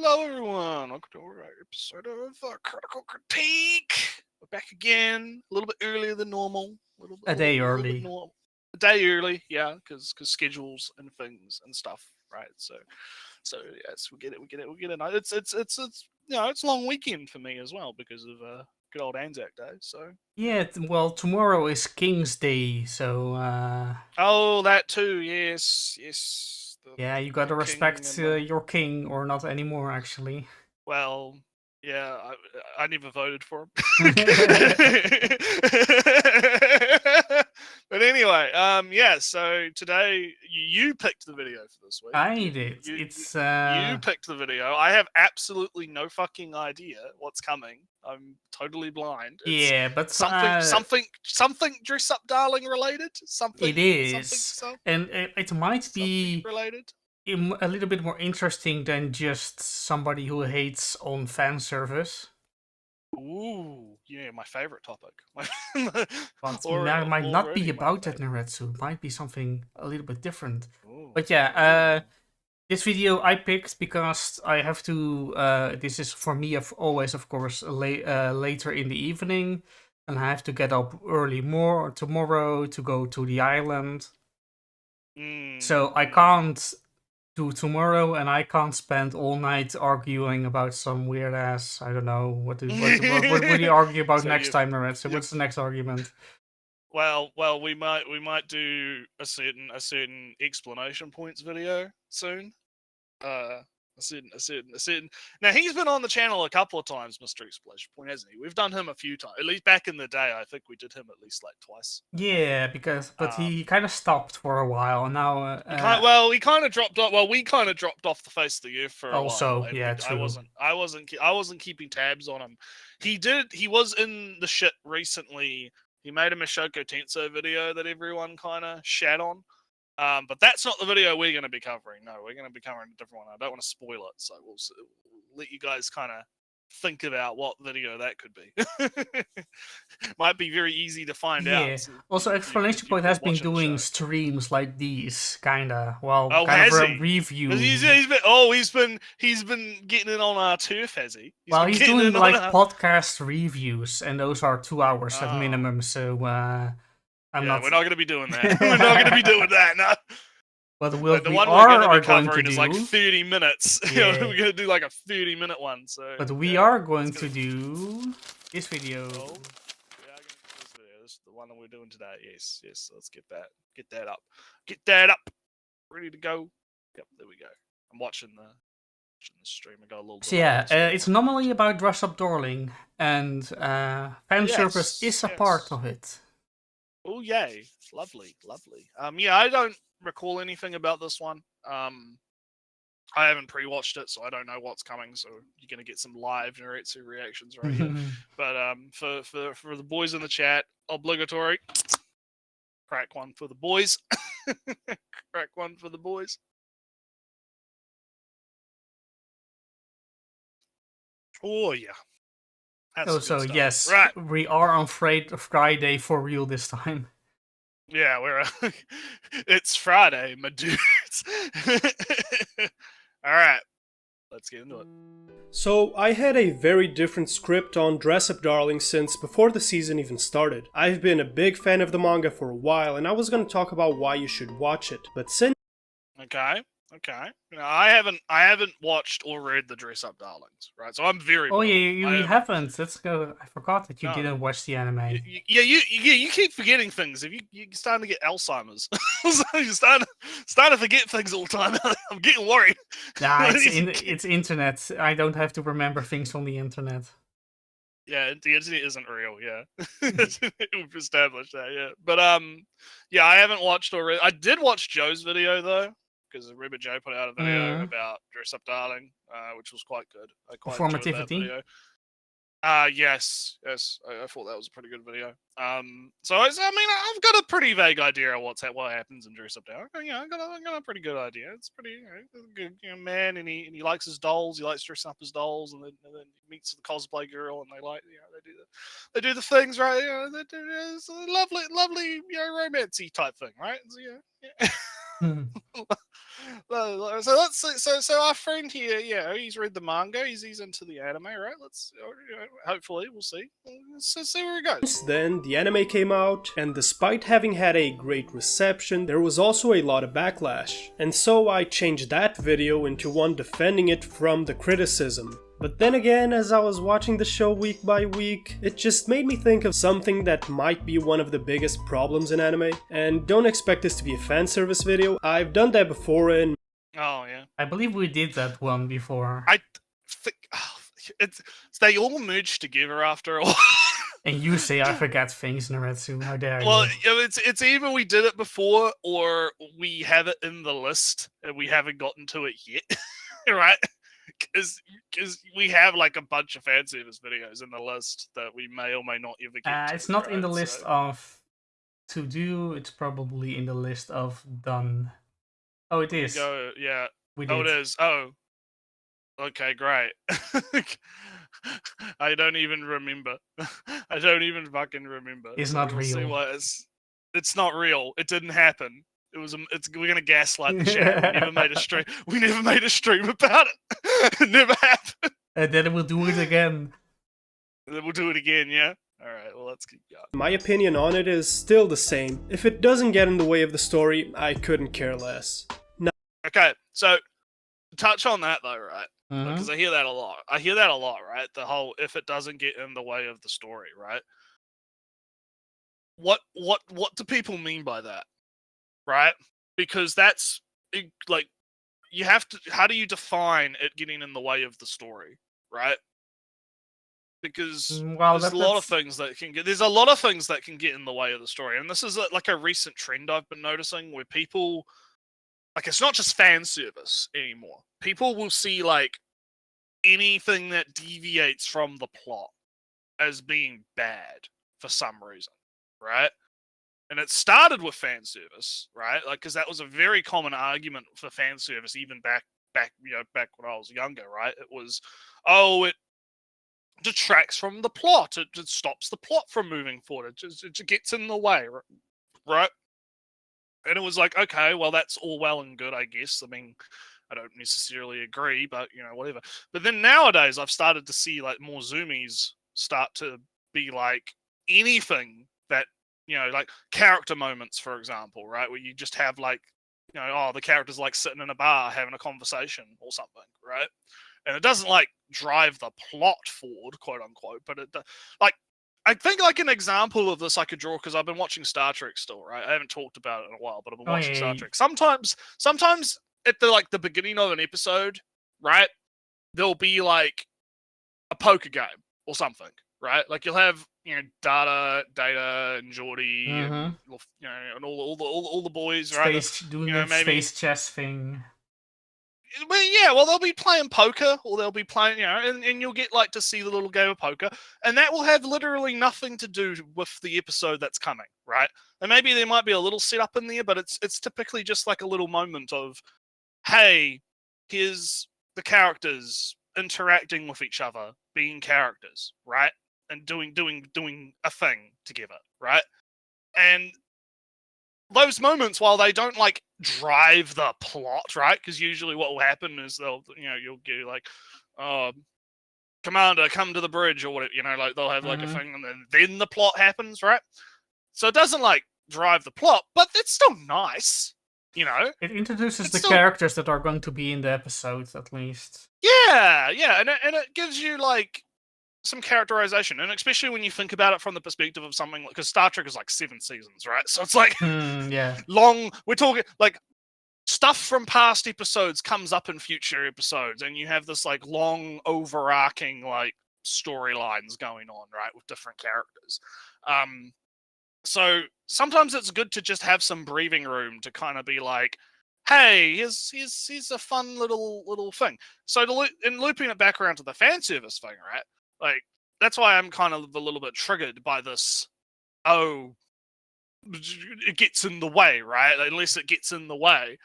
Hello everyone, welcome to our episode of Critical Critique. We're back again, a little bit earlier than normal. A day early. A day early, yeah, because schedules and things and stuff, right? So yes, we get it. It's you know, it's a long weekend for me as well because of good old Anzac Day. So Yeah, well, tomorrow is King's Day, so oh, that too, yes. yeah, you gotta respect your king, or not anymore, actually. Well, yeah, I never voted for him. But anyway, yeah. So today you picked the video for this week. I did. You picked the video. I have absolutely no fucking idea what's coming. I'm totally blind. It's yeah, but something dress up darling related. Something it is, and it might be related. A little bit more interesting than just somebody who hates on fan service. Ooh, yeah, my favorite topic. That might not be about that, Naretsu. It might be something a little bit different. Ooh. But yeah, this video I picked because I have to. This is for me, always, of course, later in the evening, and I have to get up early tomorrow to go to the island. So I can't do tomorrow, and I can't spend all night arguing about some weird ass. I don't know what will you argue about so next time, Naret? So what's the next argument? Well, we might do a certain explanation points video soon. A certain. Now he's been on the channel a couple of times, Mr. Explanation Point, hasn't he? We've done him a few times. At least back in the day, I think we did him at least like twice. Yeah, but he kind of stopped for a while. Now, he kind of dropped off. Well, we kind of dropped off the face of the earth for a while. Also, yeah, true. I wasn't keeping tabs on him. He was in the shit recently. He made a Mishoko Tensei video that everyone kind of shat on. But that's not the video we're going to be covering. No, we're going to be covering a different one. I don't want to spoil it, so we'll let you guys kind of think about what video that could be. Might be very easy to find out. So also, Explanation Point has been doing streams like these, kind of reviews. He's been getting in on our turf, has he? He's doing like podcast reviews, and those are 2 hours at minimum. So we're not going to be doing that. We're not going to be doing that. No. But the one we are going to do is like 30 minutes. Yeah. We're going to do like a 30-minute one. So. But we are going to do this video. We are going to do this video. This is the one that we're doing today. Yes. So let's get that up. Get that up. Ready to go. Yep. There we go. I'm watching the stream. I got a little. So yeah, it's normally about Dress Up Darling, and fan service is a part of it. Oh yay! Lovely. Yeah, I don't recall anything about this one. I haven't pre-watched it, so I don't know what's coming. So you're gonna get some live Naretsu reactions right here. But for the boys in the chat, obligatory crack one for the boys. Crack one for the boys. Oh yeah. Yes, right. We are on Friday for real this time. Yeah, it's Friday, my dudes. All right, let's get into it. So, I had a very different script on Dress Up Darling since before the season even started. I've been a big fan of the manga for a while, and I was going to talk about why you should watch it, but since... Okay. You know, I haven't watched or read the Dress Up Darlings, right? So I'm very. Oh yeah, you haven't. Let's go. I forgot that you didn't watch the anime. You keep forgetting things. If you're starting to get Alzheimer's, you're starting to forget things all the time. I'm getting worried. Nah, it's internet. I don't have to remember things on the internet. Yeah, the internet isn't real. Yeah, we've established that. Yeah, but yeah, I haven't watched or read. I did watch Joe's video though. Because I remember Joe put out a video about Dress Up Darling, which was quite good. I quite enjoyed that video. Yes, I thought that was a pretty good video. So I mean, I've got a pretty vague idea of what happens in Dress Up Down. I got a pretty good idea. It's pretty good, man, and he likes his dolls. He likes dressing up his dolls, and then he meets the cosplay girl, and they do the things, right? They do it's a lovely romancy type thing, right? So, yeah. So our friend here, he's read the manga, he's into the anime, right? Hopefully we'll see. Let's see where it goes. Then the anime came out, and despite having had a great reception, there was also a lot of backlash. And so I changed that video into one defending it from the criticism. But then again, as I was watching the show week by week, it just made me think of something that might be one of the biggest problems in anime. And don't expect this to be a fan service video, I've done that before in... Oh, yeah. I believe we did that one before. I think... they all merged together after a while. And you say I forget things, Naretsu, how dare you? Well, it's either we did it before, or we have it in the list, and we haven't gotten to it yet, right? Because we have like a bunch of fan service videos in the list that we may or may not ever get to. It's not in the right? list of to do, it's probably in the list of done. Oh, it is. Yeah. We did. Oh, it is. Oh. Okay, great. I don't even remember. I don't even fucking remember. It's so not we'll see real. what it's not real. It didn't happen. We're gonna gaslight the chat. We never made a stream. We never made a stream about it. It never happened. And then we'll do it again. And then we'll do it again, yeah? Alright, well, let's keep going. My opinion on it is still the same. If it doesn't get in the way of the story, I couldn't care less. Okay, so touch on that though, right? Mhm. Because I hear that a lot. Right? The whole if it doesn't get in the way of the story, right? What do people mean by that? Right? Because that's like you have to. How do you define it getting in the way of the story? Right? Because Well, there's a lot of things that can get. There's a lot of things that can get in the way of the story, and this is like a recent trend I've been noticing where people, like, it's not just fan service anymore. People will see like anything that deviates from the plot as being bad for some reason, right? And it started with fan service, right? Like, because that was a very common argument for fan service, even back when I was younger, right? It was, oh, it detracts from the plot. It stops the plot from moving forward. It just gets in the way, right? And it was like, okay, well, that's all well and good, I guess. I mean, I don't necessarily agree, but whatever. But then nowadays, I've started to see like more zoomies start to be like anything that like character moments, for example, right, where you just have like the character's like sitting in a bar having a conversation or something, right? And it doesn't like drive the plot forward, quote unquote, but it like. I think like an example of this I could draw, because I've been watching Star Trek still, right? I haven't talked about it in a while, but I've been watching Star Trek. Sometimes at the beginning of an episode, right, there'll be like a poker game or something, right? Like you'll have Data, and Geordi, and and all the boys, right? Doing the space chess thing. Well, yeah, well, they'll be playing poker, or they'll be playing, and you'll get like to see the little game of poker, and that will have literally nothing to do with the episode that's coming, right? And maybe there might be a little setup in there, but it's typically just like a little moment of, hey, here's the characters interacting with each other, being characters, right? And doing a thing together, right? And those moments, while they don't like drive the plot, right? Because usually what will happen is you'll get like, Commander, come to the bridge, or whatever, like they'll have like a thing, and then the plot happens, right? So it doesn't like drive the plot, but it's still nice, It introduces the characters that are going to be in the episodes, at least. Yeah, and it gives you like some characterization, and especially when you think about it from the perspective of something like, because Star Trek is like 7 seasons, right? So it's like long. We're talking like stuff from past episodes comes up in future episodes, and you have this like long overarching like storylines going on, right, with different characters. So sometimes it's good to just have some breathing room to kind of be like, hey, here's a fun little thing. So in looping it back around to the fan service thing, right? Like, that's why I'm kind of a little bit triggered by this. Oh, it gets in the way, right? Unless it gets in the way,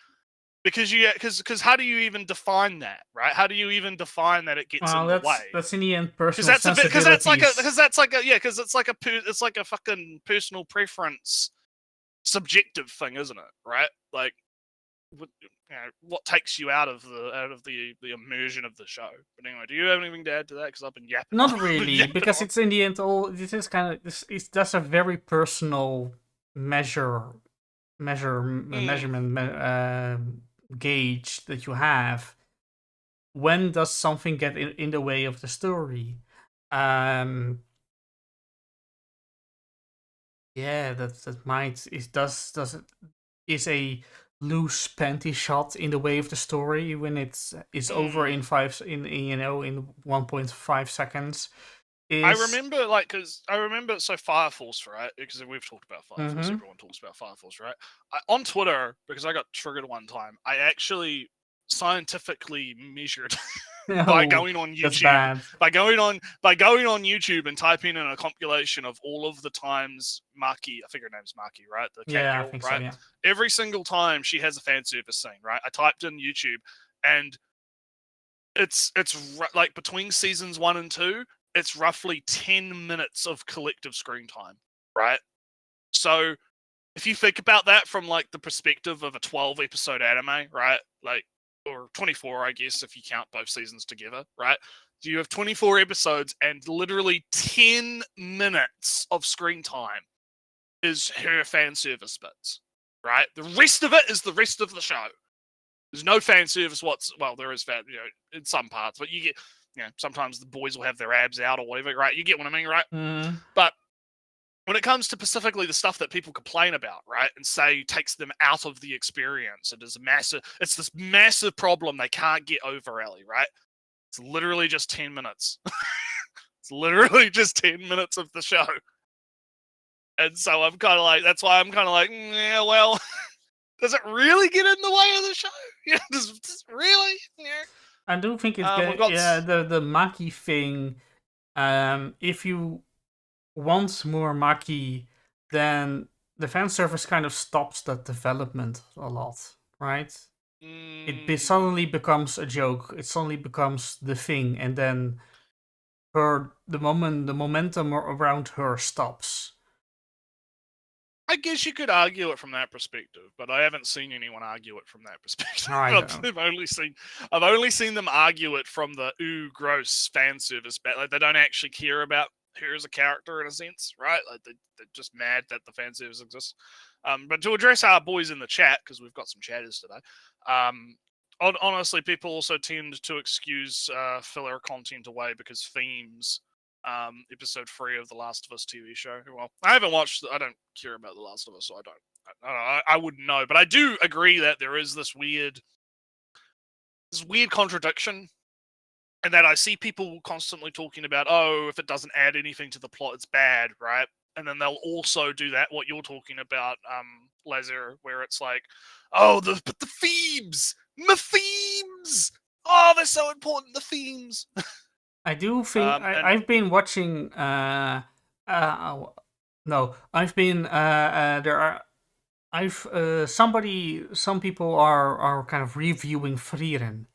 because how do you even define that, right? How do you even define that it gets in the way? That's in the end Because personal sensibilities. it's like a fucking personal preference, subjective thing, isn't it? Right? Like, what takes you out of the immersion of the show? But anyway, do you have anything to add to that? Because I've been yapping. Not really, because it's in the end all. This is kind of it's just a very personal measurement gauge that you have. When does something get in the way of the story? Yeah, that might is a loose panty shot in the way of the story when it's over in 1.5 seconds. I remember, so Fire Force, right? Because we've talked about Fire Force. Everyone talks about Fire Force, right? On Twitter, because I got triggered one time, I actually scientifically measured by going on YouTube. By going on YouTube and typing in a compilation of all of the times Maki, I think her name's Maki, right? The cat girl, right? So, yeah. Every single time she has a fan service scene, right? I typed in YouTube, and it's like between seasons 1 and 2. It's roughly 10 minutes of collective screen time, right? So if you think about that from like the perspective of a 12-episode anime, right? Like, or 24, I guess, if you count both seasons together, right? So you have 24 episodes and literally 10 minutes of screen time is her fan service bits, right? The rest of it is the rest of the show. There's no fan service well, there is fan, in some parts, but you get, sometimes the boys will have their abs out or whatever, right? You get what I mean, right? But when it comes to specifically the stuff that people complain about, right, and say takes them out of the experience, it's this massive problem they can't get over, Ellie, right? It's literally just 10 minutes. It's literally just 10 minutes of the show. And so I'm kind of like, that's why I'm kind of like, yeah, well, does it really get in the way of the show? Does it really? Yeah. I do think it's the Maki thing. If you want more Maki, then the fan service kind of stops that development a lot, right? It suddenly becomes a joke. It suddenly becomes the thing, and then the momentum around her stops. I guess you could argue it from that perspective, but I haven't seen anyone argue it from that perspective. I've only seen them argue it from the gross fan service, but like they don't actually care about her as a character in a sense, right? Like they're just mad that the fan service exists. But to address our boys in the chat, because we've got some chatters today, honestly, people also tend to excuse filler content away because themes. Episode 3 of the Last of Us TV show. Well, I haven't watched. I don't care about the Last of Us, so I wouldn't know. But I do agree that there is this weird contradiction, and that I see people constantly talking about, oh, if it doesn't add anything to the plot, it's bad, right? And then they'll also do that, what you're talking about, Lazar, where it's like, oh, but the themes, oh, they're so important, the themes. I do think I've been watching. Some people are kind of reviewing Frieren,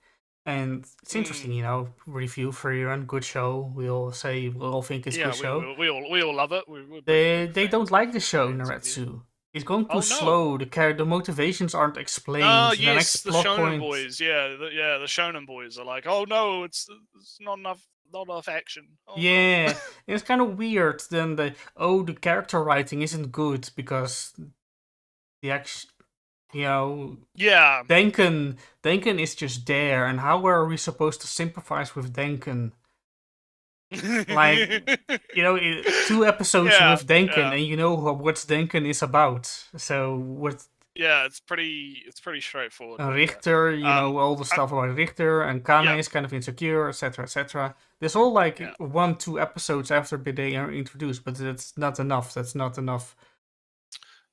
and it's interesting, review Frieren, good show. We all think it's good show. We all love it. They don't like the show, Naretsu. It's going too slow. The motivations aren't explained. Oh yes, the Shonen boys. The Shonen boys are like, oh no, it's not enough action. Oh, yeah, no. It's kind of weird. Then the character writing isn't good because the action, Denken is just there, and how are we supposed to sympathize with Denken? Like, 2 episodes with Denken, and what Denken is about. So what? Yeah, it's pretty straightforward. Richter, all the stuff about Richter, and Kane is kind of insecure, etc., etc. There's all 1-2 episodes after they are introduced, but that's not enough. That's not enough.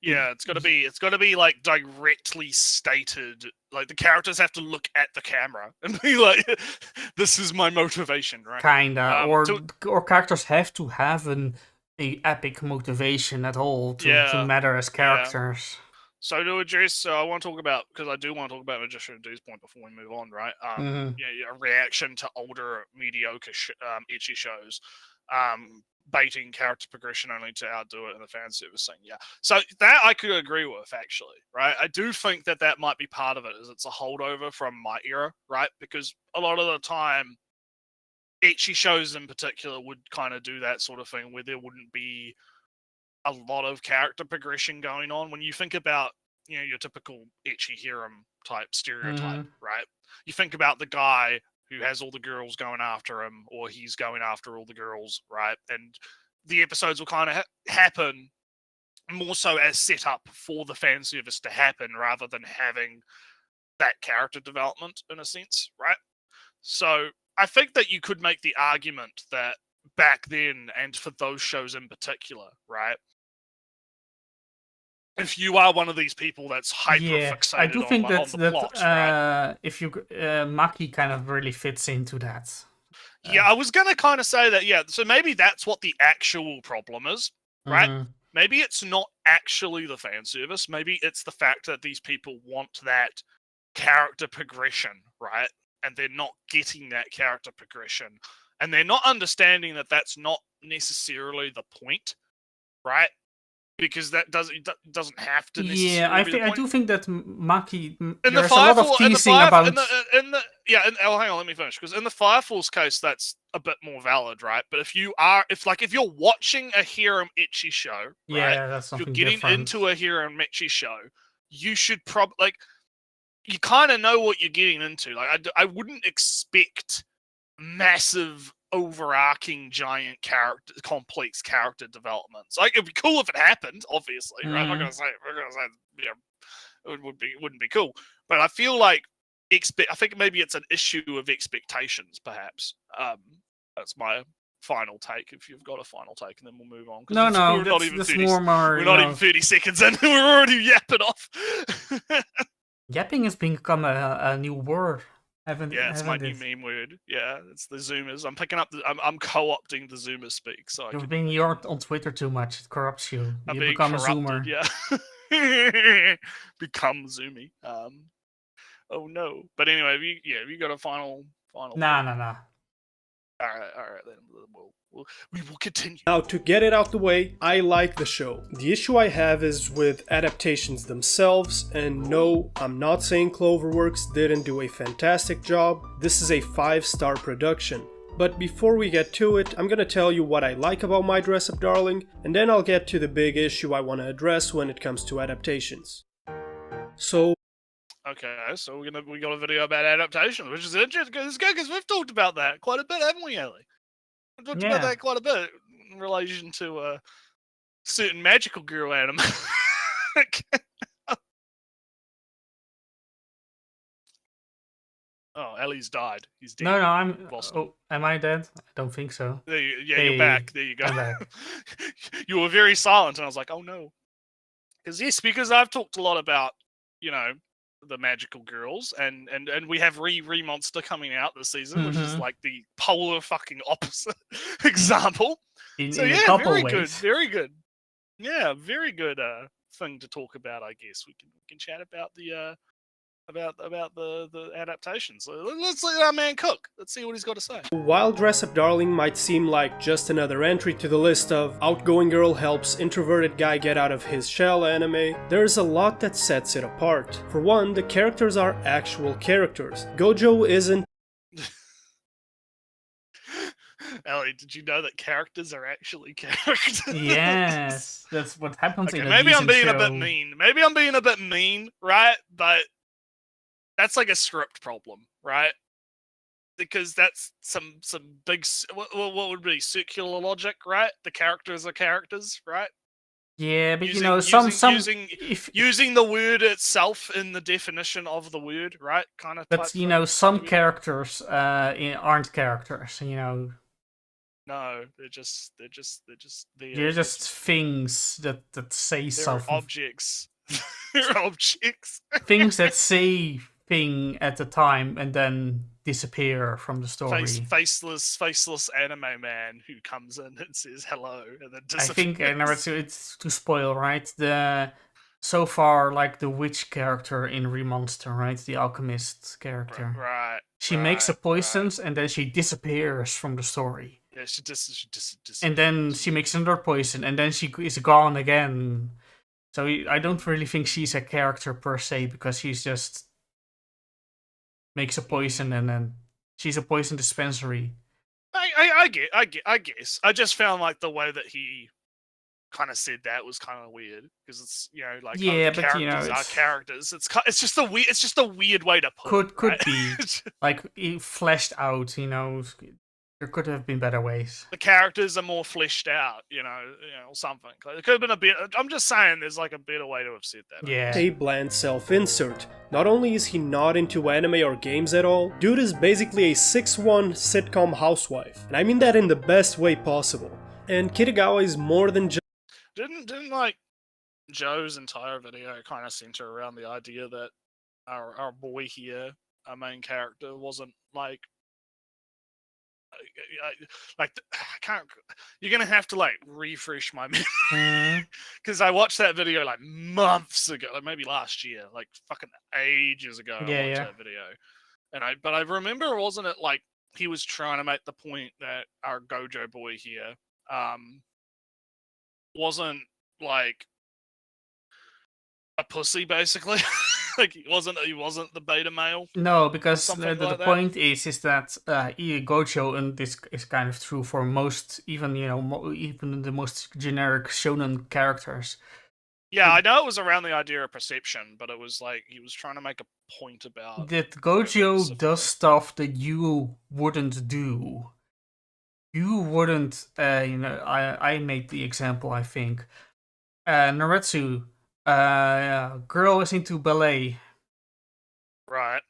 Yeah, it's got to be like directly stated. Like the characters have to look at the camera and be like, "This is my motivation," right? Kinda, or characters have to have a epic motivation at all to matter as characters. So to address, so I want to talk about, because I do want to talk about Magician of D's point before we move on, right? A reaction to older mediocre ecchi shows, baiting character progression only to outdo it in the fan service thing. Yeah, so that I could agree with, actually, right? I do think that might be part of it, is it's a holdover from my era, right? Because a lot of the time, ecchi shows in particular would kind of do that sort of thing where there wouldn't be a lot of character progression going on. When you think about, your typical ecchi harem type stereotype, right? You think about the guy who has all the girls going after him, or he's going after all the girls, right? And the episodes will kind of happen more so as set up for the fan service to happen, rather than having that character development in a sense, right? So I think that you could make the argument that back then, and for those shows in particular, right? If you are one of these people that's hyper fixated I do think on the plot, right? If you Maki kind of really fits into that. Yeah, I was gonna kind of say that. Yeah, so maybe that's what the actual problem is, right? Maybe it's not actually the fan service. Maybe it's the fact that these people want that character progression, right? And they're not getting that character progression, and they're not understanding that that's not necessarily the point, right? Because that doesn't have to necessarily. Yeah, I do think that Maki. There's a lot of teasing about. Hang on, let me finish. Because in the Firefall's case, that's a bit more valid, right? But if you're watching a harem ecchi show, right? That's something if you're getting different. into a harem ecchi show, you should probably you kind of know what you're getting into. Like I wouldn't expect massive, overarching, giant complex character developments. Like it'd be cool if it happened, obviously, right? I'm not gonna say it wouldn't be cool, but I feel like I think maybe it's an issue of expectations, perhaps. That's my final take. If you've got a final take, and then we'll move on. No, we're not even 30, more. We're not even 30 seconds in. We're already yapping off. Yapping has become a new word. It's my new meme word. Yeah, it's the Zoomers. I'm picking up. I'm co-opting the Zoomer speak. So you're being yanked on Twitter too much. It corrupts you. I'm you being become corrupted, a Zoomer. Yeah. Become Zoomy. Oh no. But anyway, have you got a final? Nah. All right. Then we will continue. Now, to get it out the way, I like the show. The issue I have is with adaptations themselves, and no, I'm not saying Cloverworks didn't do a fantastic job. This is a 5-star production. But before we get to it, I'm gonna tell you what I like about My Dress Up Darling, and then I'll get to the big issue I want to address when it comes to adaptations. So, okay, so we got a video about adaptations, which is interesting because we've talked about that quite a bit, haven't we, Ellie? We've talked about that quite a bit in relation to certain magical girl anime. Oh, Ellie's died. He's dead. No, I'm. Am I dead? I don't think so. You're back. There you go. I'm back. You were very silent, and I was like, "Oh no," because I've talked a lot about the magical girls, and we have Re-Monster coming out this season, which is like the polar fucking opposite example. In a couple very ways. good, very good. Yeah, very good thing to talk about. I guess we can chat about the adaptations. So let's let our man cook. Let's see what he's got to say. While Dress Up Darling might seem like just another entry to the list of outgoing girl helps introverted guy get out of his shell anime, there's a lot that sets it apart. For one, the characters are actual characters. Gojo isn't. Ellie, did you know that characters are actually characters? Yes, that's what happens in a maybe I'm being show. a bit mean. Maybe I'm being a bit mean, right? But that's like a script problem, right? Because that's some big what would be circular logic, right? The characters are characters, right? Yeah, but using the word itself in the definition of the word, right? Kind of. But some characters aren't characters. No, they're just there. They're just things that say They're something. objects. They're objects. Things that say thing at the time and then disappear from the story. Faceless anime man who comes in and says hello and then I disappears. think it's to spoil, right? So far, like the witch character in Remonster, right? The alchemist character. Right. She makes a poisons and then she disappears from the story. Yeah, she disappears. And then she makes another poison and then she is gone again. So I don't really think she's a character per se because she's just makes a poison and then she's a poison dispensary. I guess. I just found like the way that he kind of said that was kind of weird because it's like yeah, but characters are characters. It's just a weird way to put it. Could right? be like it fleshed out. There could have been better ways. The characters are more fleshed out, or something. Like, it could have been a bit. I'm just saying, there's like a better way to have said that. Yeah. A bland self-insert. Not only is he not into anime or games at all, dude is basically a 6'1" sitcom housewife. And I mean that in the best way possible. And Kitagawa is more than just Didn't like Joe's entire video kind of center around the idea that our boy here, our main character, wasn't like I can't. You're gonna have to like refresh my memory because I watched that video like months ago, like maybe last year, like fucking ages ago. I watched that video, but I remember, wasn't it like he was trying to make the point that our Gojo boy here wasn't like a pussy, basically. Like he wasn't the beta male. No, because the point is that Gojo, and this is kind of true for most, even even the most generic shonen characters. Yeah, I know it was around the idea of perception, but it was like he was trying to make a point about that Gojo does stuff that you wouldn't do. You wouldn't, I made the example, I think. Naretsu, girl is into ballet. Right.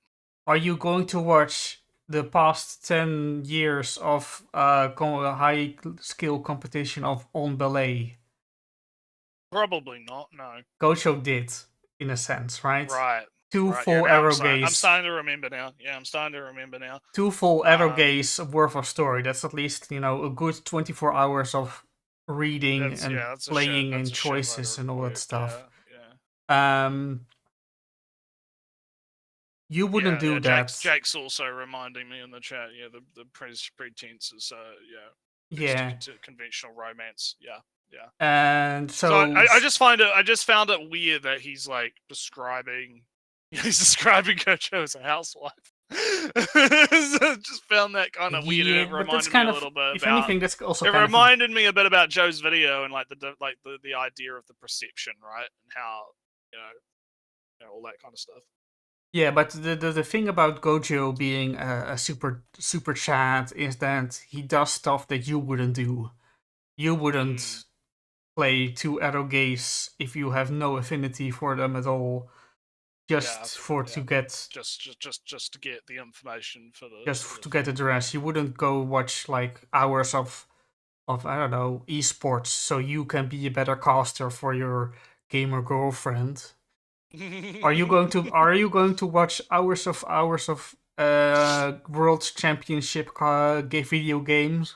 Are you going to watch the past 10 years of high skill competition on ballet? Probably not, no. Gojo did, in a sense, right? Right. Two full arrow gaze. I'm starting to remember now. Yeah, I'm starting to remember now. 2 full arrow gaze worth of story. That's at least, a good 24 hours of reading and playing and choices and all that stuff. Yeah. You wouldn't do that. Jake's also reminding me in the chat. Yeah, the pretenses. Yeah. Conventional romance. Yeah. Yeah. And so I just found it weird that he's like describing Gojo as a housewife. Just found that kind of weird. Yeah, it reminded but that's me kind a of, little bit. If anything, that's also. It reminded me a bit about Joe's video and like the idea of the perception, right, and how all that kind of stuff. Yeah, but the thing about Gojo being a super chat is that he does stuff that you wouldn't do. You wouldn't play 2 arrow gaze if you have no affinity for them at all. To get just to get the information for the to get the dress. You wouldn't go watch like hours of I don't know, esports so you can be a better caster for your gamer girlfriend. Are you going to watch hours of World Championship video games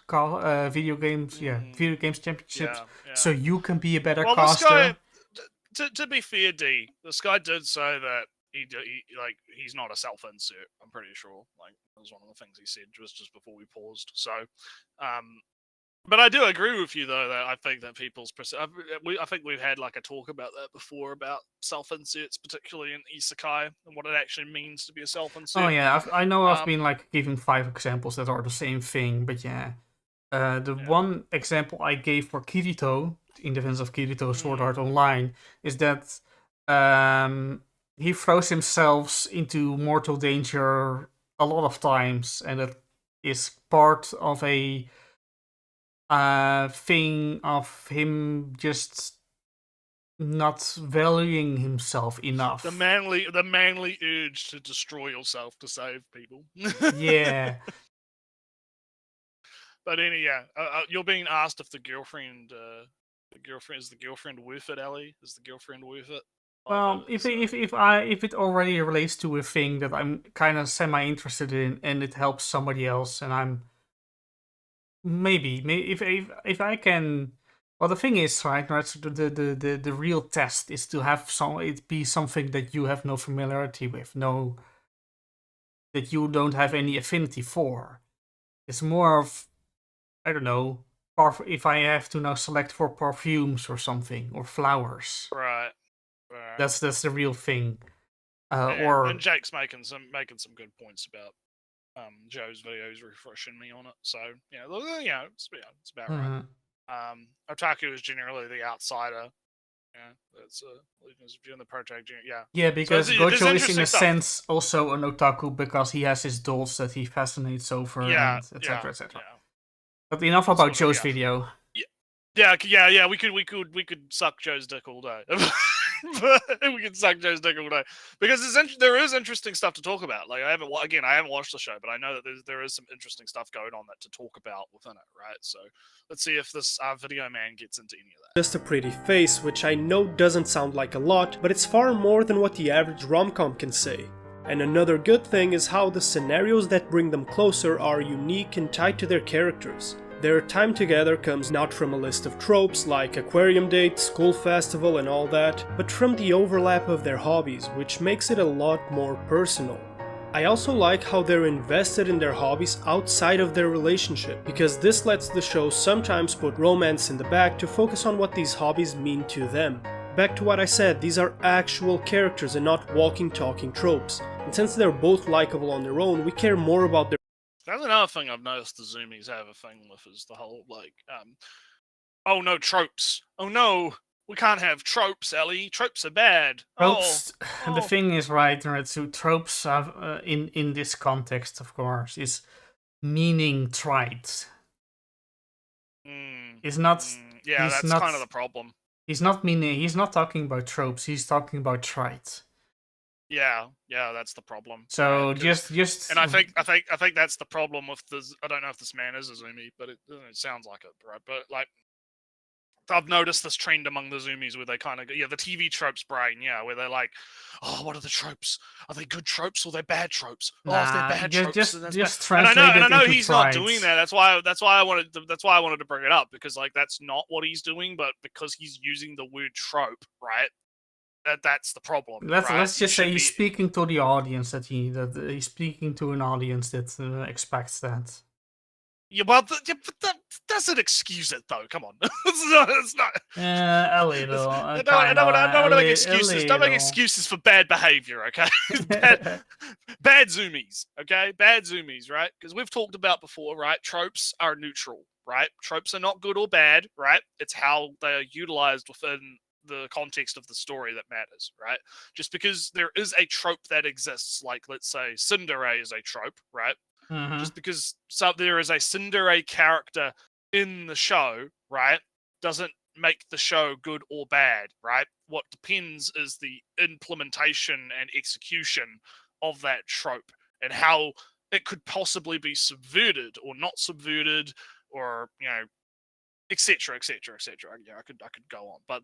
championships so you can be a better caster? To be fair, this guy did say that he's not a self-insert. I'm pretty sure. Like that was one of the things he said just before we paused. So, but I do agree with you though that I think that I think we've had like a talk about that before about self-inserts, particularly in isekai and what it actually means to be a self-insert. Oh yeah, I know I've been like giving 5 examples that are the same thing, but yeah. One example I gave for Kirito, in defense of Kirito Sword Art Online, is that he throws himself into mortal danger a lot of times, and that is part of a thing of him just not valuing himself enough. The manly urge to destroy yourself to save people. Yeah. But you're being asked if the girlfriend is the girlfriend worth it, Ellie? Is the girlfriend worth it? Well, if it already relates to a thing that I'm kind of semi-interested in, and it helps somebody else, and I'm maybe if I can. Well, the thing is, right? So the real test is to have it be something that you have no familiarity with, that you don't have any affinity for. It's more of, I don't know, if I have to now select for perfumes or something, or flowers. Right. That's the real thing. And Jake's making some good points about Joe's videos refreshing me on it. So it's about right. Otaku is generally the outsider. Yeah, that's doing the project. Yeah, because so Gojo is in a sense also an otaku because he has his dolls that he fascinates over, and etc. etc. But enough about Joe's video. Yeah. We could suck Joe's dick all day. We could suck Joe's dick all day because there is interesting stuff to talk about. Like I haven't watched the show, but I know that there is some interesting stuff going on that to talk about within it, right? So let's see if this video man gets into any of that. Just a pretty face, which I know doesn't sound like a lot, but it's far more than what the average rom-com can say. And another good thing is how the scenarios that bring them closer are unique and tied to their characters. Their time together comes not from a list of tropes like aquarium date, school festival and all that, but from the overlap of their hobbies, which makes it a lot more personal. I also like how they're invested in their hobbies outside of their relationship, because this lets the show sometimes put romance in the back to focus on what these hobbies mean to them. Back to what I said, these are actual characters and not walking talking tropes, and since they're both likable on their own, we care more about their. That's another thing I've noticed the Zoomies have a thing with is the whole oh no, tropes. Oh no, we can't have tropes, Ellie. Tropes are bad. Tropes. The thing is, right? So tropes have, in this context, of course, is meaning trite. It's not. That's kind of the problem. He's not meaning. He's not talking about tropes. He's talking about trite. Yeah, that's the problem. So right? just and I think that's the problem with the. I don't know if this man is a Zoomie, but it sounds like it, right? But like, I've noticed this trend among the Zoomies where they kind of the TV tropes brain, where they're like, oh, what are the tropes? Are they good tropes or they're bad tropes? Nah, if they're bad tropes, just translate it. And I know he's trite. not doing that. That's why I wanted to bring it up because like that's not what he's doing, but because he's using the word trope, right? That's the problem. Let's just say he's speaking to the audience that he's speaking to an audience that expects that. Yeah, but that doesn't excuse it though. Come on, it's not. A little. I don't want to make excuses. Don't make excuses for bad behavior, okay? bad Zoomies, okay? Bad Zoomies, right? Because we've talked about before, right? Tropes are neutral, right? Tropes are not good or bad, right? It's how they are utilized within the context of the story that matters, right? Just because there is a trope that exists, like let's say Tsundere is a trope, right? Mm-hmm. Just because there is a Tsundere character in the show, right, doesn't make the show good or bad, right? What depends is the implementation and execution of that trope and how it could possibly be subverted or not subverted, or etc., etc., etc. I could go on, but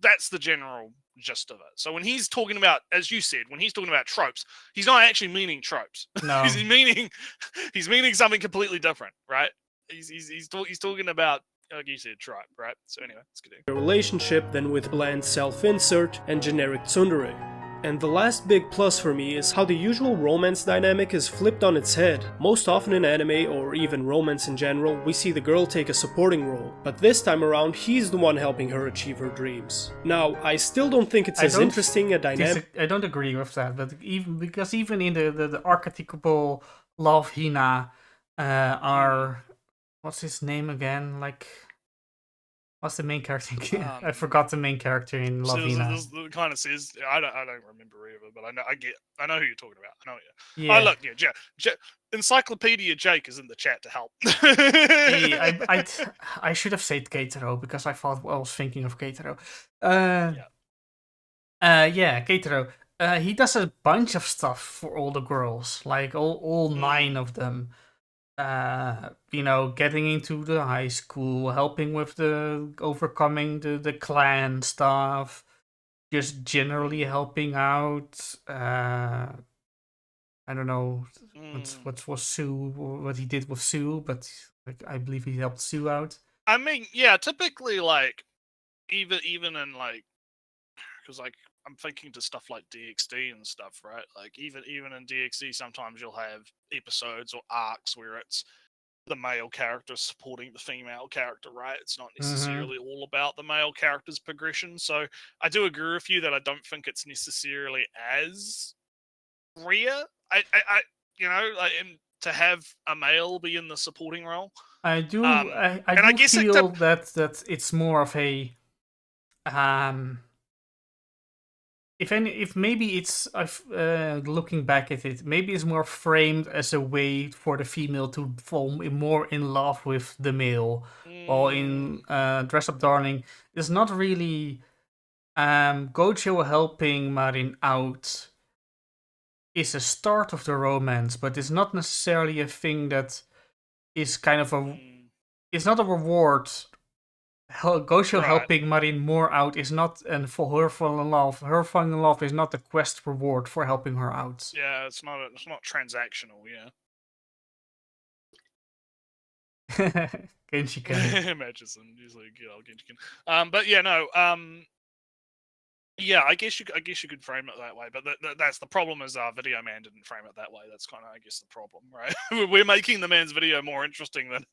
that's the general gist of it. So when he's talking about, as you said, when he's talking about tropes, he's not actually meaning tropes. No. he's meaning something completely different, right? He's talking about, like you said, trope, right? So anyway, let's continue. The relationship than with bland self-insert and generic tsundere. And the last big plus for me is how the usual romance dynamic is flipped on its head. Most often in anime, or even romance in general, we see the girl take a supporting role, but this time around he's the one helping her achieve her dreams. Now, I still don't think it's as interesting a dynamic. I don't agree with that, but even in the archetypal love Hina are, what's his name again? Like, what's the main character? I forgot the main character in Love Hina. This kind of says, I don't remember either, but I know who you're talking about. I know you. Yeah. Oh look, Encyclopedia Jake is in the chat to help. I should have said Keitaro because I was thinking of Keitaro. Keitaro. He does a bunch of stuff for all the girls, like all 9 of them. getting into the high school, helping with the overcoming the clan stuff, just generally helping out. I don't know what was Sue, what he did with Sue, but I believe he helped Sue out. I mean, yeah, typically, like, even in, like, because, like, I'm thinking to stuff like DxD and stuff, right? Like, even in DxD, sometimes you'll have episodes or arcs where it's the male character supporting the female character, right? It's not necessarily all about the male character's progression. So I do agree with you that I don't think it's necessarily as rare. I like, to have a male be in the supporting role. I do. And I I do guess feel that it's more of a if maybe it's looking back at it, maybe it's more framed as a way for the female to fall more in love with the male. While in Dress Up Darling, it's not really Gojo helping Marin out is a start of the romance, but it's not necessarily a thing that is kind of a. It's not a reward. Gojo helping Marin more out is not, and for her falling in love. Her falling in love is not the quest reward for helping her out. Yeah, it's not transactional. Yeah. Genshi-kan. Murchison, usually good old Genshi-kan. But yeah, no. Yeah, I guess you could frame it that way, but that's the problem. Is our video man didn't frame it that way. That's kind of, I guess, the problem, right? We're making the man's video more interesting than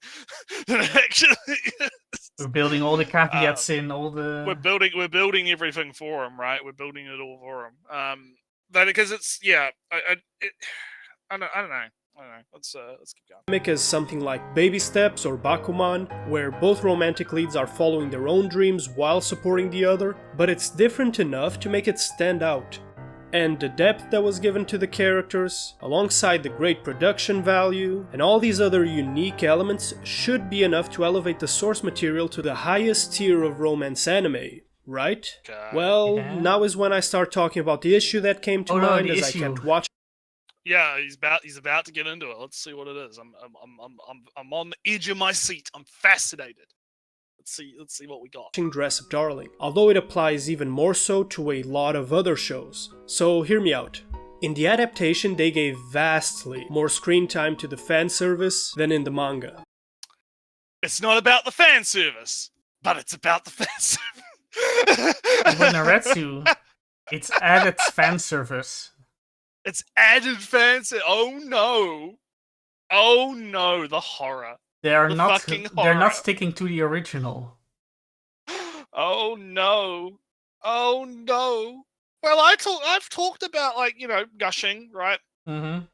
it actually is. We're building all the caveats in all the. We're building everything for him, right? We're building it all for him. But because it's I don't know. Let's keep going. Dynamic is something like Baby Steps or Bakuman, where both romantic leads are following their own dreams while supporting the other, but it's different enough to make it stand out. And the depth that was given to the characters, alongside the great production value, and all these other unique elements should be enough to elevate the source material to the highest tier of romance anime. Right? Well, now is when I start talking about the issue that came to mind, as I kept watching. Yeah, he's about to get into it. Let's see what it is. I'm on the edge of my seat. I'm fascinated. Let's see what we got. Dress Up Darling, although it applies even more so to a lot of other shows. So hear me out. In the adaptation, they gave vastly more screen time to the fan service than in the manga. It's not about the fan service, but it's about the fan service. When Naretsu, it's added fan service. It's added fan service. Oh no, the horror. They're not sticking to the original. Oh no. Well, I've talked about, like, gushing, right?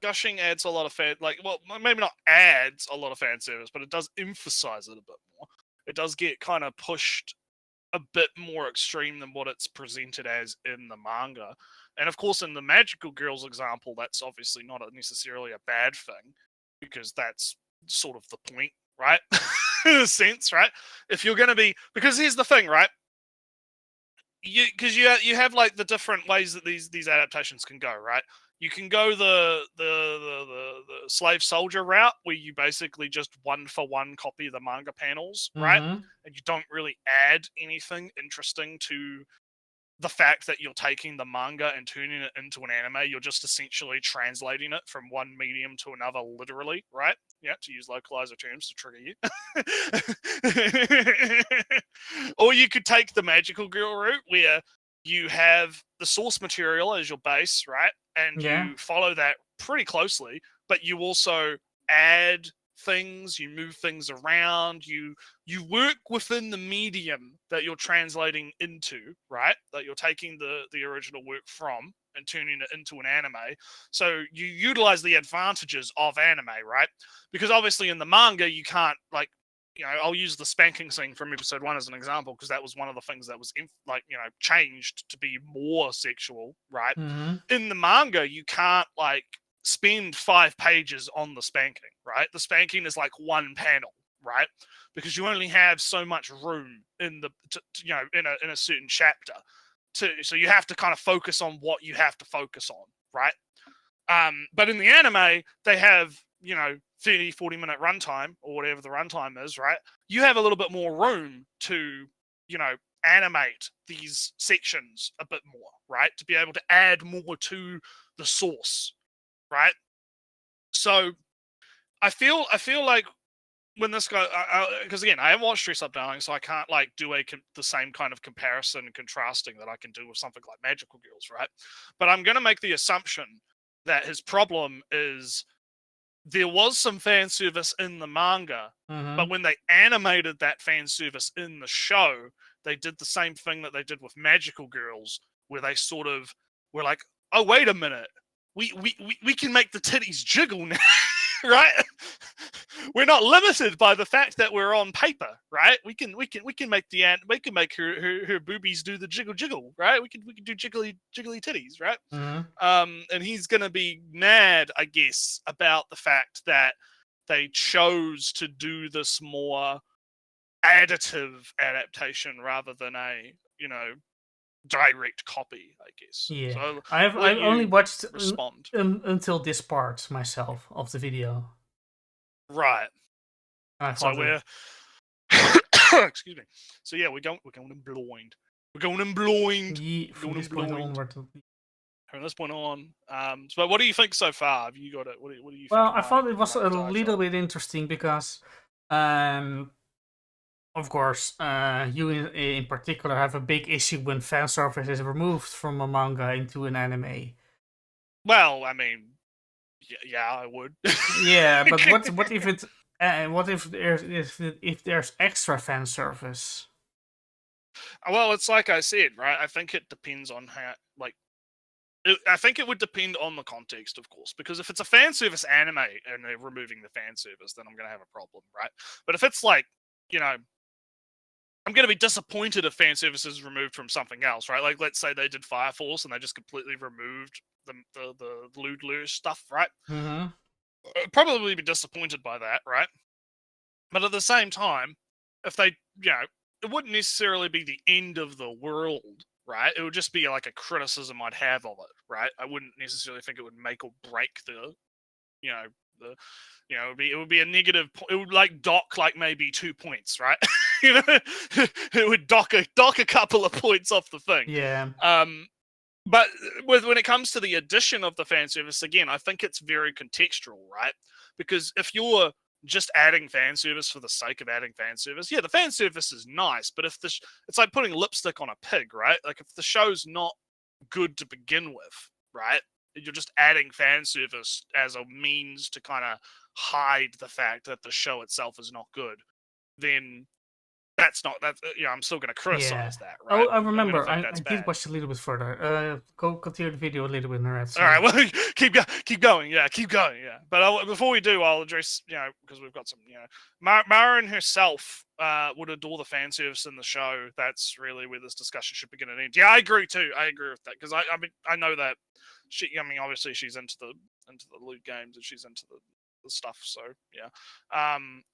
Gushing adds a lot of fan, maybe not adds a lot of fan service, but it does emphasize it a bit more. It does get kind of pushed a bit more extreme than what it's presented as in the manga. And of course, in the Magical Girls example, that's obviously not necessarily a bad thing, because that's sort of the point, right? In a sense, right? If you're going to be, because here's the thing, right? You have like the different ways that these adaptations can go, right? You can go the slave soldier route, where you basically just one-for-one copy the manga panels, right? And you don't really add anything interesting to the fact that you're taking the manga and turning it into an anime. You're just essentially translating it from one medium to another, literally, right? Yeah, to use localizer terms to trigger you. Or you could take the Magical Girl route, where you have the source material as your base, right? And you follow that pretty closely, but you also add things, you move things around, you work within the medium that you're translating into, right? That you're taking the original work from and turning it into an anime. So you utilize the advantages of anime, right? Because obviously in the manga, you can't, like, I'll use the spanking scene from episode 1 as an example, because that was one of the things that was changed to be more sexual, right? In the manga, you can't, like, spend 5 pages on the spanking, right? The spanking is like one panel, right? Because you only have so much room in the in a certain chapter, so you have to kind of focus on what you have to focus on, right? But in the anime, they have 30, 40-minute runtime, or whatever the runtime is, right? You have a little bit more room to, animate these sections a bit more, right? To be able to add more to the source, right? So I feel like when this guy, because again, I haven't watched Dress Up Darling, so I can't like do the same kind of comparison and contrasting that I can do with something like Magical Girls, right? But I'm going to make the assumption that his problem is there was some fan service in the manga, but when they animated that fan service in the show, they did the same thing that they did with Magical Girls, where they sort of were like, "Oh, wait a minute, we can make the titties jiggle now." Right? We're not limited by the fact that we're on paper, right? We can make her boobies do the jiggle, right? We can do jiggly titties, right? And he's gonna be mad, I guess, about the fact that they chose to do this more additive adaptation rather than a direct copy, I guess. Yeah, So I've only watched respond until this part myself of the video. Right. I So thought we're excuse me. So yeah, we're going in blind. We're going in blind. from this point onward. From this point on. So what do you think so far? Have you got it? What do you think? Well, I thought it was a little bit interesting because, of course, you in particular have a big issue when fan service is removed from a manga into an anime. Well, I mean, yeah, I would. Yeah, but what if it's what if there's extra fan service? Well, it's like I said, right? I think it depends on how, like, I think it would depend on the context, of course, because if it's a fan service anime and they're removing the fan service, then I'm going to have a problem, right? But if it's like, I'm going to be disappointed if fan service is removed from something else, right? Like, let's say they did Fire Force and they just completely removed the lewd lure stuff, right? I'd probably be disappointed by that, right? But at the same time, if they, it wouldn't necessarily be the end of the world, right? It would just be like a criticism I'd have of it, right? I wouldn't necessarily think it would make or break the, it would be a negative. It would like dock like maybe 2 points, right? It would dock a couple of points off the thing. Yeah. But when it comes to the addition of the fan service, again, I think it's very contextual, right? Because if you're just adding fan service for the sake of adding fan service, yeah, the fan service is nice, but if it's like putting lipstick on a pig, right? Like if the show's not good to begin with, right? You're just adding fan service as a means to kind of hide the fact that the show itself is not good, then I'm still going to criticize that, right? Oh, I remember. I bad. did watch a little bit further. Go continue the video a little bit, Narad. All right, well, keep going. Yeah, keep going. Yeah, but before we do, I'll address, because we've got some, Marin herself would adore the fan service in the show. That's really where this discussion should begin and end. Yeah, I agree too. I agree with that because I know that obviously she's into the loot games and she's into the stuff, so yeah.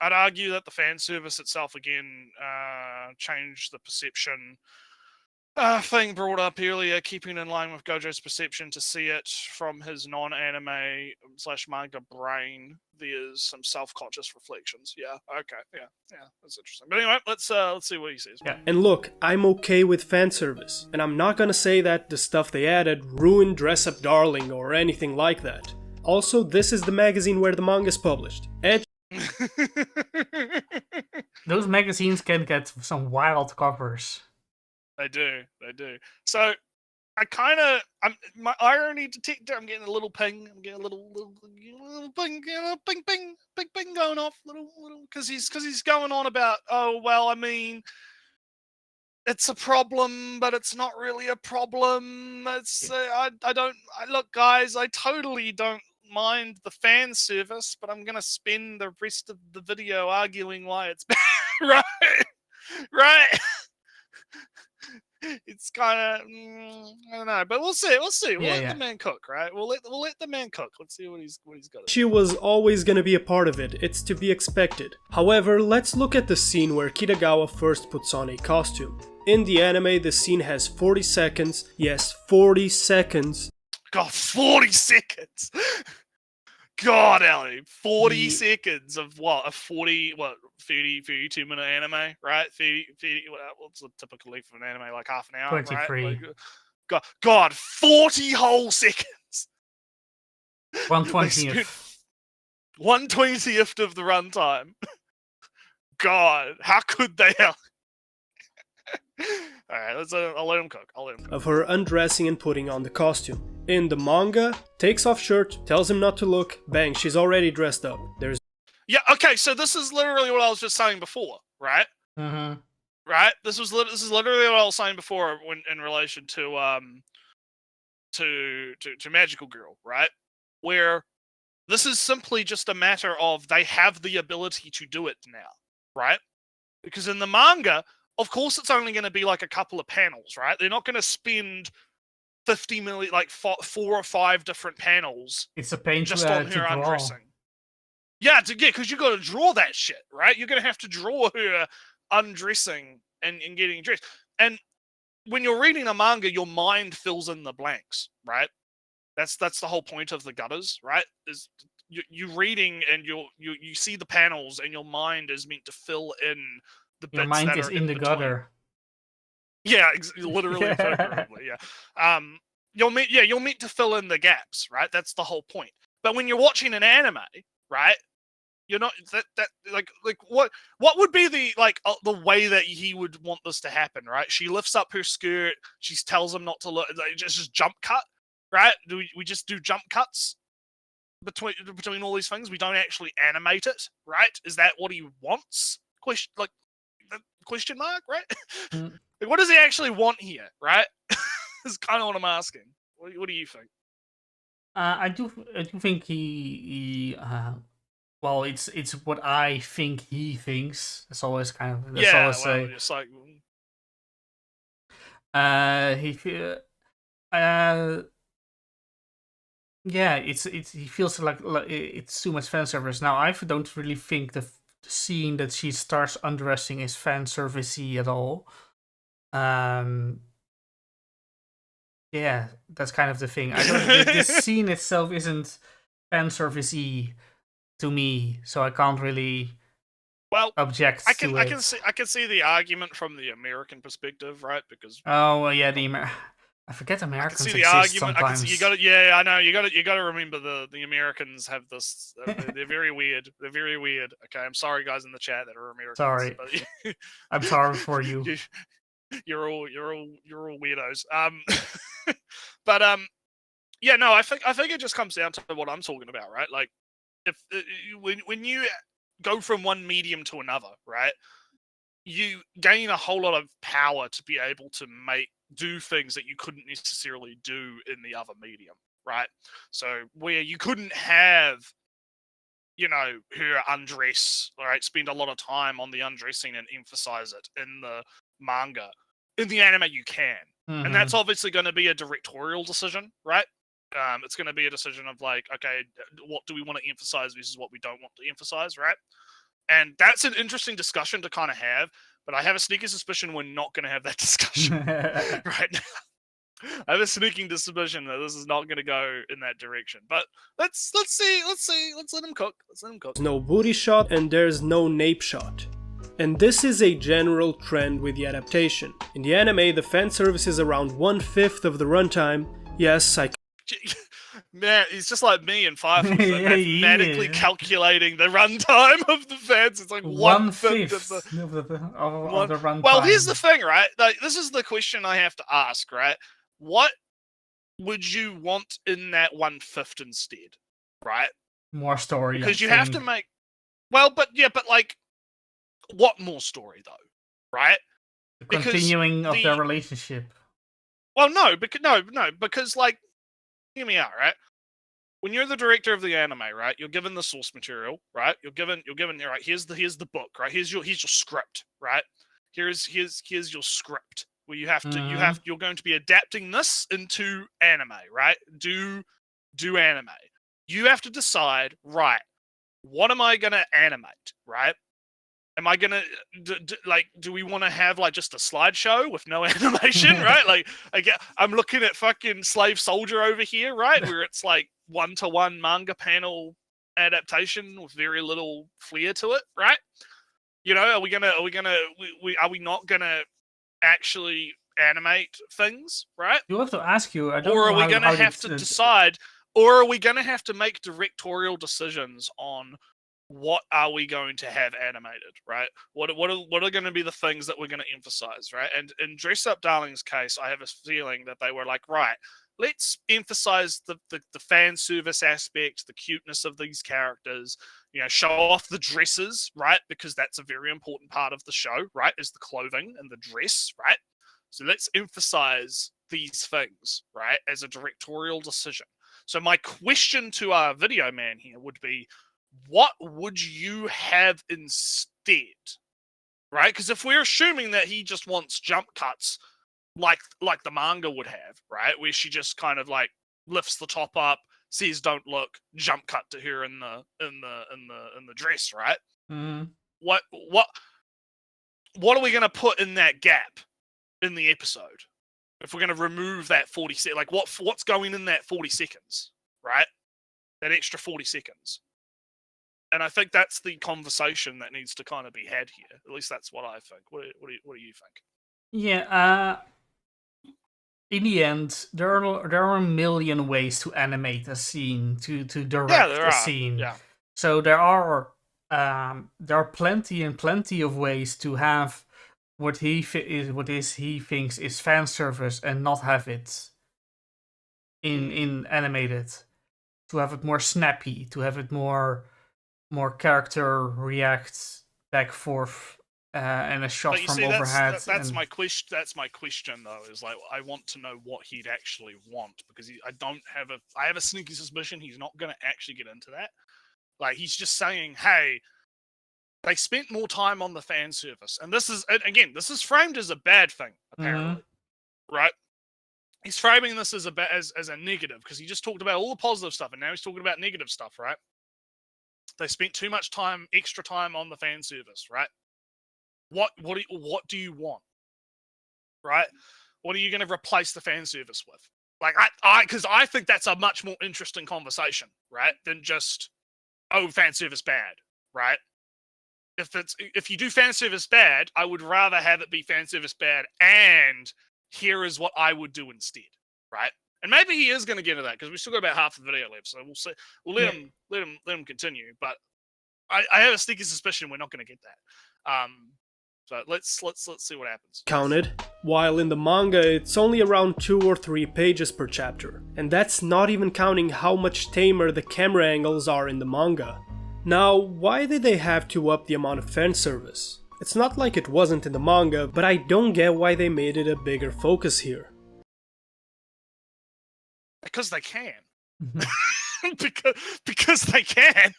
I'd argue that the fan service itself again changed the perception thing brought up earlier, keeping in line with Gojo's perception to see it from his non-anime / manga brain. There's some self-conscious reflections. Yeah, okay, yeah, that's interesting. But anyway, let's see what he says. Yeah, and look, I'm okay with fan service, and I'm not gonna say that the stuff they added ruined Dress Up Darling or anything like that. Also, this is the magazine where the manga is published. Those magazines can get some wild covers. They do. So, my irony detector, I'm getting a little ping. I'm getting a little ping, ping going off, little, because he's going on about, oh, well, I mean, it's a problem, but it's not really a problem. It's, look, guys, I totally don't mind the fan service, but I'm gonna spend the rest of the video arguing why it's bad. right It's kind of I don't know, but we'll see we'll let the man cook, right? We'll let the man cook. Let's see what he's got. She was always gonna be a part of it. It's to be expected. However, let's look at the scene where Kitagawa first puts on a costume. In the anime, the scene has 40 seconds. Yes, 40 seconds. God, 40 seconds. God, Ellie, 40 Ye- seconds of what? A 32-minute anime, right? 30, what's the typical length of an anime? Like half an hour, 23. right? Like, God, 40 whole seconds. 1/20th. 1/20th of the runtime. God, how could they? All right, I'll let him cook. Of her undressing and putting on the costume. In the manga, takes off shirt, tells him not to look, bang, she's already dressed up. There's Yeah, okay, so this is literally what I was just saying before, right? Mm-hmm. Right? This is literally what I was saying before when in relation to Magical Girl, right? Where this is simply just a matter of they have the ability to do it now, right? Because in the manga, of course, it's only going to be like a couple of panels, right? They're not going to spend 50 million, like 4 or 5 different panels It's a pain just to on her draw. undressing. Yeah, because you got to draw that shit, right? You're going to have to draw her undressing and getting dressed. And when you're reading a manga, your mind fills in the blanks, right? That's the whole point of the gutters, right? Is you reading and you see the panels and your mind is meant to fill in the bits Your mind that is are in the between. gutter. Yeah, literally, and figuratively, yeah. You're meant to fill in the gaps, right? That's the whole point. But when you're watching an anime, right? You're not like what would be the way that he would want this to happen, right? She lifts up her skirt, she tells him not to look, like, just jump cut, right? Do we just do jump cuts between all these things? We don't actually animate it, right? Is that what he wants? Question mark, right? Mm. Like, what does he actually want here, right? Is kind of what I'm asking. What do you think? I do think he well, it's what I think he thinks. That's always kind of It's like yeah, he feels like it's too much fan service. Now I don't really think the scene that she starts undressing is fan servicey at all. Yeah, that's kind of the thing. I don't. This scene itself isn't fan servicey to me, so I can't really object to it. I can see the argument from the American perspective, right? Because oh well, yeah, I forget Americans I can see the exist argument. sometimes. I can see I know. You got to remember the Americans have this. They're very weird. They're very weird. Okay, I'm sorry, guys in the chat that are Americans. Sorry, but I'm sorry for you. You're all weirdos. But yeah, no, I think it just comes down to what I'm talking about, right? Like, if when you go from one medium to another, right, you gain a whole lot of power to be able to do things that you couldn't necessarily do in the other medium, right? So where you couldn't have, her undress, all right, spend a lot of time on the undressing and emphasize it in the manga. In the anime, you can. Mm-hmm. And that's obviously going to be a directorial decision, right? It's going to be a decision of like, okay, what do we want to emphasize versus what we don't want to emphasize, right? And that's an interesting discussion to kind of have, but I have a sneaky suspicion we're not going to have that discussion right now. I have a sneaking suspicion that this is not going to go in that direction. But let's see. Let's let him cook. There's no booty shot and there's no nape shot. And this is a general trend with the adaptation. In the anime, the fan service is around 1/5 of the runtime. Yes, Man, he's just like me in Firefly, mathematically calculating the runtime of the fans. It's like 1/5 of the runtime. Well, here's the thing, right? Like, this is the question I have to ask, right? What would you want in that 1/5 instead, right? More story. Because you have to make. Well, but like, what more story though, right? The continuing of their relationship. Well, no, because like, hear me out, right? When you're the director of the anime, right, you're given the source material, right? You're given, right, here's the book, right? Here's your script, right? Here's your script where you're going to be adapting this into anime, right? Do anime. You have to decide, right? What am I gonna animate, right? Am I gonna do we want to have like just a slideshow with no animation, right? Like, I'm looking at fucking Slave Soldier over here, right? Where it's like 1-to-1 manga panel adaptation with very little flair to it, right? You know, are we not gonna actually animate things, right? You have to ask you. I don't Or know are we how, gonna how have they- to decide, or are we gonna have to make directorial decisions on what are we going to have animated, right? What are going to be the things that we're going to emphasize, right? And in Dress Up Darling's case, I have a feeling that they were like, right, let's emphasize the fan service aspect, the cuteness of these characters, you know, show off the dresses, right? Because that's a very important part of the show, right? Is the clothing and the dress, right? So let's emphasize these things, right? As a directorial decision. So my question to our video man here would be, what would you have instead, right? Because if we're assuming that he just wants jump cuts like the manga would have, right, where she just kind of like lifts the top up, says "don't look," jump cut to her in the dress, right? Mhm. What are we gonna put in that gap in the episode if we're gonna remove that 40 seconds? Like what's going in that 40 seconds, right? That extra 40 seconds. And I think that's the conversation that needs to kind of be had here. At least that's what I think. What do you think? Yeah. In the end, there are a million ways to animate a scene, to direct there a are. scene. Yeah. So there are plenty of ways to have what he thinks is fan service and not have it in animated. To have it more snappy, to have it more character reacts back forth, and a shot from overhead. That's my question. That's my question, though. Is like I want to know what he'd actually want, because I have a sneaky suspicion he's not going to actually get into that. Like he's just saying, hey, they spent more time on the fan service, and this is framed as a bad thing, apparently, right? He's framing this as a negative, because he just talked about all the positive stuff, and now he's talking about negative stuff, right? They spent too much extra time on the fan service, right? What do you want, right? What are you going to replace the fan service with? Like because I think that's a much more interesting conversation, right? Than just, oh, fan service bad, right? If you do fan service bad, I would rather have it be fan service bad, and here is what I would do instead, right? And maybe he is going to get into that, because we still got about half the video left, so we'll see. We'll let him continue. But I have a sneaky suspicion we're not going to get that. So let's see what happens. Counted. While in the manga it's only around 2 or 3 pages per chapter, and that's not even counting how much tamer the camera angles are in the manga. Now, why did they have to up the amount of fan service? It's not like it wasn't in the manga, but I don't get why they made it a bigger focus here. Because they can. because they can.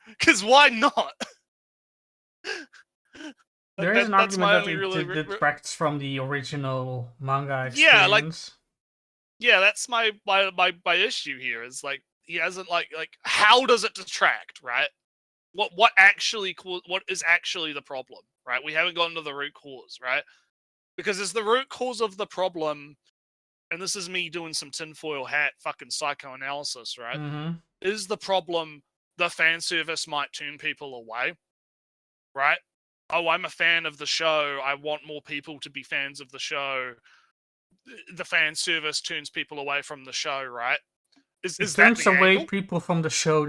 Because why not? There is an argument that it detracts from the original manga experience. Yeah, that's my issue here. Is like he hasn't like how does it detract, right? What is actually the problem, right? We haven't gotten to the root cause, right? Because is the root cause of the problem, and this is me doing some tinfoil hat fucking psychoanalysis, right? Is the problem the fan service might turn people away, right? Oh, I'm a fan of the show, I want more people to be fans of the show. The fan service turns people away from the show, right? Is it that turns the away angle? people from the show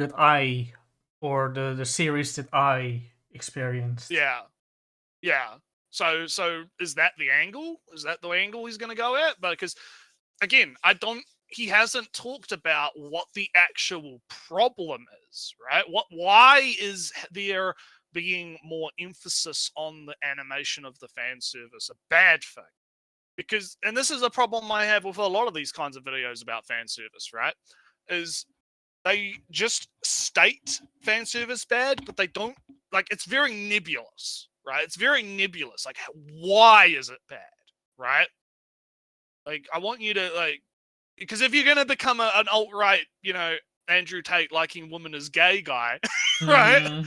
or the series that I experienced. Yeah. So is that the angle? Is that the angle he's going to go at? Because again, he hasn't talked about what the actual problem is, right? Why is there being more emphasis on the animation of the fan service a bad thing? Because, and this is a problem I have with a lot of these kinds of videos about fan service, right? Is they just state fan service bad, but they don't, like, it's very nebulous, right? It's very nebulous. Like, why is it bad, right? Like, I want you to, like, because if you're going to become an alt-right, Andrew Tate liking women as gay guy, right?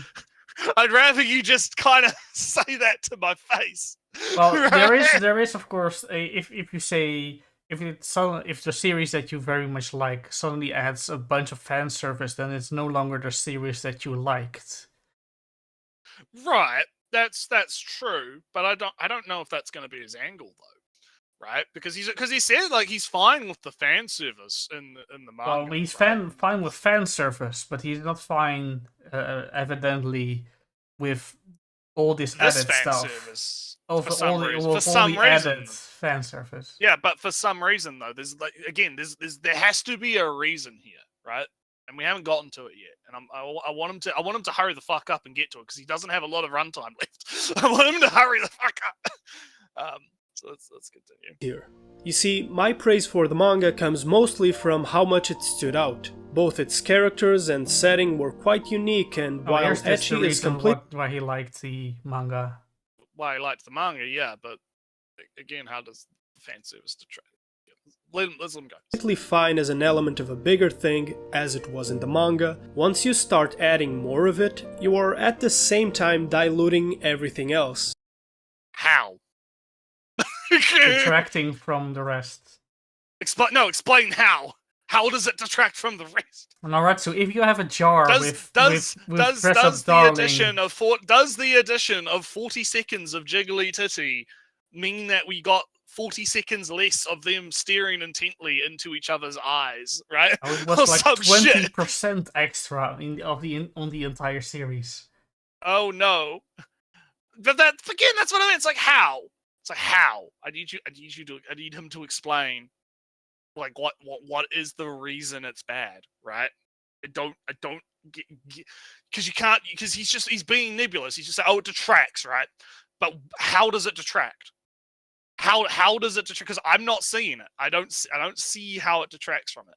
I'd rather you just kind of say that to my face. Well, right? there is of course if you say if the series that you very much like suddenly adds a bunch of fan service, then it's no longer the series that you liked. Right. That's true, but I don't know if that's going to be his angle though, right? Because he said like he's fine with the fan service in the manga. Well, he's right? fine with fan service, but he's not fine, evidently, with all this This added fan stuff. service For some reason. For some added fan service. Yeah, but for some reason though, there's like again, there has to be a reason here, right? And we haven't gotten to it yet. And I want him to hurry the fuck up and get to it because he doesn't have a lot of runtime left. I want him to hurry the fuck up. So let's continue. Here. You see, my praise for the manga comes mostly from how much it stood out. Both its characters and setting were quite unique, and while ecchi is complete. Why he liked the manga. Why he liked the manga, yeah, but again, how does the fan service detract? Let's let him go. Completely fine as an element of a bigger thing, as it was in the manga. Once you start adding more of it, you are at the same time diluting everything else. How? Detracting from the rest. Explain how. How does it detract from the rest? Alright, so if you have a jar does the addition of 40 seconds of jiggly titty mean that we got 40 seconds less of them staring intently into each other's eyes, right? Oh, it was like 20% extra on the entire series. Oh no. But that's what I mean. It's like how? It's like how? I need him to explain like what is the reason it's bad, right? I don't get because you can't, because he's being nebulous. He's just like, oh, it detracts, right? But how does it detract? How does it detract? Because I'm not seeing it. I don't see how it detracts from it.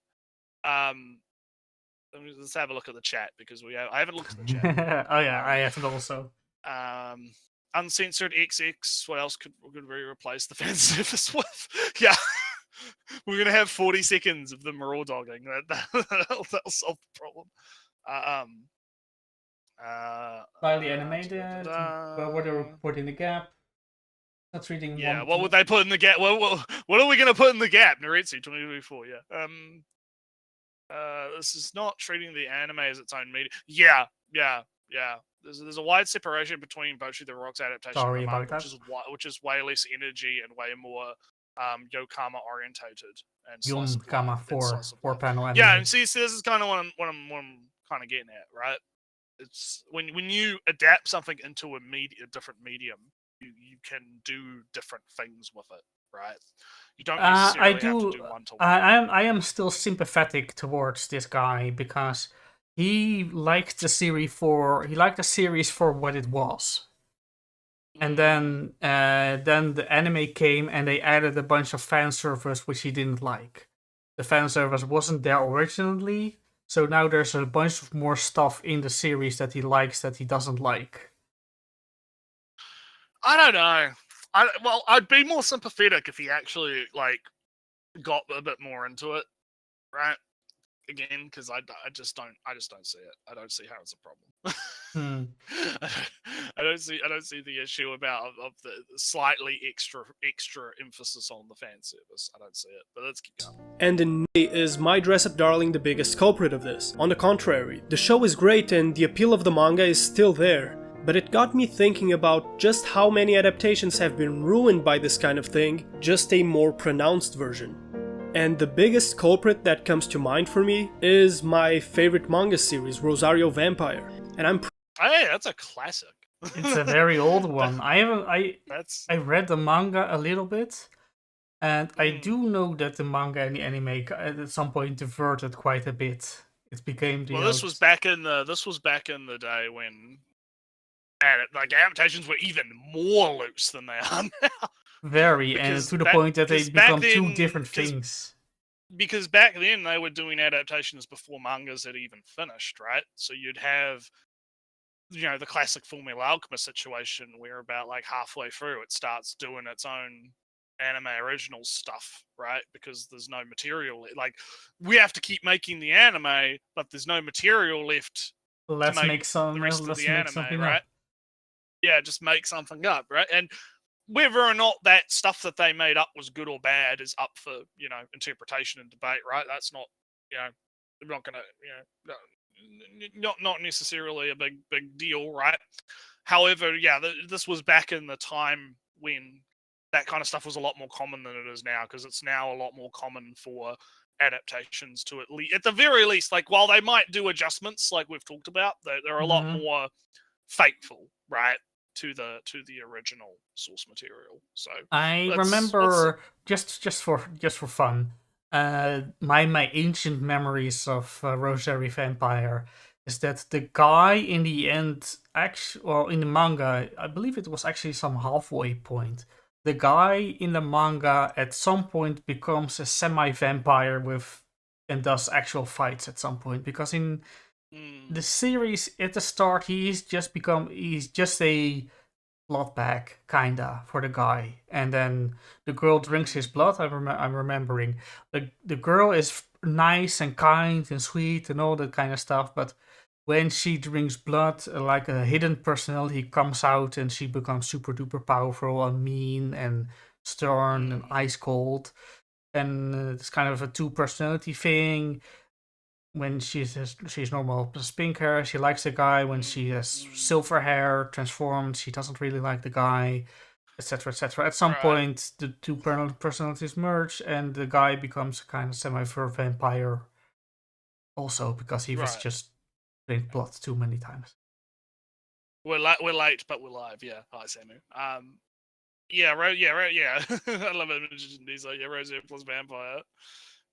Let's have a look at the chat because I haven't looked at the chat. Oh yeah, I haven't also. Uncensored XX. What else could we replace the fan service with? Yeah. We're gonna have 40 seconds of them raw dogging. That'll solve the problem. Slightly animated. But what are we put in the gap? That's reading. Yeah, what would they put in the gap? What are we gonna put in the gap? Naritsu 2024. Yeah. This is not treating the anime as its own media. Yeah. There's a wide separation between Bocchi the Rock's adaptation of the manga, which is way less energy and way more Yokohama orientated and Yokohama four panel anime. Yeah, and see, this is kind of what I'm kind of getting at, right? It's when you adapt something into a different medium, you can do different things with it, right? You don't necessarily have to do one to one. I am still sympathetic towards this guy because he liked the series for what it was. And then the anime came and they added a bunch of fan service which he didn't like. The fan service wasn't there originally, so now there's a bunch of more stuff in the series that he likes that he doesn't like. I don't know. I'd be more sympathetic if he actually like got a bit more into it, right? Again, because I just don't see it. I don't see how it's a problem. I don't see the issue about of the slightly extra emphasis on the fan service. I don't see it, but let's keep going. And in May is My Dress Up Darling the biggest culprit of this. On the contrary, the show is great and the appeal of the manga is still there. But it got me thinking about just how many adaptations have been ruined by this kind of thing, just a more pronounced version. And the biggest culprit that comes to mind for me is my favorite manga series, Rosario Vampire. And hey, that's a classic. It's a very old one. I read the manga a little bit, and I do know that the manga and the anime at some point diverted quite a bit. It became the this was back in the day when adaptations were even more loose than they are now. Very, and to the point that they become two different things. Because back then they were doing adaptations before mangas had even finished, right? So you'd have, the classic Fullmetal Alchemist situation where about like halfway through it starts doing its own anime original stuff, right? Because there's no material. Like, we have to keep making the anime, but there's no material left. Let's make the rest of the anime, right? Yeah, just make something up, right? And whether or not that stuff that they made up was good or bad is up for, you know, interpretation and debate, right? That's not, you know, I'm not gonna, you know, not necessarily a big deal, right? However, yeah, this was back in the time when that kind of stuff was a lot more common than it is now, because it's now a lot more common for adaptations to at the very least, like, while they might do adjustments like we've talked about, they're a lot more faithful, right, to the original source material. So I remember just for fun, my ancient memories of Rosary Vampire is that the guy in the end, actually, well, in the manga, I believe it was actually some halfway point. The guy in the manga at some point becomes a semi-vampire and does actual fights at some point, because in the series at the start he's just a blood bag kinda for the guy, and then the girl drinks his blood. I'm remembering the girl is nice and kind and sweet and all that kind of stuff, but when she drinks blood, like a hidden personality comes out and she becomes super duper powerful and mean and stern and ice cold, and it's kind of a two personality thing. When she's normal pink hair, she likes the guy. When she has silver hair transformed, she doesn't really like the guy, etc., etc. At some point, the two personalities merge, and the guy becomes a kind of semi-vampire. Also, because he was just drink blood too many times. We're late, but we're live. Yeah, hi Samu. Yeah. I love it. He's like, yeah, Rosary plus vampire.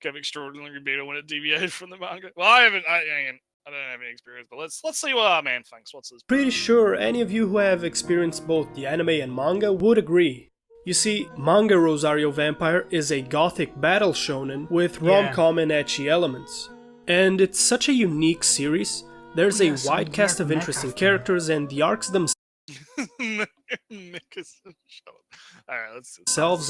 Became extraordinarily better when it deviated from the manga. Well, I don't have any experience, but let's see what our man thinks. What's his? Pretty sure any of you who have experienced both the anime and manga would agree. You see, manga Rosario Vampire is a gothic battle shonen with rom-com and ecchi elements. And it's such a unique series. There's a wide cast of interesting characters, and the arcs themselves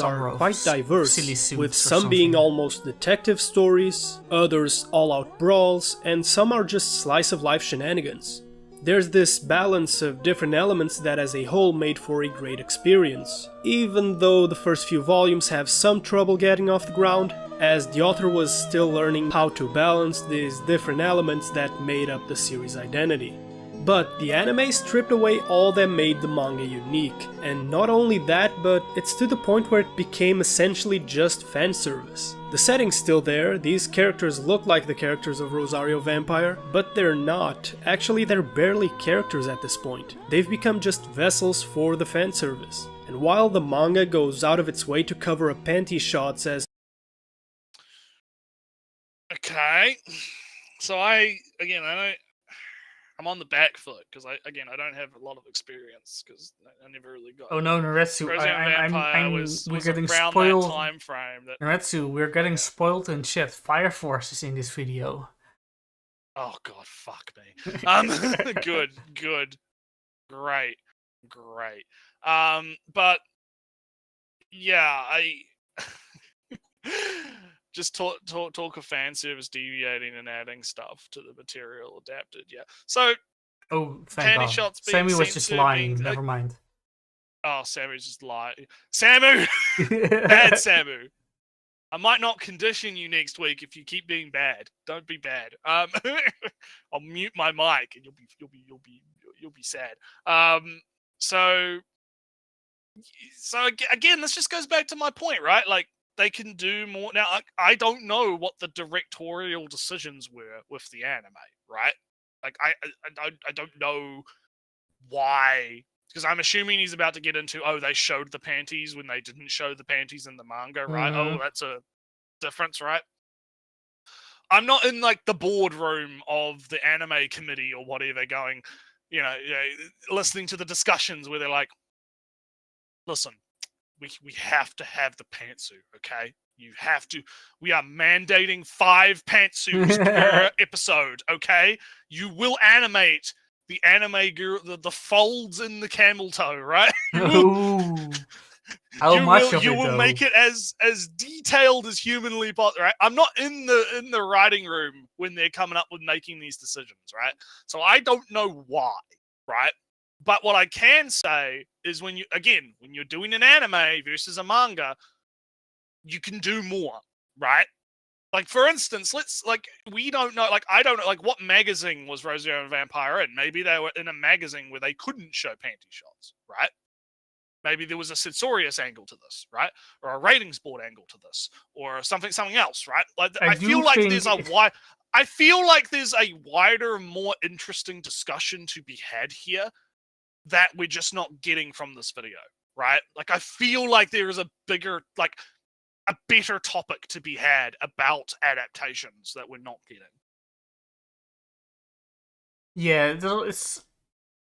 are quite diverse, with some being almost detective stories, others all-out brawls, and some are just slice-of-life shenanigans. There's this balance of different elements that as a whole made for a great experience, even though the first few volumes have some trouble getting off the ground, as the author was still learning how to balance these different elements that made up the series' identity. But the anime stripped away all that made the manga unique, and not only that, but it's to the point where it became essentially just fanservice. The setting's still there, these characters look like the characters of Rosario Vampire, but they're not. Actually, they're barely characters at this point. They've become just vessels for the fanservice. And while the manga goes out of its way to cover up panty shots as okay, so I'm on the back foot because I don't have a lot of experience because I never really got. Oh no, Naretsu, we're getting spoiled. That time frame. Naretsu, we're getting spoiled and shit. Fire Force is in this video. Oh god, fuck me. Good, great. But yeah, I just talk of fan service deviating and adding stuff to the material adapted. Yeah. So. Oh, thank God. Shots Sammy was just lying. Never mind. Oh, Samu's just lying. Samu, bad Samu. I might not condition you next week if you keep being bad. Don't be bad. I'll mute my mic and you'll be sad. So again, this just goes back to my point, right? Like, they can do more. Now, I don't know what the directorial decisions were with the anime, right? Like, I don't know why, because I'm assuming he's about to get into, they showed the panties when they didn't show the panties in the manga, right? Mm-hmm. Oh, that's a difference, right? I'm not in, like, the boardroom of the anime committee or whatever going, listening to the discussions where they're like, listen, we have to have the pantsuit, okay? You have to. We are mandating 5 pantsuits per episode, okay? You will animate the anime girl, the folds in the camel toe, right? Ooh. How much of it, you will make it as detailed as humanly possible, right? I'm not in the writing room when they're coming up with making these decisions, right? So I don't know why, right? But what I can say is when you're doing an anime versus a manga, you can do more, right? Like, for instance, we don't know, like, I don't know, like, what magazine was Rosario and Vampire in? Maybe they were in a magazine where they couldn't show panty shots, right? Maybe there was a censorious angle to this, right? Or a ratings board angle to this, or something else, right? Like, I feel like there's a wider, more interesting discussion to be had here that we're just not getting from this video, right? Like, I feel like there is a bigger, like, a better topic to be had about adaptations that we're not getting. Yeah, it's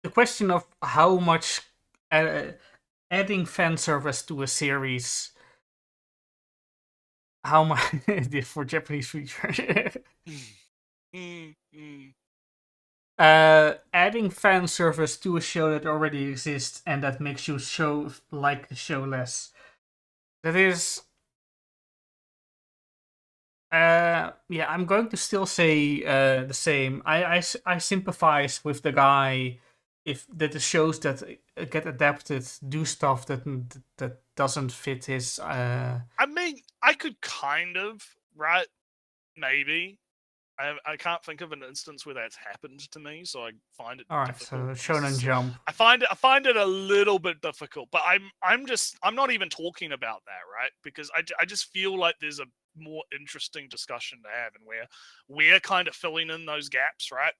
the question of how much adding fan service to a series. How much for Japanese feature? Adding fan service to a show that already exists and that makes you like the show less. That is. Yeah, I'm going to still say the same. I sympathize with the guy if that the shows that get adapted do stuff that doesn't fit his. I mean, I could kind of, right? Maybe. I can't think of an instance where that's happened to me, so I find it difficult. So Shonen Jump. I find it a little bit difficult, but I'm not even talking about that, right? Because I just feel like there's a more interesting discussion to have, and where we're kind of filling in those gaps, right?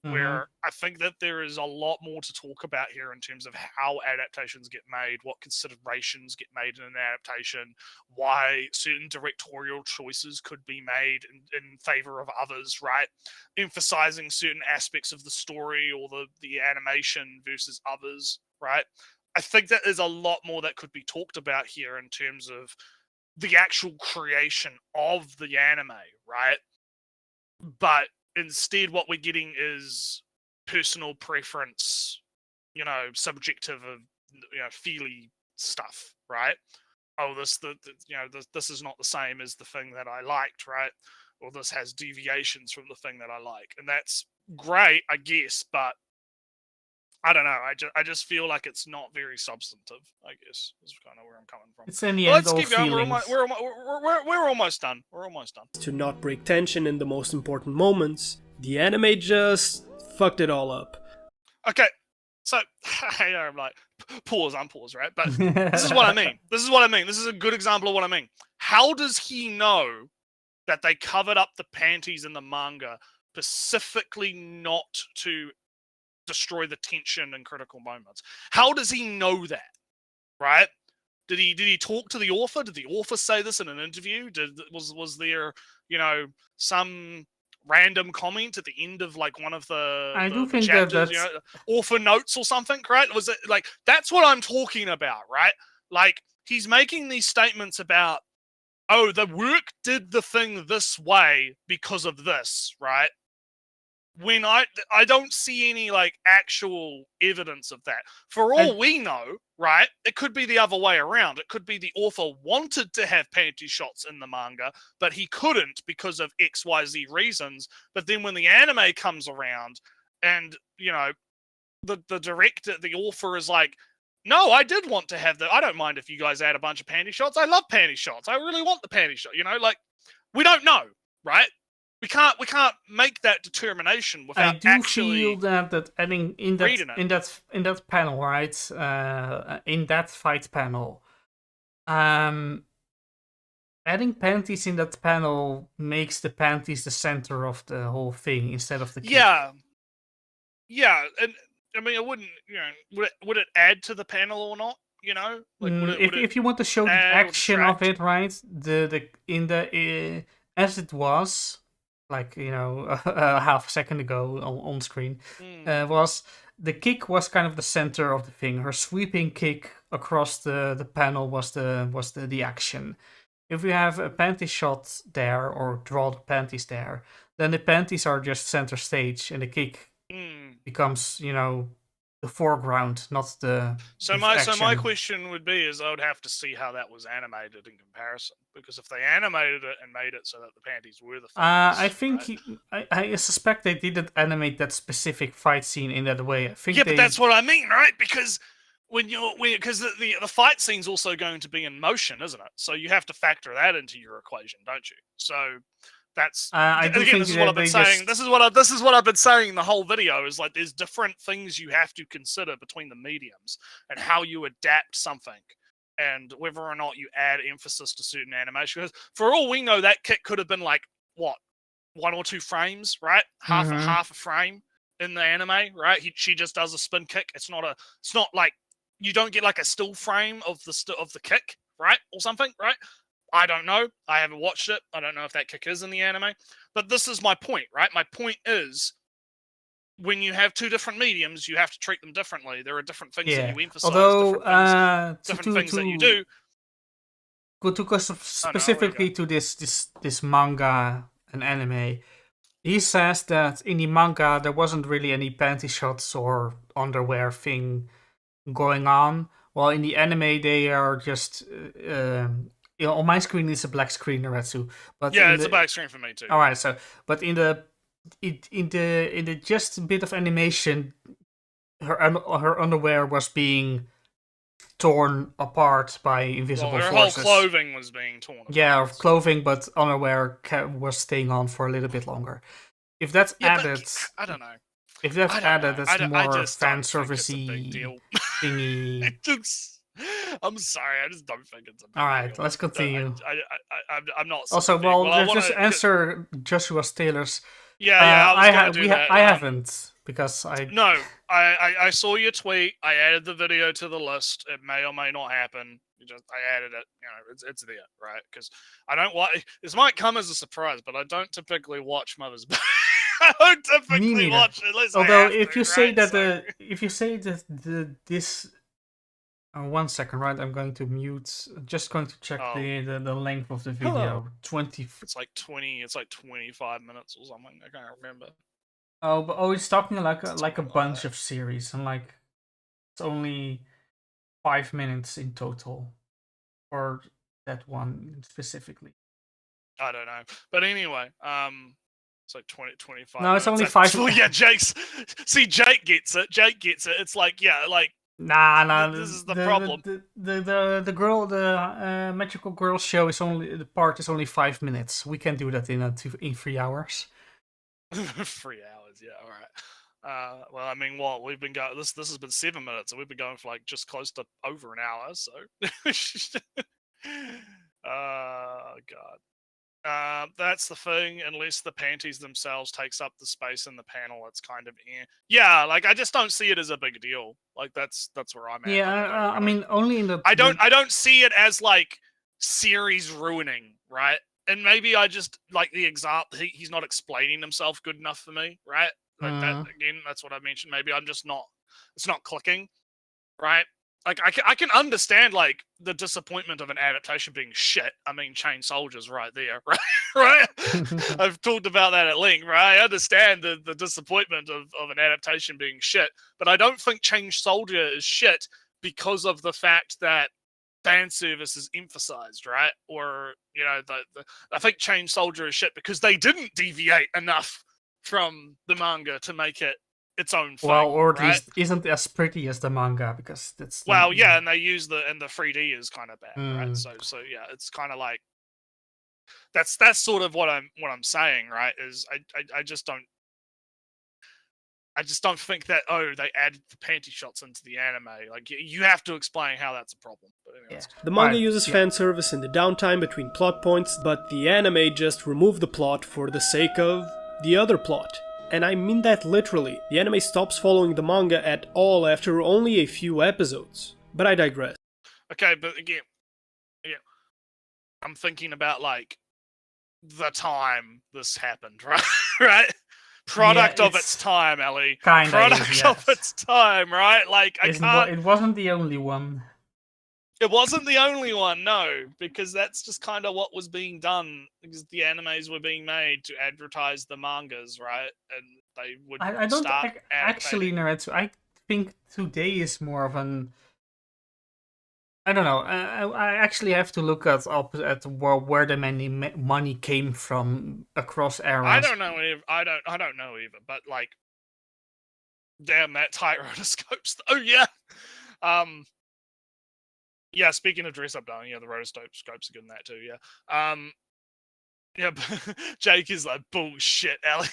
Where I think that there is a lot more to talk about here in terms of how adaptations get made, what considerations get made in an adaptation, why certain directorial choices could be made in favor of others, right? Emphasizing certain aspects of the story or the animation versus others, right? I think that there's a lot more that could be talked about here in terms of the actual creation of the anime, right? But instead, what we're getting is personal preference, subjective of, feely stuff, right? Oh, this is not the same as the thing that I liked, right? Or this has deviations from the thing that I like, and that's great, I guess, but I don't know. I just feel like it's not very substantive, I guess, is kind of where I'm coming from. It's in the end Let's all keep going. feelings. We're almost done. We're almost done. To not break tension in the most important moments, the anime just fucked it all up. Okay, so I'm like, unpause, right? But this is what I mean. This is a good example of what I mean. How does he know that they covered up the panties in the manga specifically not to destroy the tension and critical moments? How does he know that, right? Did he talk to the author? Did the author say this in an interview? Was there some random comment at the end of like one of the chapters, author notes or something, right? Was it like, that's what I'm talking about, right? Like, he's making these statements about, oh, the work did the thing this way because of this, right? When I don't see any like actual evidence of that. For all we know, right, it could be the other way around. It could be the author wanted to have panty shots in the manga, but he couldn't because of XYZ reasons. But then when the anime comes around and, the director, the author is like, no, I did want to have I don't mind if you guys add a bunch of panty shots. I love panty shots. I really want the panty shot, like, we don't know, right? We can't make that determination without actually. I do feel that adding in that panel, right? In that fight panel, adding panties in that panel makes the panties the center of the whole thing instead of the kick. Yeah, and I mean, it wouldn't. Would it add to the panel or not? Like, if you want to show the action of it, right? As it was. Like, half a second ago on screen, was the kick was kind of the center of the thing. Her sweeping kick across the panel was the action. If we have a panty shot there or draw the panties there, then the panties are just center stage and the kick becomes, the foreground, not the. So my question would be I would have to see how that was animated in comparison, because if they animated it and made it so that the panties were the things, I think right? I suspect they didn't animate that specific fight scene in that way. I think but that's what I mean, right? Because because the fight scene's also going to be in motion, isn't it? So you have to factor that into your equation, don't you? So that's I do again, think this is what I've been saying. This is what I've been saying the whole video is like there's different things you have to consider between the mediums and how you adapt something and whether or not you add emphasis to certain animation. Because for all we know, that kick could have been like what 1 or 2 frames, right? Half a frame in the anime, right? She just does a spin kick. It's not like you don't get like a still frame of the kick, right, or something, right? I don't know. I haven't watched it. I don't know if that kick is in the anime. But this is my point, right? My point is, when you have 2 different mediums, you have to treat them differently. There are different things that you emphasize, different things that you do. To go specifically to this manga and anime, he says that in the manga there wasn't really any panty shots or underwear thing going on, while in the anime they are just on my screen it's a black screen, Naretsu, but yeah, it's a black screen for me too. All right, so but in the just bit of animation, her underwear was being torn apart by invisible her forces. Whole clothing was being torn apart. Yeah, clothing, but underwear was staying on for a little bit longer. If that's added, I don't know. If that's added, that's more fan servicey thingy. I'm sorry, I just don't think it's a big All right, deal. let's continue. I'm not. Also, just answer Joshua Taylor's. Yeah, I haven't because I saw your tweet. I added the video to the list. It may or may not happen. I added it. You know, it's there, right? Because I don't watch. This might come as a surprise, but I don't typically watch Mother's Day. I don't typically watch it. Although, if you say that this. 1 second, right? I'm going to mute. Just going to check the length of the video. Hello. 20. It's like 20. It's like 25 minutes or something. I can't remember. Oh, it's talking like a bunch of series, and like it's only 5 minutes in total for that one specifically. I don't know, but anyway, it's like 25. No, it's only 5. Well, yeah, Jake gets it. Jake gets it. It's like, yeah, like. Nah. This is the problem. The magical girl show is only 5 minutes. We can do that in 3 hours. 3 hours, yeah, all right. Well, I mean, what we've been going. This has been 7 minutes, and we've been going for like just close to over an hour. So, God. That's the thing. Unless the panties themselves takes up the space in the panel, it's kind of yeah. Like I just don't see it as a big deal. Like that's where I'm at. Yeah, I mean, only in the. I don't see it as like series ruining, right? And maybe I just like the example. He's not explaining himself good enough for me, right? Like that again. That's what I mentioned. Maybe I'm just not. It's not clicking, right? Like I can understand like the disappointment of an adaptation being shit. I mean, Chain Soldier's right there, right? Right? I've talked about that at length, right? I understand the disappointment of an adaptation being shit, but I don't think Chain Soldier is shit because of the fact that fan service is emphasized, right? Or you know, I think Chain Soldier is shit because they didn't deviate enough from the manga to make it its own thing. Well, or at right? least isn't as pretty as the manga because that's. Yeah, and they use the 3D is kind of bad, right? So yeah, it's kind of like that's sort of what I'm saying, right? Is I just don't think that they added the panty shots into the anime. Like you have to explain how that's a problem. But anyway, the manga uses fan service in the downtime between plot points, but the anime just removed the plot for the sake of the other plot. And I mean that literally. The anime stops following the manga at all after only a few episodes. But I digress. Okay, but again, I'm thinking about like the time this happened, right? Right? Product of its time, Ellie. Product of its time, right? Like It wasn't the only one. It wasn't the only one, no, because that's just kind of what was being done. Because the animes were being made to advertise the mangas, right? And they would. I don't actually know it. I think today is more of an. I don't know. I actually have to look at where the money came from across eras. I don't know. I don't know either. But like, damn that tight rotoscopes. Oh yeah. Yeah, speaking of dress up, darling, yeah, the rotoscopes are good in that too. Yeah. Yeah, Jake is like bullshit, Ellie.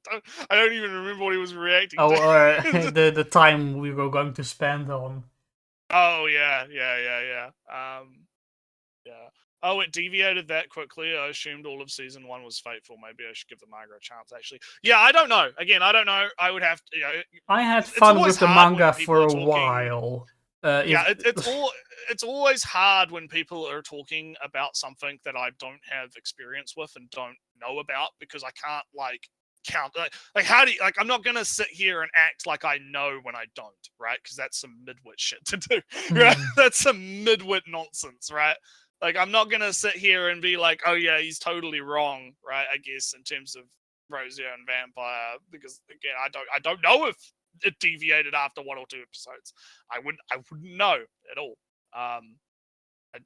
I don't even remember what he was reacting Oh, to. the time we were going to spend on. Oh yeah. Yeah. Oh, it deviated that quickly. I assumed all of season 1 was fateful. Maybe I should give the manga a chance. Actually, yeah, I don't know. Again, I don't know. I would have to. You know, I had it's fun always with the hard when manga people for are a talking. while. Yeah, it's always hard when people are talking about something that I don't have experience with and don't know about, because I can't count like how do you, I'm not gonna sit here and act like I know when I don't, right? Because that's some midwit shit to do, right? That's some midwit nonsense, right? Like, I'm not gonna sit here and be like, oh yeah, he's totally wrong, right? I guess in terms of Rosio and Vampire, because again, I don't know if it deviated after 1 or 2 episodes. I wouldn't know at all.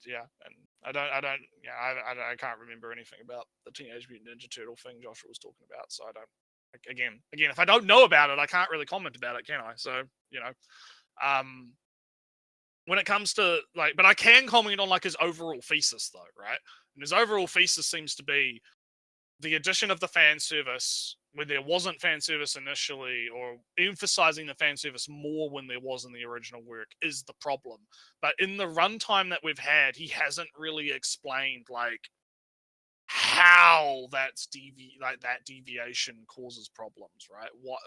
Yeah, and I can't remember anything about the Teenage Mutant Ninja Turtle thing Joshua was talking about. So I don't. Again, if I don't know about it, I can't really comment about it, can I? So when it comes to but I can comment on his overall thesis though, right? And his overall thesis seems to be the addition of the fan service when there wasn't fan service initially, or emphasizing the fan service more when there was in the original work, is the problem. But in the runtime that we've had, he hasn't really explained how that deviation causes problems, right? What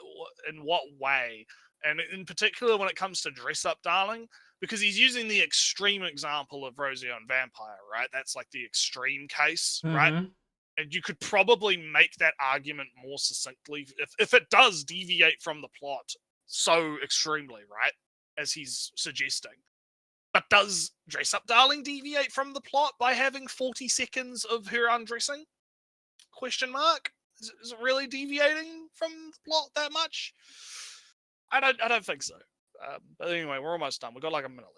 in what way? And in particular when it comes to Dress Up Darling, because he's using the extreme example of Rosio and Vampire, right? That's the extreme case, right? And you could probably make that argument more succinctly if it does deviate from the plot so extremely, right? As he's suggesting. But does Dress Up Darling deviate from the plot by having 40 seconds of her undressing? Question mark? Is it really deviating from the plot that much? I don't think so. But anyway, we're almost done. We've got a minute left.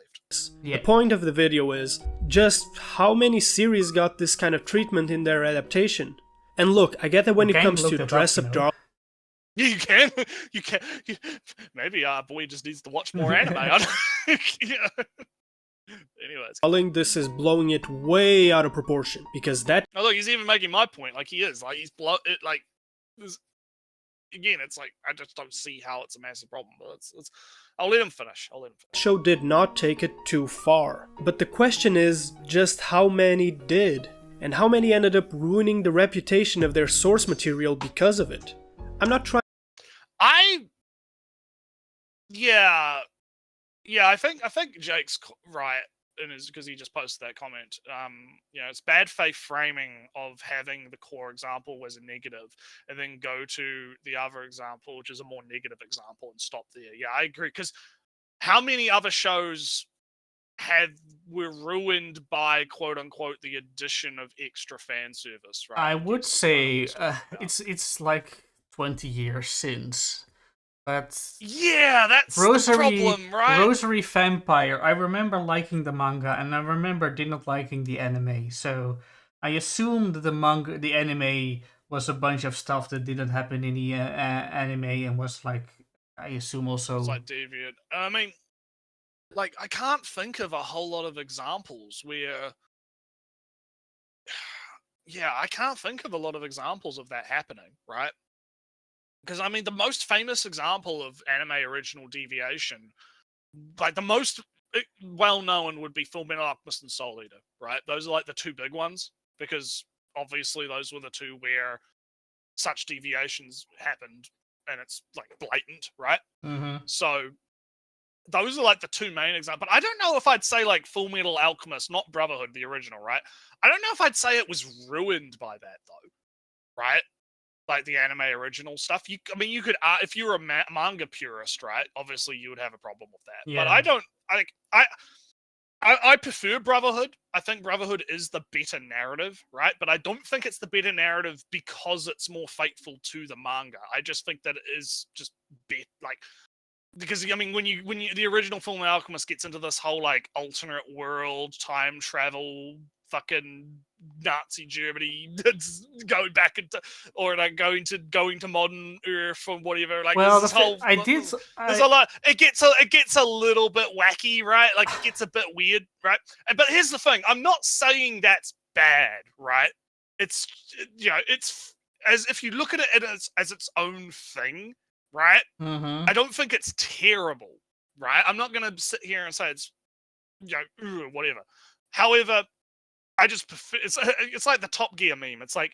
The point of the video is just how many series got this kind of treatment in their adaptation. And look, I get that when it comes to Dress Up Darling, yeah, you can. Maybe boy just needs to watch more anime. Yeah. Anyways, this is blowing it way out of proportion, because that. Oh look, he's even making my point. He is he's again, it's I just don't see how it's a massive problem. But I'll let him finish. Show did not take it too far, but the question is just how many did, and how many ended up ruining the reputation of their source material because of it. I'm not trying. I think Jake's right, because he just posted that comment. It's bad faith framing of having the core example as a negative, and then go to the other example, which is a more negative example, and stop there. Yeah, I agree. Because how many other shows were ruined by quote unquote the addition of extra fan service? Right. I would say it's 20 years since. But yeah, that's the problem, right? Rosary Vampire, I remember liking the manga, and I remember not liking the anime. So I assumed the anime was a bunch of stuff that didn't happen in the anime, and was I assume also. It's deviant. I mean, I can't think of a whole lot of examples where. Yeah, I can't think of a lot of examples of that happening, right? Because, I mean, the most famous example of anime original deviation, the most well-known would be Fullmetal Alchemist and Soul Eater, right? Those are, the two big ones, because, obviously, those were the two where such deviations happened, and it's, blatant, right? So, those are, the two main examples. But I don't know if I'd say, Fullmetal Alchemist, not Brotherhood, the original, right? I don't know if I'd say it was ruined by that, though, right? The anime original stuff. You could, if you're a manga purist, right? Obviously, you would have a problem with that. Yeah. But I don't. I prefer Brotherhood. I think Brotherhood is the better narrative, right? But I don't think it's the better narrative because it's more faithful to the manga. I just think that it is just because when the original Fullmetal Alchemist gets into this whole alternate world, time travel, fucking Nazi Germany, it's going back into, or like going to modern Earth or whatever. Like Well, this whole, there's a lot. It gets a little bit wacky, right? Like it gets a bit weird, right? But here's the thing: I'm not saying that's bad, right? It's it's as if you look at it as its own thing, right? I don't think it's terrible, right? I'm not gonna sit here and say it's whatever. However, I just prefer, it's like the Top Gear meme. It's like,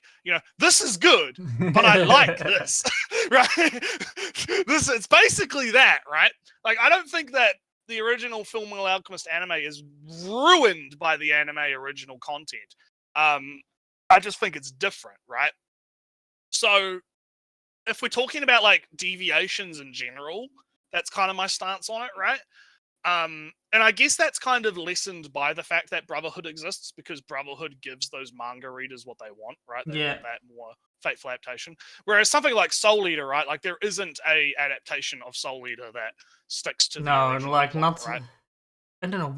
this is good, but I like this, right? It's basically that, right? Like, I don't think that the original Fullmetal Alchemist anime is ruined by the anime original content. I just think it's different, right? So, if we're talking about like deviations in general, that's kind of my stance on it, right? And I guess that's kind of lessened by the fact that Brotherhood exists, because Brotherhood gives those manga readers what they want, right? They want that more faithful adaptation. Whereas something like Soul Eater, right? Like there isn't a adaptation of Soul Eater that sticks to the original like plot, not. Right? I don't know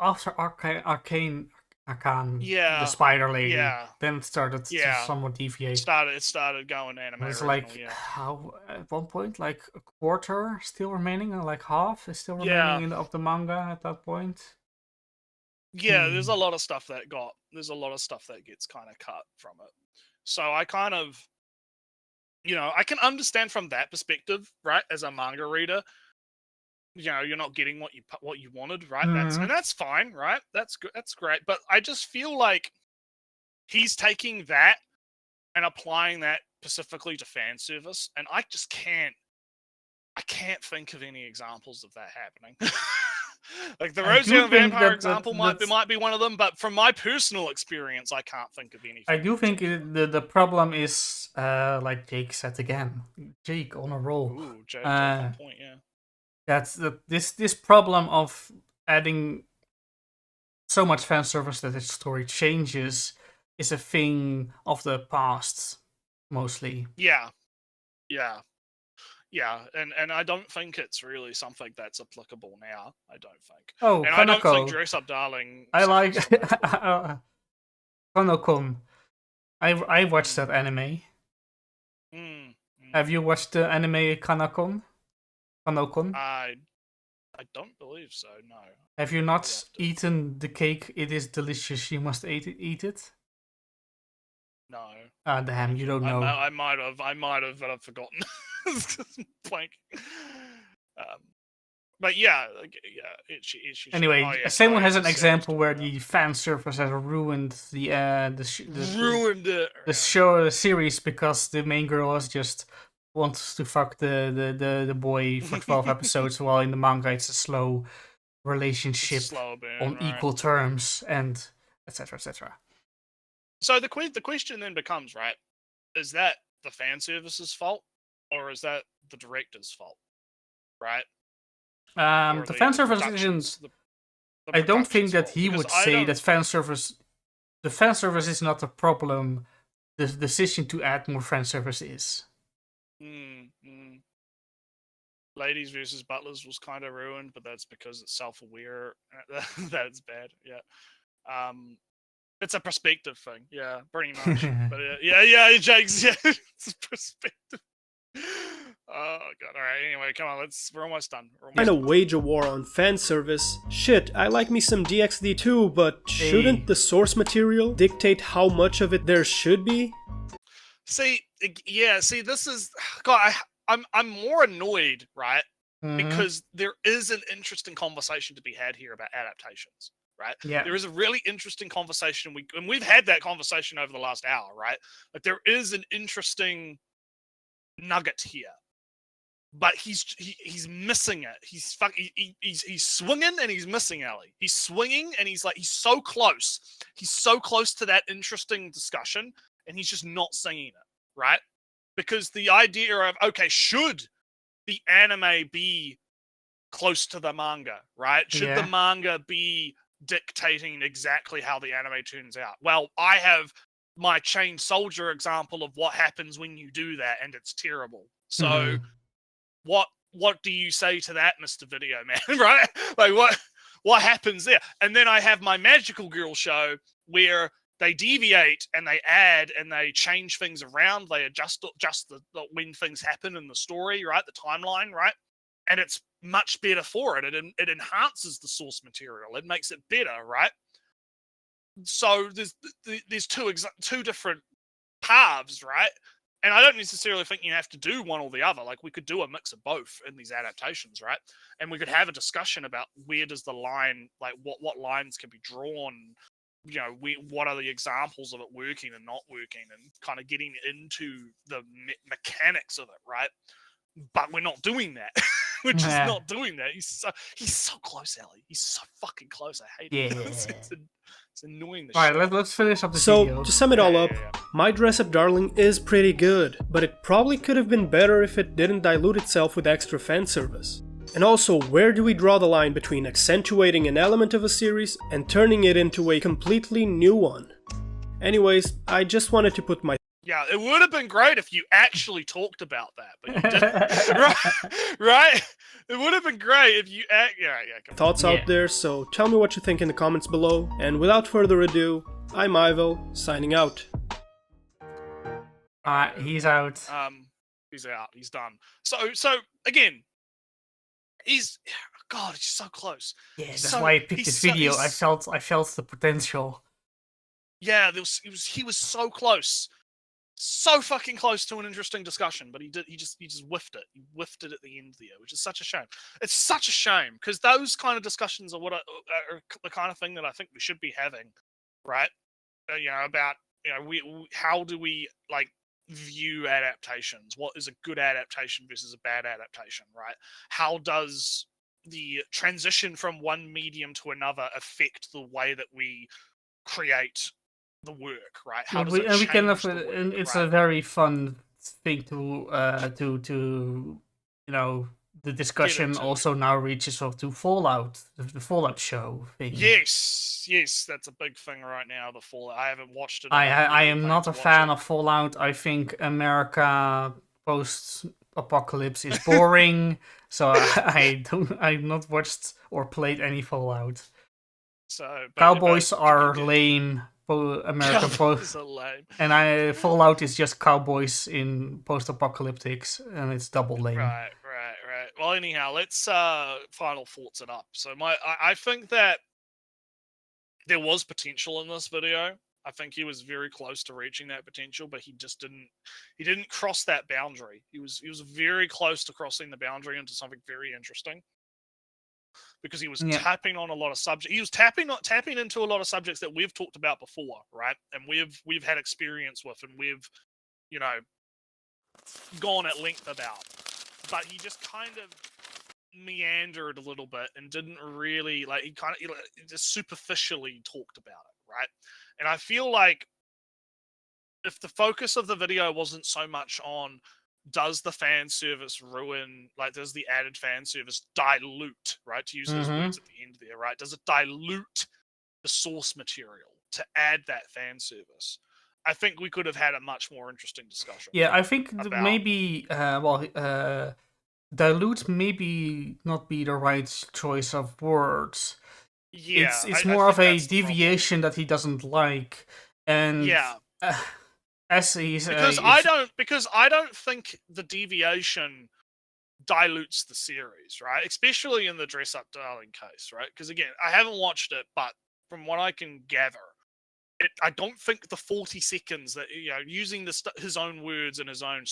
after Arcane, the Yeah, Spider Lady, yeah, then it started to somewhat deviate. It started going anime. It's original, like how at one point, like a quarter still remaining, or like half is still remaining of the manga at that point. Yeah, there's a lot of stuff that gets kind of cut from it. So I kind of, I can understand from that perspective, right? As a manga reader, you're not getting what you wanted, right? That's fine, right? That's good. That's great. But I just feel like he's taking that and applying that specifically to fan service, and I just can't think of any examples of that happening. Like the Rose Young Vampire example might be one of them, but from my personal experience, I can't think of anything. I do think the problem is, like Jake said again, Jake on a roll. Ooh, Jake on point, yeah. That's this problem of adding so much fan service that the story changes is a thing of the past, mostly. Yeah. And I don't think it's really something that's applicable now. I don't think. Oh, and Kanako. I don't think Dress Up Darling. I like Kanokon. I watched that anime. Have you watched the anime Kanokon? I don't believe so. No. Have you not eaten the cake? It is delicious. You must eat it. No. Ah, damn! You don't know. I might have, but I've forgotten. Blank. But yeah, anyway, someone has an example where the fan service has ruined the series because the main girl just wants to fuck the boy for 12 episodes, while in the manga it's a slow relationship on equal terms, and etc. etc. So the question then becomes, right, is that the fan service's fault, or is that the director's fault, right? The fan service isn't. I don't think that he would say that the fan service is not a problem. The decision to add more fan service is. Ladies versus Butlers was kind of ruined, but that's because it's self-aware that it's bad. Yeah. It's a perspective thing. Yeah, pretty much. But yeah, Jake's, it's a perspective. Oh god! All right. Anyway, come on. We're almost done. Trying to wage a war on fan service. Shit, I like me some DxD too, but shouldn't the source material dictate how much of it there should be? See, this is God. I'm more annoyed, right? Because there is an interesting conversation to be had here about adaptations, right? Yeah. There is a really interesting conversation, and we've had that conversation over the last hour, right? Like there is an interesting nugget here, but he's missing it. He's swinging and he's missing Ellie. He's swinging and he's so close. He's so close to that interesting discussion, and he's just not singing it, right? Because the idea of, okay, should the anime be close to the manga, right? Should the manga be dictating exactly how the anime turns out? Well, I have my Chain Soldier example of what happens when you do that, and it's terrible. So what do you say to that, Mr. Video Man? Right? Like what happens there? And then I have my Magical Girl show where they deviate and they add and they change things around, they adjust the when things happen in the story, right, the timeline, right, and it's much better for it. It enhances the source material. It makes it better, right? So there's two different paths, right? And I don't necessarily think you have to do one or the other. Like, we could do a mix of both in these adaptations, right? And we could have a discussion about where does the line, like what lines can be drawn, you know, what are the examples of it working and not working, and kind of getting into the mechanics of it, right? But we're not doing that. We're just not doing that. He's so close, Ellie. He's so fucking close. I hate it. It's annoying. Alright, let's finish up the video. So, to sum it all up, My Dress Up Darling is pretty good, but it probably could have been better if it didn't dilute itself with extra fan service. And also, where do we draw the line between accentuating an element of a series and turning it into a completely new one? Anyways, I just wanted to put my... Yeah, it would have been great if you actually talked about that, but you didn't. right? It would have been great if you thoughts out there, so tell me what you think in the comments below. And without further ado, I'm Ivo, signing out. He's out. He's out. He's done. So again, he's so close. Yeah, that's why I picked this video. I felt the potential. Yeah, he was so close. So fucking close to an interesting discussion, but he just whiffed it. He whiffed it at the end there, which is such a shame. It's such a shame, because those kind of discussions are what are the kind of thing that I think we should be having, right? You know, about, you know, how do we like view adaptations? What is a good adaptation versus a bad adaptation, right? How does the transition from one medium to another affect the way that we create the work, right? How does it change the work, and it's right? a very fun thing to you know, the discussion also now reaches up to Fallout, the Fallout show thing. Yes, that's a big thing right now. The Fallout. I haven't watched it. I am not a fan of Fallout. I think America post-apocalypse is boring, so I've not watched or played any Fallout. So Cowboys are lame. American post, and Fallout is just cowboys in post-apocalyptics, and it's double lame. Right. Well, anyhow, let's final thoughts it up. So I think that there was potential in this video. I think he was very close to reaching that potential, but he just didn't. He didn't cross that boundary. He was very close to crossing the boundary into something very interesting, because he was tapping on a lot of subjects. He was tapping into a lot of subjects that we've talked about before, right? And we've had experience with, and we've, you know, gone at length about. But he just kind of meandered a little bit and didn't really, like, he just superficially talked about it, right? And I feel like if the focus of the video wasn't so much on does the fan service ruin, like, does the added fan service dilute, right, to use his words at the end there, right? Does it dilute the source material to add that fan service? I think we could have had a much more interesting discussion. Yeah, I think maybe, dilute maybe not be the right choice of words. Yeah, it's more of a deviation that he doesn't like, and as he's because I don't think the deviation dilutes the series, right? Especially in the Dress Up Darling case, right? Because again, I haven't watched it, but from what I can gather, I don't think the 40 seconds that, you know, using his own words in his own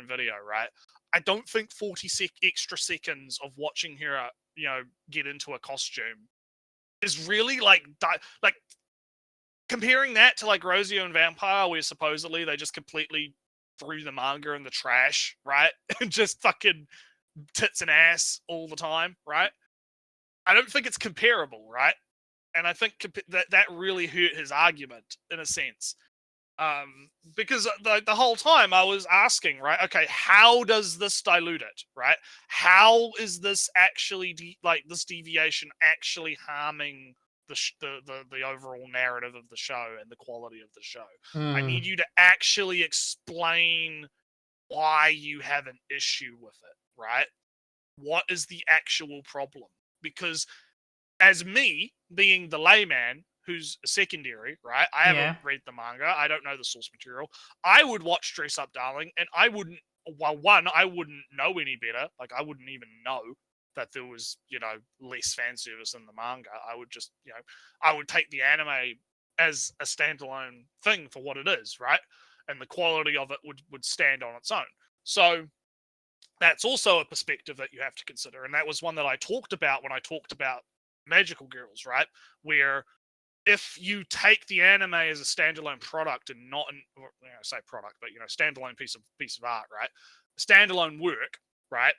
video, right? I don't think 40 extra seconds of watching her, you know, get into a costume is really like comparing that to like Rosie and Vampire, where supposedly they just completely threw the manga in the trash, right? And just fucking tits and ass all the time, right? I don't think it's comparable, right? And I think that really hurt his argument in a sense. Because the whole time I was asking, right, okay, how does this dilute it, right? How is this actually, this deviation actually harming the overall narrative of the show and the quality of the show? I need you to actually explain why you have an issue with it, right? What is the actual problem? Because as me, being the layman who's a secondary, right? I haven't read the manga. I don't know the source material. I would watch Dress Up Darling, and I wouldn't. Well, one, I wouldn't know any better. Like, I wouldn't even know that there was, less fan service in the manga. I would just, I would take the anime as a standalone thing for what it is, right? And the quality of it would stand on its own. So that's also a perspective that you have to consider. And that was one that I talked about when I talked about Magical Girls, right? Where if you take the anime as a standalone product and not say product, but standalone piece of art, right? Standalone work, right?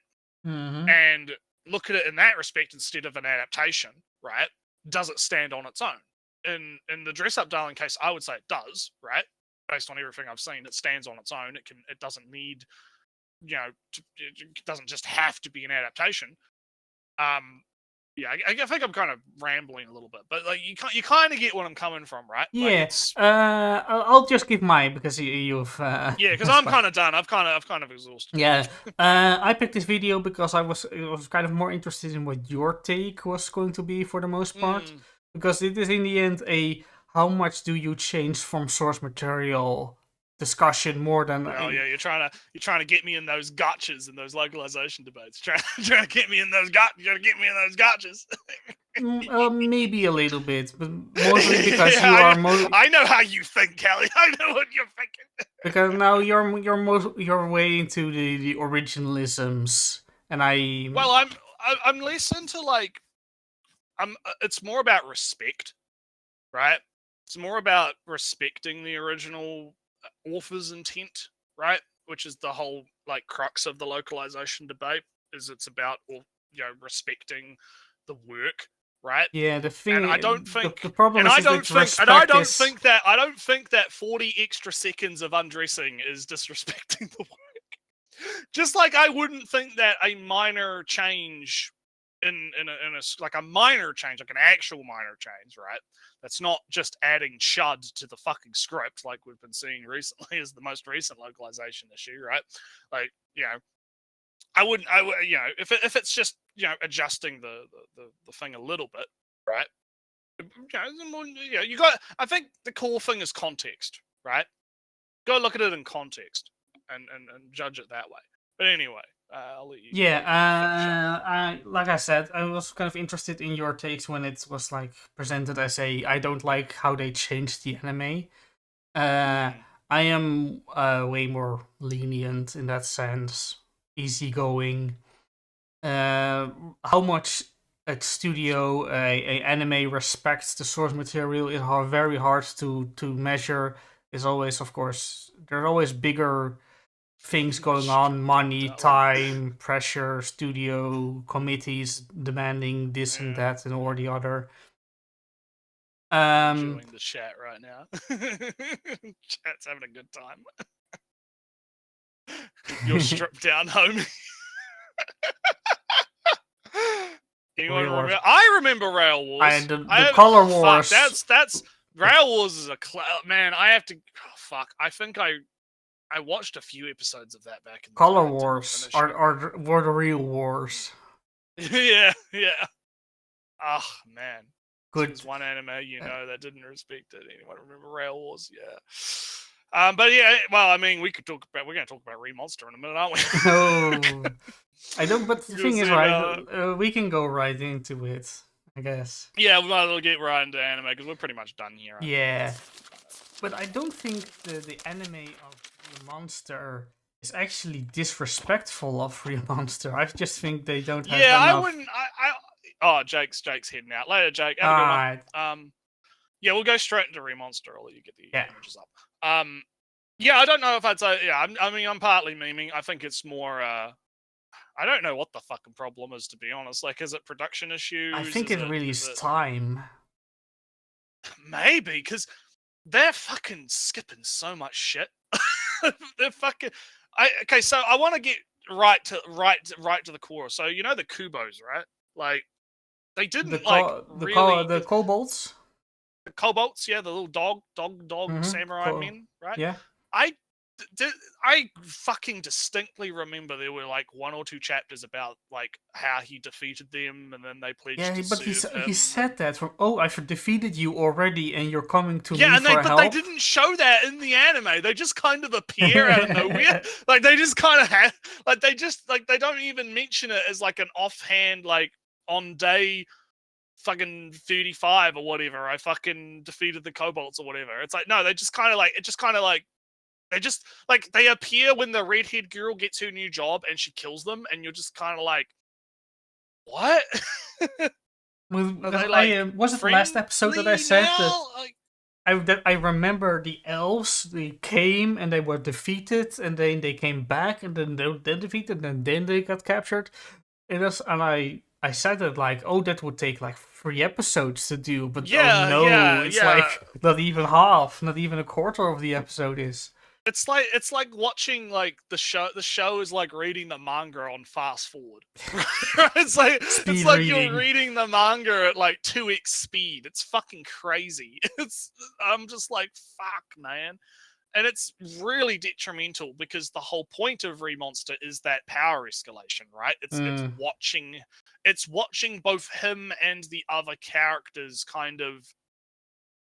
Mm-hmm. And look at it in that respect instead of an adaptation, right? Does it stand on its own? In the Dress Up Darling case, I would say it does, right? Based on everything I've seen, it stands on its own. It doesn't need, it doesn't just have to be an adaptation. Yeah, I think I'm kind of rambling a little bit, but like you kind of get what I'm coming from, right? Yeah. Like I'll just give mine because you've. Yeah, because I'm kind of done. I've kind of exhausted. Yeah. I picked this video because I was kind of more interested in what your take was going to be for the most part, because it is in the end a how much do you change from source material discussion more than. Oh yeah, you're trying to get me in those gotchas and those localization debates. Trying to get me in those gotchas. Maybe a little bit, but mostly because you are. I know how you think, Kelly. I know what you're thinking. Because now you're way into the originalisms, and I. Well, I'm less into like. It's more about respect, right? It's more about respecting the original author's intent, right? Which is the whole like crux of the localization debate. Is it's about respecting the work, right? Yeah, the thing. And I don't think the problem is I don't think that 40 extra seconds of undressing is disrespecting the work. Just like I wouldn't think that a minor change in a minor change, like an actual minor change, right? That's not just adding chud to the fucking script like we've been seeing recently is the most recent localization issue, right? Like, I would if it's just adjusting the thing a little bit, right? You got. I think the core thing is context, right? Go look at it in context and judge it that way. But anyway, I'll let you. Yeah, like I said, I was kind of interested in your takes when it was like presented as I don't like how they changed the anime. I am way more lenient in that sense, easygoing. How much a studio, a anime respects the source material is very hard to measure. Is always, of course, there are always bigger things going on, money, time, pressure, studio committees demanding this and that and or the other. Enjoying the chat right now. Chat's having a good time. You're stripped down, homie. Anyone remember? I remember Rail Wars. The Color Wars. That's Rail Wars is a man. I have to. Oh, fuck. I think I watched a few episodes of that back in the Color Wars were the real wars. yeah. Oh man. Good. There's one anime that didn't respect it. Anyone remember Rail Wars? Yeah. But yeah, well, I mean, we're going to talk about Remonster in a minute, aren't we? No, I don't. But the thing is, right? We can go right into it, I guess. Yeah, we might as well get right into anime because we're pretty much done here. Yeah, but I don't think the anime of Remonster is actually disrespectful of Remonster. I just think they don't have enough. I wouldn't. Oh, Jake's heading out later. Jake, have a good one. Yeah, we'll go straight into Remonster. I'll let you get the images up. Yeah, I don't know if I'd say. Yeah, I mean, I'm partly memeing. I think it's more. I don't know what the fucking problem is, to be honest. Like, is it production issues? I think it really is time. Maybe because they're fucking skipping so much shit. They're fucking. Okay, so I want to get right to the core. So the Kubos, right? Like, they didn't the kobolds. The kobolds, yeah, the little dog samurai men, right? Yeah. I I fucking distinctly remember there were like 1 or 2 chapters about like how he defeated them, and then they pledged Yeah, to but serve him. he said that from, oh, I've defeated you already, and you're coming to Yeah, me and for but help. they didn't show that in the anime. They just kind of appear out of nowhere. Like they just kind of have, like they just like they don't even mention it as like an offhand like on day fucking 35 or whatever. I fucking defeated the kobolds or whatever. It's like no, they just kind of like they just like they appear when the redhead girl gets her new job and she kills them, and you're just kind of like, what? Because they, like, was it the last episode that I said now? that I remember the elves, they came and they were defeated, and then they came back, and then they were then defeated, and then they got captured. And I said that like, oh, that would take like 3 episodes to do, but Yeah, oh no, yeah, it's yeah. like not even half, not even a quarter of the episode is. It's like watching like the show. The show is like reading the manga on fast forward. it's like reading. You're reading the manga at like 2x speed. It's fucking crazy. I'm just like, fuck, man. And it's really detrimental because the whole point of Remonster is that power escalation, right? It's watching both him and the other characters kind of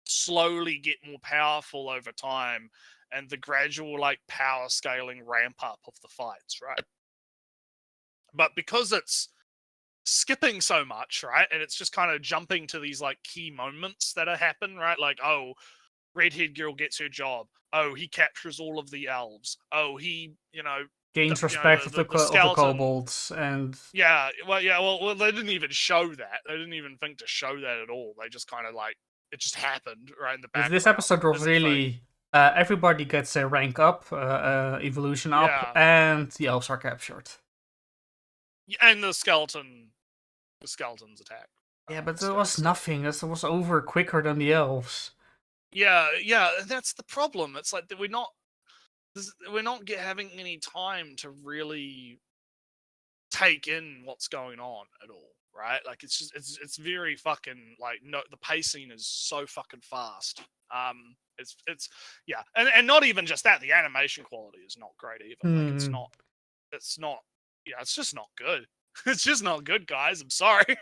slowly get more powerful over time, and the gradual like power scaling ramp up of the fights, right? But because it's skipping so much, right, and it's just kind of jumping to these like key moments that happen, right? Like, oh, redhead girl gets her job. Oh, he captures all of the elves. Oh, he, Gains respect of the kobolds, and well, they didn't even show that. They didn't even think to show that at all. They just kind of like it just happened right in the background. This episode was really everybody gets a rank up, evolution up, and the elves are captured. And the skeletons attack. Yeah, but there was nothing. It was over quicker than the elves. Yeah, that's the problem. It's like that we're not having any time to really take in what's going on at all, right? Like it's very fucking like no, the pacing is so fucking fast. It's and not even just that, the animation quality is not great either. Like it's just not good. It's just not good, guys. I'm sorry.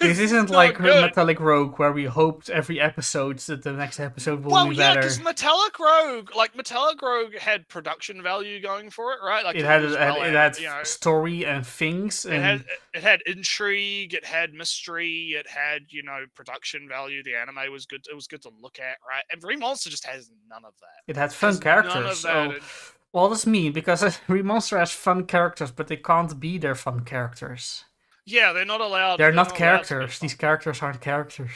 This isn't like Metallic Rogue, where we hoped every episode that the next episode will be better. Because Metallic Rogue had production value going for it, right? Like it had story and things. It had intrigue. It had mystery. It had production value. The anime was good. It was good to look at, right? And Remonster just has none of that. It had fun characters. None of that. Well, that's mean, because Remonster has fun characters, but they can't be their fun characters. Yeah, they're not allowed. They're not characters. These characters aren't characters.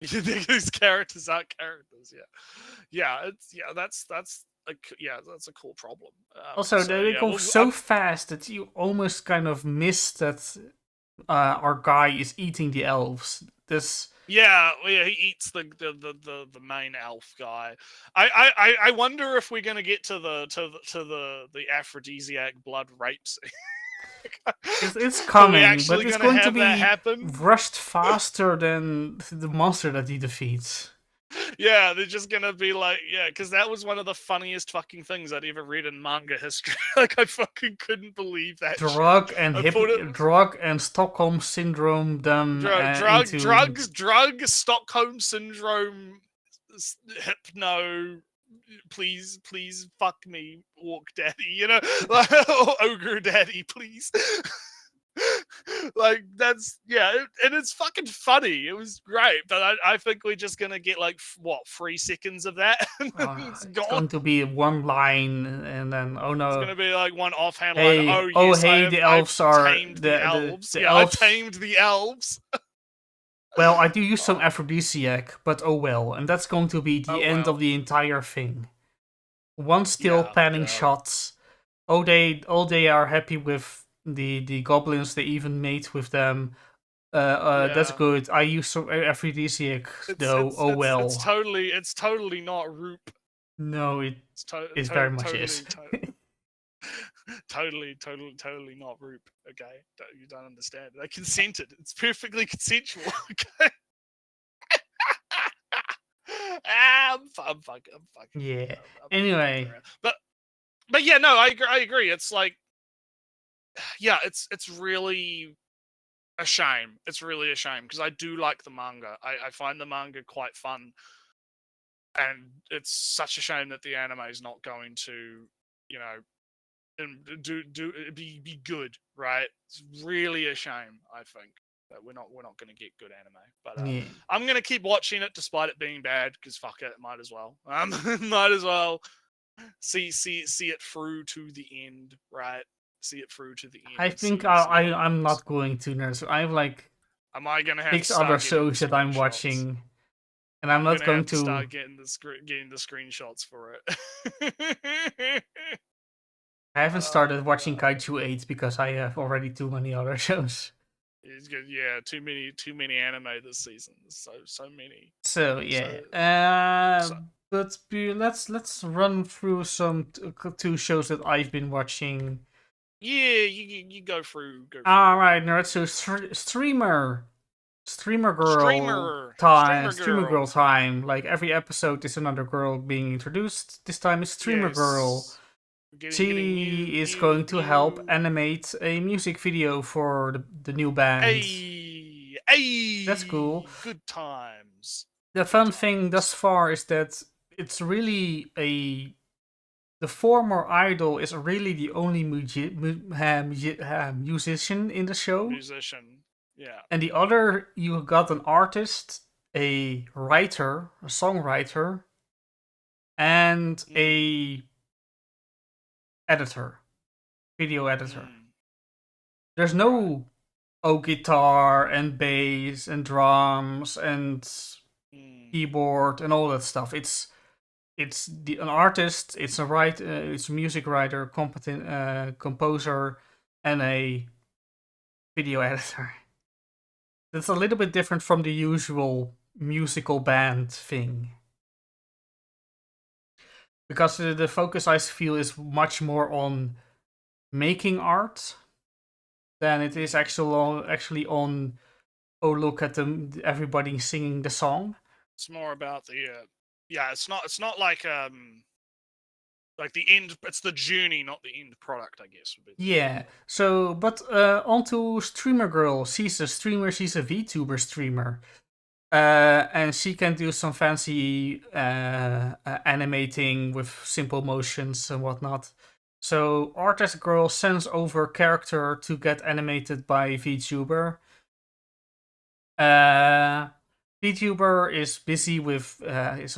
These characters aren't characters. That's a cool problem. Also, they go so fast that you almost kind of miss that our guy is eating the elves. He eats the main elf guy. I wonder if we're gonna get to the aphrodisiac blood rape scene. It's coming, but it's going to be rushed faster than the monster that he defeats. Yeah, they're just gonna be like, because that was one of the funniest fucking things I'd ever read in manga history. Like, I fucking couldn't believe that. Drug and Stockholm syndrome done drug Stockholm syndrome, hypno. Please fuck me, Orc Daddy. Like, Ogre Daddy, please. Like, that's and it's fucking funny. It was great, but I think we're just gonna get like 3 seconds of that. It's going to be one line, and then it's gonna be like one offhand line. The elves are tamed the elves. I tamed the elves. Well, I do use some aphrodisiac, but oh well, and that's going to be the end of the entire thing. One still planning shots. They are happy with the goblins. They even mate with them. That's good. I use some aphrodisiac though. It's totally not Roop. No, it's very much is. Totally not Roop. Okay, you don't understand. They consented. It's perfectly consensual. Okay. I'm fucking. Yeah. I'm Anyway. fucking around. But yeah, no, I agree. It's like, yeah, it's really a shame. It's really a shame because I do like the manga. I find the manga quite fun, and it's such a shame that the anime is not going to, you know, and be good, right? It's really a shame. I think that we're not going to get good anime, but Yeah. I'm going to keep watching it despite it being bad because fuck it, might as well. Might as well see it through to the end, right? See it through to the end. I think see what I'm happens. not going to nurse. I have like Am I going to have to 6 other start getting the shows that I'm screenshots? watching, and I'm I'm not gonna going have to to. start getting the screenshots for it. I haven't started watching God. Kaiju 8 because I have already too many other shows. It's good. Yeah, too many anime this season. So many. So yeah. So- Let's run through some 2 shows that I've been watching. Yeah, you go through. All right, Naruto streamer girl time. Streamer girl time. Like every episode is another girl being introduced. This time it's streamer girl. She is going to help animate a music video for the new band. Hey, that's cool. Good times. The fun thing thus far is that it's really the former idol is really the only musician in the show. Musician, yeah. And the other, you got an artist, a writer, a songwriter, and a editor, video editor. There's no guitar and bass and drums and keyboard and all that stuff. It's an artist, it's a music writer, competent composer, and a video editor. That's a little bit different from the usual musical band thing. Because the focus, I feel, is much more on making art than it is actually on, oh, look at them, everybody singing the song. It's more about the yeah. It's not like the end. It's the journey, not the end product, I guess. Yeah. So, but onto streamer girl. She's a streamer. She's a VTuber streamer. And she can do some fancy animating with simple motions and whatnot. So artist girl sends over character to get animated by VTuber. VTuber is busy with is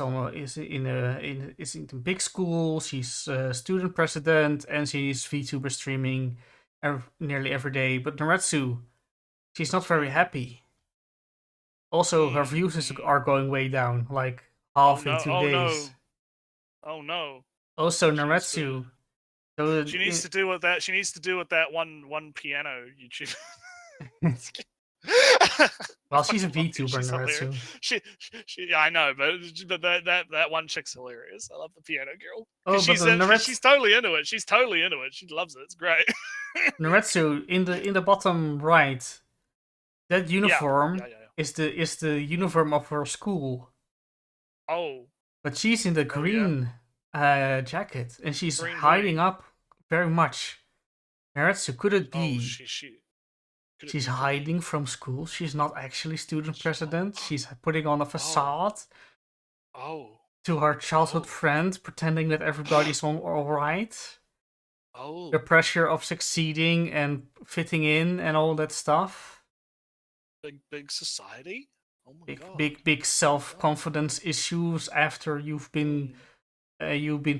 in a big school. She's student president and she's VTuber streaming nearly every day. But Naretsu, she's not very happy. Also, her views are going way down, like half in 2 days. Oh no! Also, Naretsu. She needs to do with that. She needs to do with that one piano YouTube. Well, she's a VTuber, Naretsu. She, I know, but that one chick's hilarious. I love the piano girl. Oh, but she's totally into it. She's totally into it. She loves it. It's great. Naretsu, in the bottom right, that uniform is the uniform of her school. Oh. But she's in the green jacket, and she's hiding up very much. Naretsu, could it be? She's hiding from school. She's not actually student president. She's putting on a facade to her childhood friend, pretending that everybody's all right. The pressure of succeeding and fitting in and all that stuff. Big society. Oh my god. Big self-confidence issues after you've been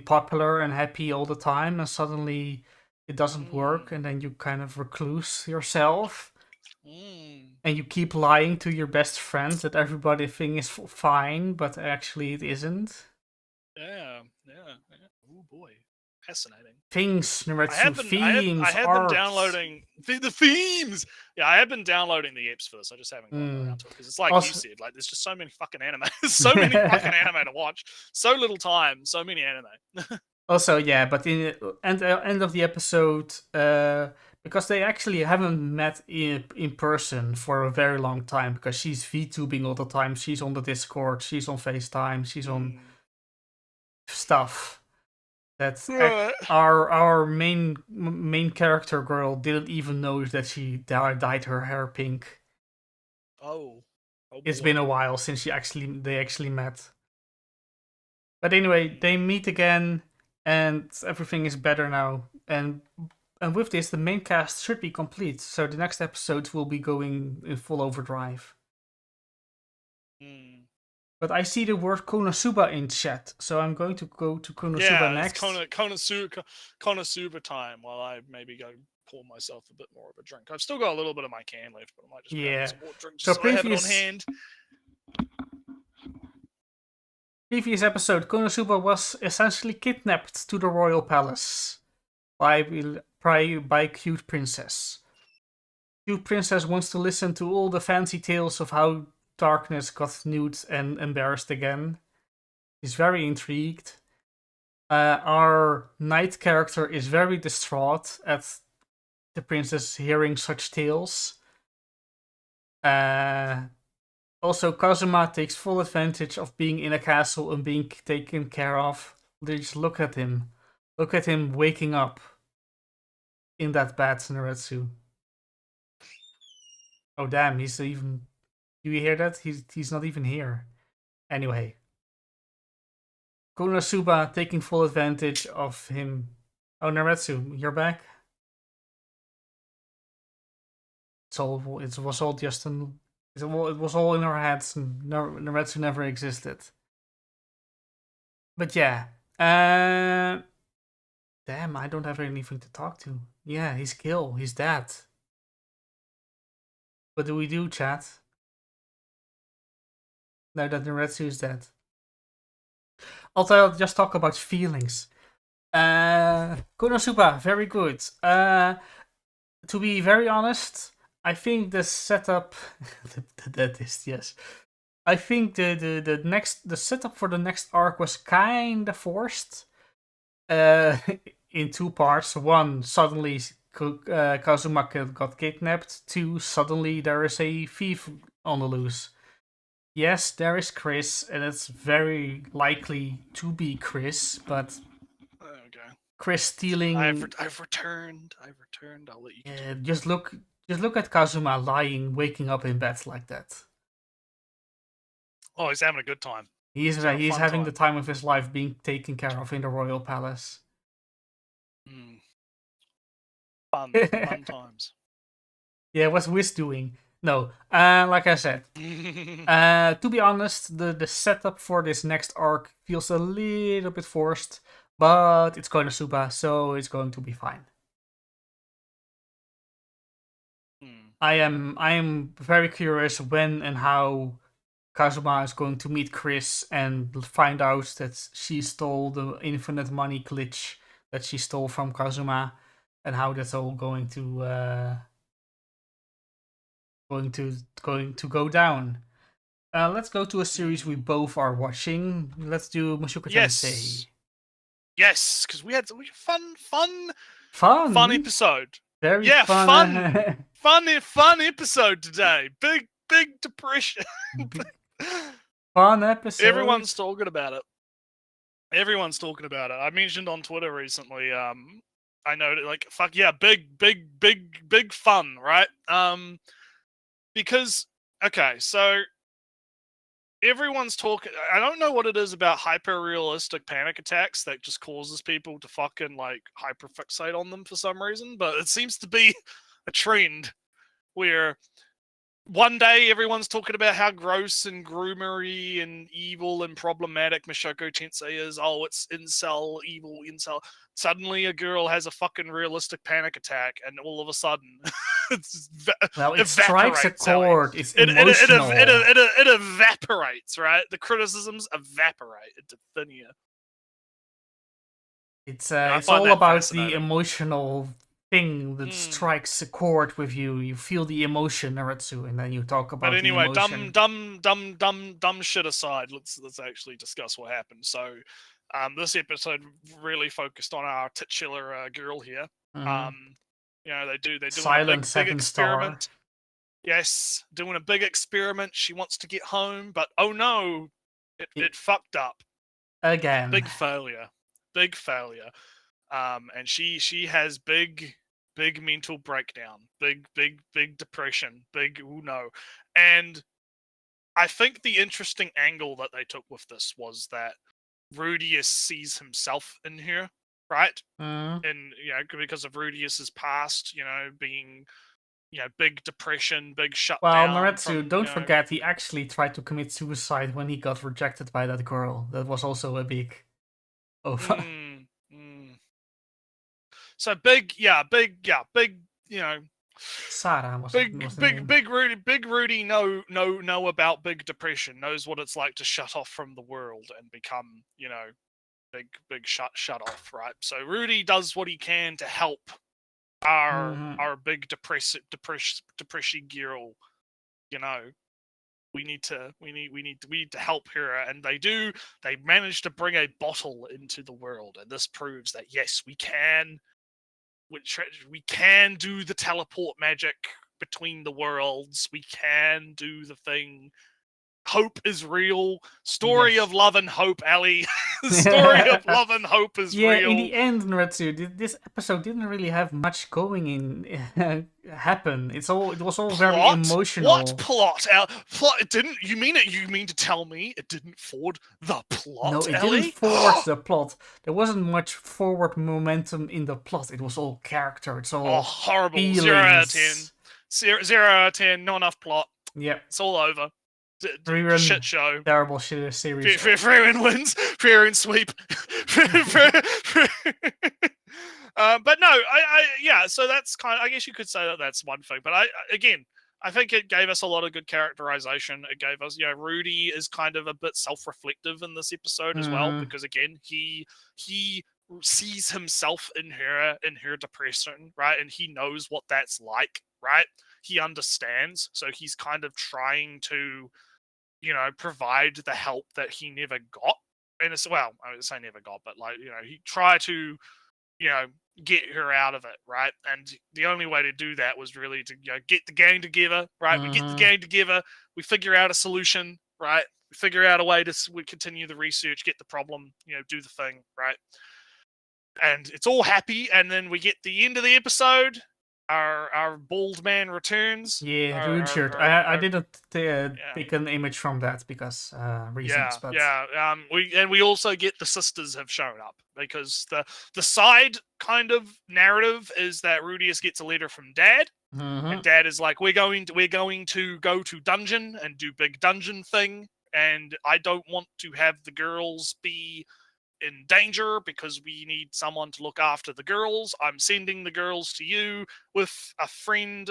popular and happy all the time, and suddenly it doesn't work, and then you kind of recluse yourself. And you keep lying to your best friends that everybody thinks is fine, but actually it isn't. Yeah. Oh boy, fascinating. Themes, themes. I have been downloading the themes. Yeah, I have been downloading the apps for this. I just haven't gotten around to it because it's like you said, like there's just so many fucking anime, so many fucking anime to watch, so little time, so many anime. Also, yeah, but in the end of the episode, because they actually haven't met in person for a very long time, because she's VTubing all the time, she's on the Discord, she's on FaceTime, she's on stuff that Right. our main character girl didn't even know that she dyed her hair pink. Oh It's boy. been a while since they actually met. But anyway, they meet again, and everything is better now. And with this, the main cast should be complete. So the next episodes will be going in full overdrive. But I see the word Konosuba in chat, so I'm going to go to Konosuba next. It's Konosuba time while I maybe go pour myself a bit more of a drink. I've still got a little bit of my can left, but I might just grab some more drinks So so I have it on hand. Previous episode, Konosuba was essentially kidnapped to the royal palace by Cute Princess. Cute Princess wants to listen to all the fancy tales of how Darkness got nude and embarrassed again. He's very intrigued. Our knight character is very distraught at the princess hearing such tales. Also, Kazuma takes full advantage of being in a castle and being taken care of. Just look at him. Look at him waking up in that bed, Naretsu. Oh damn, he's even... Do you hear that? He's not even here. Anyway. Konosuba taking full advantage of him. Oh, Naretsu, you're back? It was all just an... It was all in our heads, and Naretsu never existed. But yeah. Damn, I don't have anything to talk to. Yeah, he's killed. He's dead. What do we do, chat? Now that Naretsu is dead. I'll just talk about feelings. Konosuba, very good. To be very honest, I think the setup... that is, yes. I think the setup for the next arc was kinda forced. In two parts. One, suddenly Kazuma got kidnapped. Two, suddenly there is a thief on the loose. Yes, there is Chris, and it's very likely to be Chris, but Okay. Chris stealing... I've returned. I'll let you continue. Just look at Kazuma waking up in bed like that. Oh, he's having a good time. He's having the time of his life, being taken care of in the royal palace. Fun times. Yeah, what's Wiz doing? No, like I said, to be honest, the setup for this next arc feels a little bit forced, but it's Konosuba, so it's going to be fine. I am very curious when and how Kazuma is going to meet Chris and find out that she stole the infinite money glitch that she stole from Kazuma, and how that's all going to go down. Let's go to a series we both are watching. Let's do Mushoku Tensei. Yes, because we had fun episode. Very fun. fun episode today. Big depression. Fun episode. Everyone's talking about it. I mentioned on Twitter recently. I know, like, fuck yeah, big fun, right? Because, okay, so everyone's talking... I don't know what it is about hyper-realistic panic attacks that just causes people to fucking, like, hyperfixate on them for some reason, but it seems to be a trend where one day everyone's talking about how gross and groomery and evil and problematic Mushoku Tensei is. Oh, it's incel, evil incel. Suddenly a girl has a fucking realistic panic attack, and all of a sudden it strikes a chord. It's emotional. It evaporates, right? The criticisms evaporate into thin air. It's all about the emotional thing that strikes a chord with you. You feel the emotion, Naretsu, and then you talk about. But anyway, the emotion. dumb shit aside, let's actually discuss what happened. So, this episode really focused on our titular girl here. You know, they're doing Silent a big 7-star. experiment. Yes, doing a big experiment. She wants to get home, but oh no, it fucked up. Again. Big failure. Big failure. And she has big mental breakdown, big depression, big no. And I think the interesting angle that they took with this was that Rudius sees himself in her, right? Mm. And because of Rudius's past, being big depression, big shutdown. Well, Naretsu, from, don't forget he actually tried to commit suicide when he got rejected by that girl. That was also a big. So big. Sarah was Big Rudy know about big depression, knows what it's like to shut off from the world and become, big shut off, right? So Rudy does what he can to help our big depression girl. We need to help her, and they manage to bring a bottle into the world, and this proves that yes, we can do the teleport magic between the worlds. We can do the thing. Hope is real. Story of love and hope, Ellie. Story of love and hope is real. Yeah, in the end, Naretsu, this episode didn't really have much going in happen. It was all very emotional. What plot? Plot? It didn't. You mean to tell me it didn't forward the plot? No, it Ellie? didn't forward the plot. There wasn't much forward momentum in the plot. It was all character. It's all horrible. Feelings. 0 out of 10. 0 out of 10. Not enough plot. Yep. It's all over. Shit show. Terrible shit series. Freeman wins. Freeman sweep. But no, yeah. So that's kind of. I guess you could say that that's one thing. But I think it gave us a lot of good characterization. It gave us, Rudy is kind of a bit self-reflective in this episode as well, because again, he sees himself in her depression, right? And he knows what that's like, right? He understands, so he's kind of trying to, provide the help that he never got. And it's, well, I would say never got, but he tried to, get her out of it, right? And the only way to do that was really to get the gang together, right? We get the gang together, we figure out a solution, right? We figure out a way to continue the research, get the problem, do the thing, right? And it's all happy, and then we get the end of the episode. Our bald man returns. Yeah, rude shirt. I didn't pick an image from that because reasons. But we also get the sisters have shown up, because the side kind of narrative is that Rudius gets a letter from Dad, and Dad is like, we're going to go to dungeon and do big dungeon thing, and I don't want to have the girls be in danger because we need someone to look after the girls. I'm sending the girls to you with a friend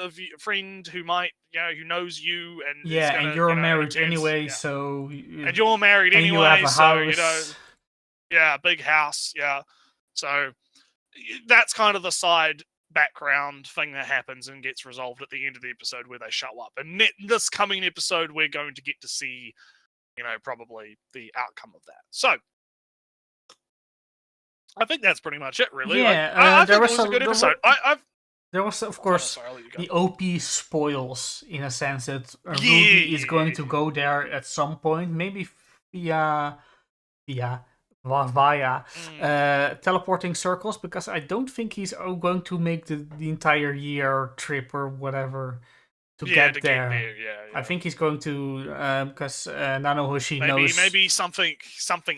who might, who knows you, and and you're married anyway, so and you're married and anyway, you have a so house. big house, So that's kind of the side background thing that happens and gets resolved at the end of the episode where they show up. And this coming episode, we're going to get to see, probably the outcome of that. So I think that's pretty much it, really. Yeah, I think it was a good episode. There was, of course, the OP spoils, in a sense that Rudy is going to go there at some point, maybe via teleporting circles, because I don't think he's going to make the entire year trip or whatever to get there. I think he's going to, because Nanohoshi knows... Maybe something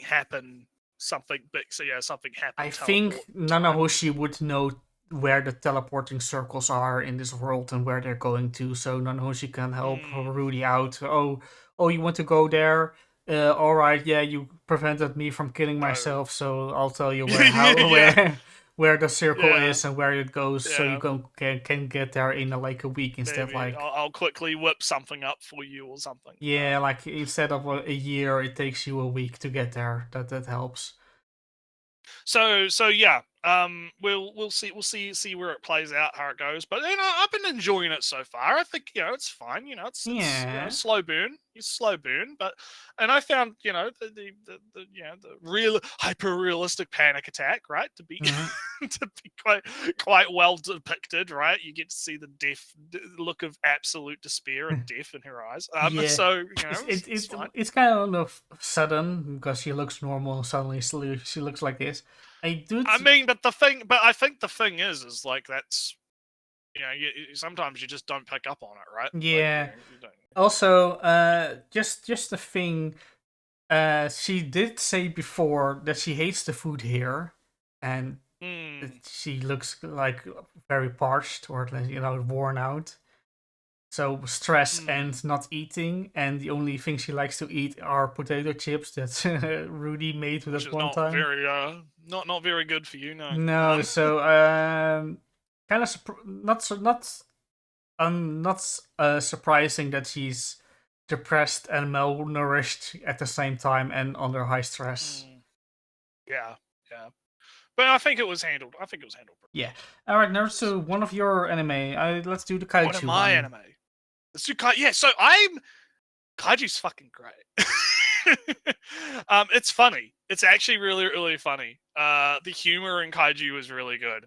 happened. Something big, something happened. I think Nanohoshi would know where the teleporting circles are in this world and where they're going to, so Nanohoshi can help Rudy out. Oh, you want to go there? All right, you prevented me from killing myself, so I'll tell you where the circle is and where it goes, so you can get there in like a week instead. Maybe. I'll quickly whip something up for you or something. Yeah, like instead of a year, it takes you a week to get there. That helps. So yeah, we'll see where it plays out, how it goes. But I've been enjoying it so far. I think it's fine. It's slow burn. It's slow burn, and I found the real hyper realistic panic attack, right, to be to be quite well depicted, right. You get to see the look of absolute despair and death in her eyes. So it's kind of sudden because she looks normal and suddenly she looks like this. I think the thing is like that's sometimes you just don't pick up on it, right? Yeah. Like, you don't. Also, just the thing, she did say before that she hates the food here, and she looks like very parched or worn out. So stress and not eating, and the only thing she likes to eat are potato chips that Rudy made with us one time. Not very good for you, no. No, so kind of not surprising that she's depressed and malnourished at the same time and under high stress. Yeah. But I think it was handled. Yeah. All right, now so one of your anime. Let's do the kaiju. One of my anime. Let's do kaiju. Yeah. So kaiju's fucking great. It's funny. It's actually really, really funny. The humor in kaiju is really good.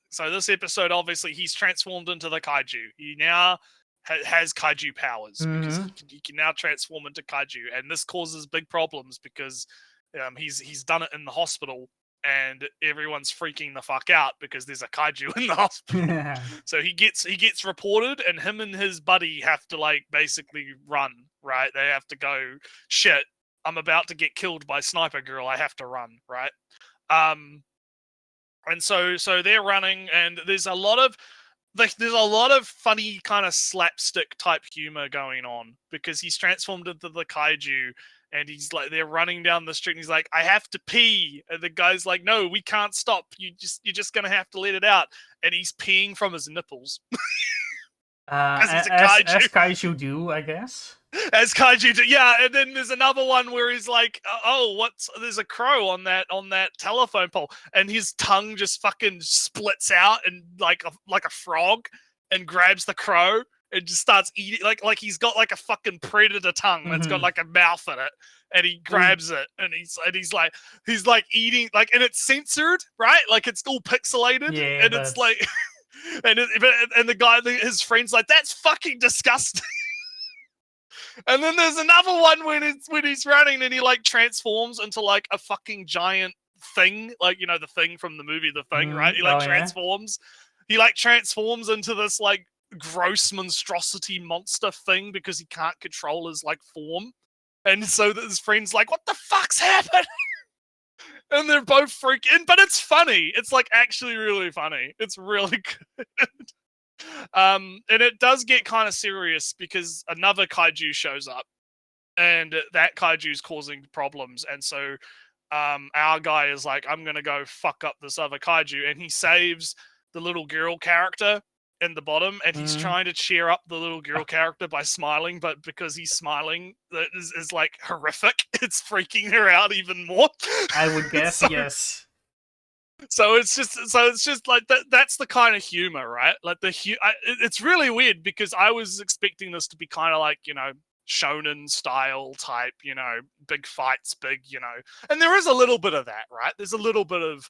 So this episode, obviously, he's transformed into the kaiju. He now has kaiju powers because he can now transform into kaiju, and this causes big problems because he's done it in the hospital, and everyone's freaking the fuck out because there's a kaiju in the hospital. So he gets reported, and him and his buddy have to basically run. Right, they have to go. Shit, I'm about to get killed by Sniper Girl. I have to run. Right. And so they're running, and there's a lot of funny kind of slapstick type humor going on because he's transformed into the kaiju, and they're running down the street, and he's like, I have to pee, and the guy's like, no, we can't stop. You're just gonna have to let it out, and he's peeing from his nipples. As kaiju do, I guess. As kaiju do, yeah. And then there's another one where he's like, there's a crow on that telephone pole, and his tongue just fucking splits out and like a frog, and grabs the crow and just starts eating like he's got like a fucking predator tongue that's got like a mouth in it, and he grabs it, and he's like eating, like, and it's censored, right? Like it's all pixelated, and it's like. And the guy, his friend's like, that's fucking disgusting. And then there's another one when he's running, and he like transforms into like a fucking giant thing, like the thing from the movie The Thing, right? He transforms. He transforms into this like gross monstrosity monster thing because he can't control his like form, and so his friend's like, what the fuck's happened? And they're both freaking, but it's funny. It's like actually really funny. It's really good. And it does get kind of serious because another kaiju shows up, and that kaiju's causing problems. And so our guy is like, I'm gonna go fuck up this other kaiju, and he saves the little girl character in the bottom, and he's trying to cheer up the little girl character by smiling, but because he's smiling that is like horrific, it's freaking her out even more. I would guess. Yes. So it's just like that's the kind of humor, right? Like it's really weird because I was expecting this to be kind of like shonen style type, big fights, and there is a little bit of that, right? There's a little bit of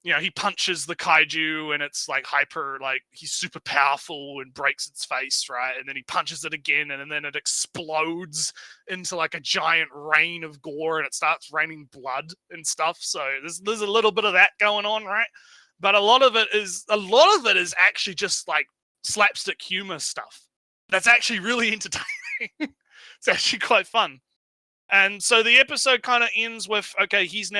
he punches the kaiju, and it's like hyper, like he's super powerful and breaks its face, right? And then he punches it again, and then it explodes into like a giant rain of gore, and it starts raining blood and stuff. So there's a little bit of that going on, right? But a lot of it is actually just like slapstick humor stuff. That's actually really entertaining. It's actually quite fun. And so the episode kind of ends with, okay, he's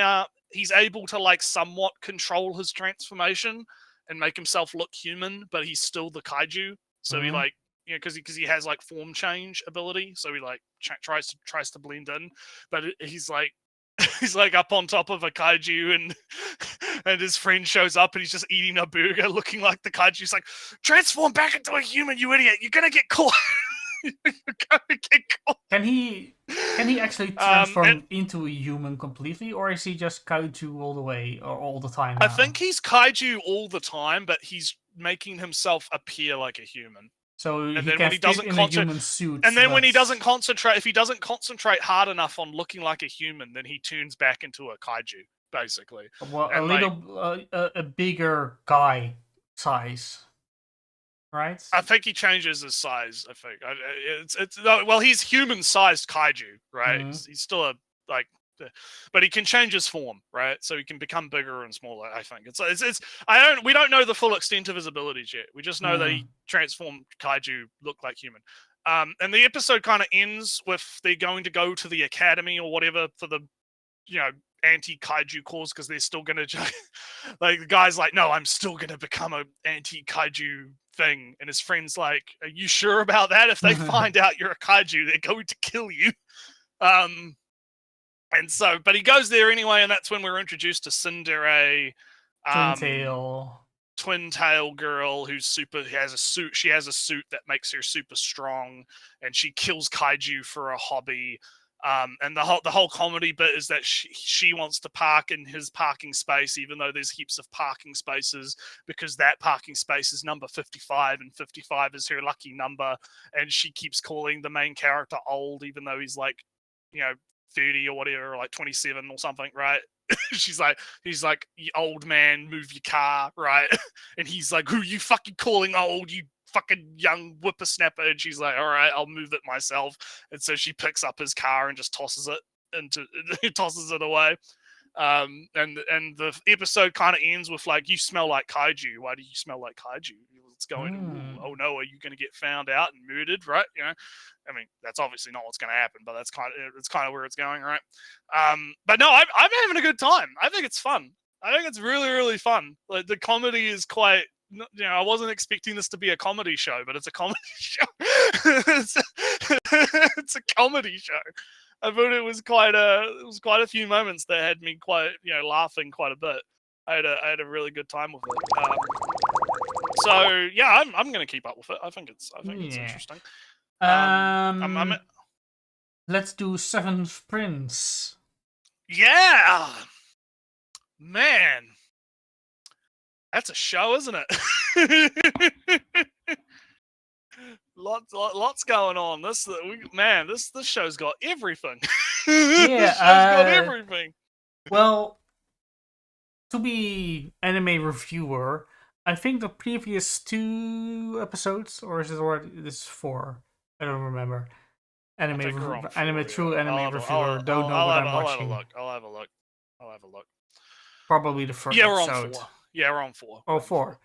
able to like somewhat control his transformation and make himself look human, but he's still the kaiju. So he like, because he has like form change ability. So he like tries to blend in, but he's like up on top of a kaiju, and his friend shows up, and he's just eating a burger looking like the kaiju. He's like, transform back into a human, you idiot. You're going to get caught. You're going to get caught. Can he Can he actually transform into a human completely, or is he just kaiju all the way or all the time now? I think he's kaiju all the time, but he's making himself appear like a human. So And he then can when he doesn't in a human suit. and then when he doesn't concentrate, if he doesn't concentrate hard enough on looking like a human, then he turns back into a kaiju, basically. Well, and a bigger guy size, right? I think he changes his size. I think well, he's human-sized kaiju, right? Mhm. He's still a but he can change his form, right? So he can become bigger and smaller. I think we don't know the full extent of his abilities yet. We just know that he transformed kaiju look like human. And the episode kind of ends with they're going to go to the academy or whatever for the, anti-kaiju cause, because they're still gonna like, the guy's like, no, I'm still gonna become a anti-kaiju thing, and his friend's like, are you sure about that? If they find out you're a kaiju, they're going to kill you. And so, but he goes there anyway, and that's when we're introduced to Tsundere, twin tail girl who's has a suit. She has a suit that makes her super strong, and she kills kaiju for a hobby. And the whole comedy bit is that she wants to park in his parking space, even though there's heaps of parking spaces, because that parking space is number 55, and 55 is her lucky number. And she keeps calling the main character old, even though he's like, 30 or whatever, or like 27 or something, right? He's like, you old man, move your car, right? And he's like, who you fucking calling old, you fucking young whippersnapper? And she's like, all right, I'll move it myself. And so she picks up his car and just tosses it away. And the episode kind of ends with like, you smell like kaiju. Why do you smell like kaiju? It's going, oh no, are you going to get found out and murdered, right? I mean, that's obviously not what's going to happen, but it's kind of where it's going, right? But no, I'm having a good time. I think it's fun. I think it's really, really fun. Like, the comedy is quite, I wasn't expecting this to be a comedy show, but it's a comedy show. It's a comedy show. I thought it was quite a few moments that had me quite, laughing quite a bit. I had a really good time with it. So yeah, I'm going to keep up with it. I think it's interesting. Let's do Seventh Prince. Yeah, man, that's a show, isn't it? Lots going on. This show's got everything. Yeah, this show's got everything. Well, to be anime reviewer, I think the previous 2 episodes, or is it already this 4? I don't remember. Anime reviewer, don't know what I'm watching. I'll have a look. Probably the first episode. We're on 4. Oh, 4.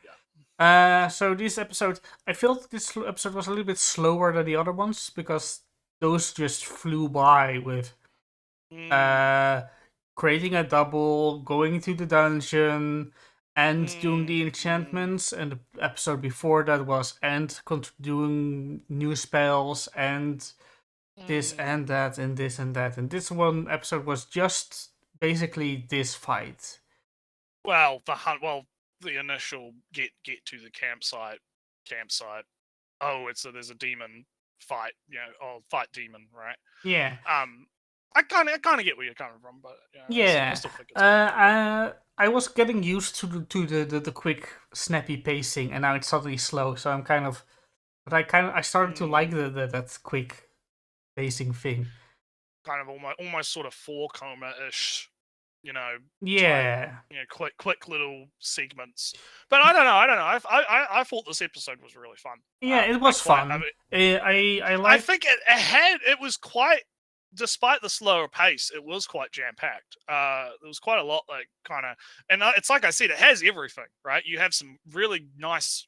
Yeah. So this episode, I felt this episode was a little bit slower than the other ones, because those just flew by with creating a double, going to the dungeon, and doing the enchantments. And the episode before that was doing new spells, and this and that, and this and that. And this one episode was just basically this fight. Well, the initial get to the campsite. Oh, there's a demon fight, fight demon, right? Yeah. I kind of get where you're coming from, but yeah. I was getting used to the quick snappy pacing, and now it's suddenly slow. So I started to like that quick pacing thing. Kind of almost sort of 4-coma-ish. Yeah. Quick little segments. But I don't know. I thought this episode was really fun. Yeah, it was fun. I think it was quite, despite the slower pace, it was quite jam-packed. There was quite a lot, and it's like I said, it has everything, right? You have some really nice,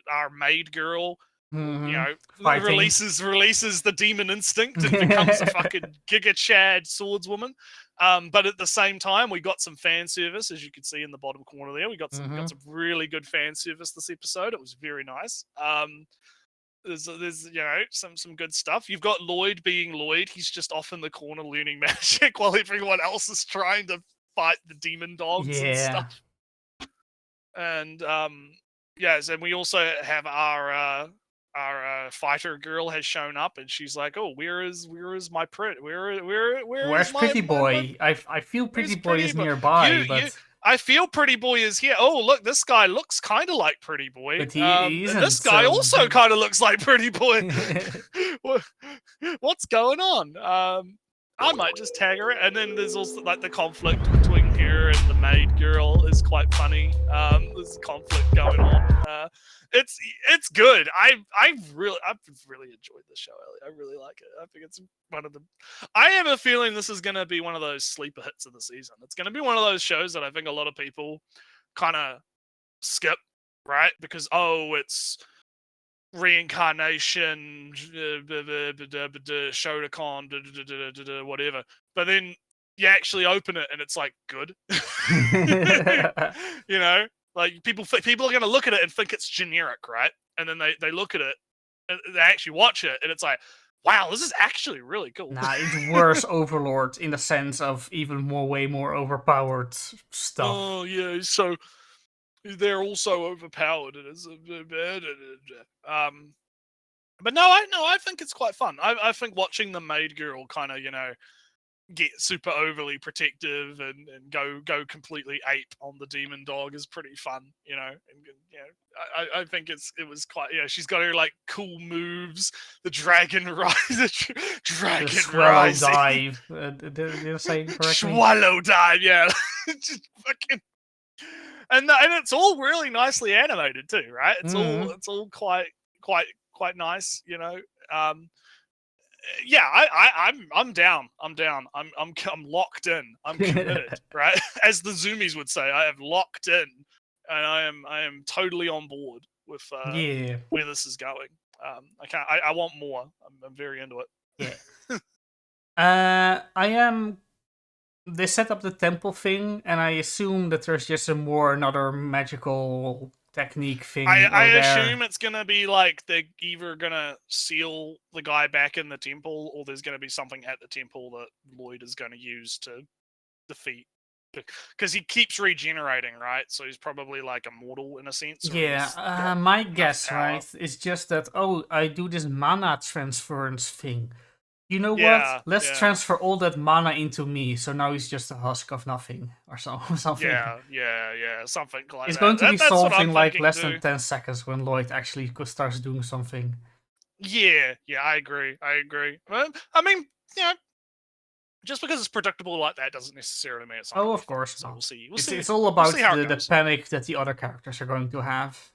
our maid girl, releases the demon instinct and becomes a fucking Giga Chad swordswoman. But at the same time, we got some fan service, as you can see in the bottom corner there. We got some really good fan service this episode. It was very nice. There's some good stuff. You've got Lloyd being Lloyd. He's just off in the corner learning magic while everyone else is trying to fight the demon dogs and stuff. And and we also have our fighter girl has shown up, and she's like, "Oh, where is my pretty? Where's Where's my Pretty Boy? I feel Pretty where's Boy is Boy? nearby, but I feel Pretty Boy is here. Oh, look, this guy looks kind of like Pretty Boy. But he and isn't, this guy so- also kind of looks like Pretty Boy. What's going on? I might just tag her. And then there's also like the conflict between her and the maid girl is quite funny. There's conflict going on. It's good. I've really enjoyed this show, Ellie. I really like it. I think it's one of the. I have a feeling this is going to be one of those sleeper hits of the season. It's going to be one of those shows that I think a lot of people kind of skip, right? Because it's reincarnation, Shotokan, whatever. But then you actually open it and it's like good. You know, like people are going to look at it and think it's generic, right? And then they look at it and they actually watch it and it's like, wow, this is actually really cool. Nah, it's worse Overlord in the sense of even way more overpowered stuff. Oh yeah, so they're also overpowered. It is but no, I think it's quite fun. I think watching the maid girl kind of, get super overly protective and go completely ape on the demon dog is pretty fun, And I think it was quite, she's got her like cool moves, the dragon rise, dragon swallow rise, dive. Did I say it correctly? swallow dive, yeah, just fucking. And it's all really nicely animated too, right? It's all quite nice, Yeah, I'm down. I'm locked in. I'm committed, right? As the Zoomies would say, I have locked in, and I am totally on board with where this is going. I want more. I'm very into it. Yeah. I am. They set up the temple thing, and I assume that there's just another magical technique thing. I assume it's gonna be like they're either gonna seal the guy back in the temple, or there's gonna be something at the temple that Lloyd is gonna use to defeat. Because he keeps regenerating, right? So he's probably like immortal in a sense. Yeah, my guess, power. right, is just that, I do this mana transference thing. You know Yeah, what? Let's transfer all that mana into me, so now he's just a husk of nothing, or something. Yeah, something like It's that. going to be That's what solved I'm in like thinking less too. than 10 seconds when Lloyd actually starts doing something. Yeah, I agree. Well, I mean, just because it's predictable like that doesn't necessarily mean it's not. Oh, of course So not. we'll see. It's all about see how it the goes. panic that the other characters are going to have.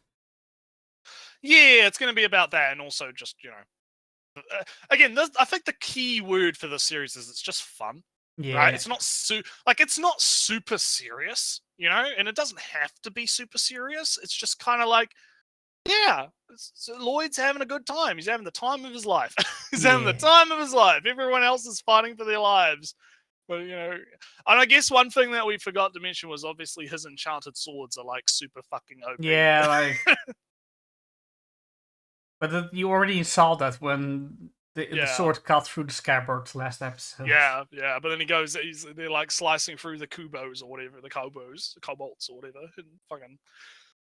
Yeah, it's going to be about that, and also just again, I think the key word for this series is it's just fun. Yeah. Right? It's not it's not super serious, and it doesn't have to be super serious. It's just kind of like, yeah, so Lloyd's having a good time. He's having the time of his life. He's having the time of his life. Everyone else is fighting for their lives. But, and I guess one thing that we forgot to mention was obviously his enchanted swords are like super fucking OP. Yeah, like... But you already saw that when the sword cut through the scabbard last episode. Yeah, but then they're like slicing through the kubos or whatever, the kobolds or whatever, and fucking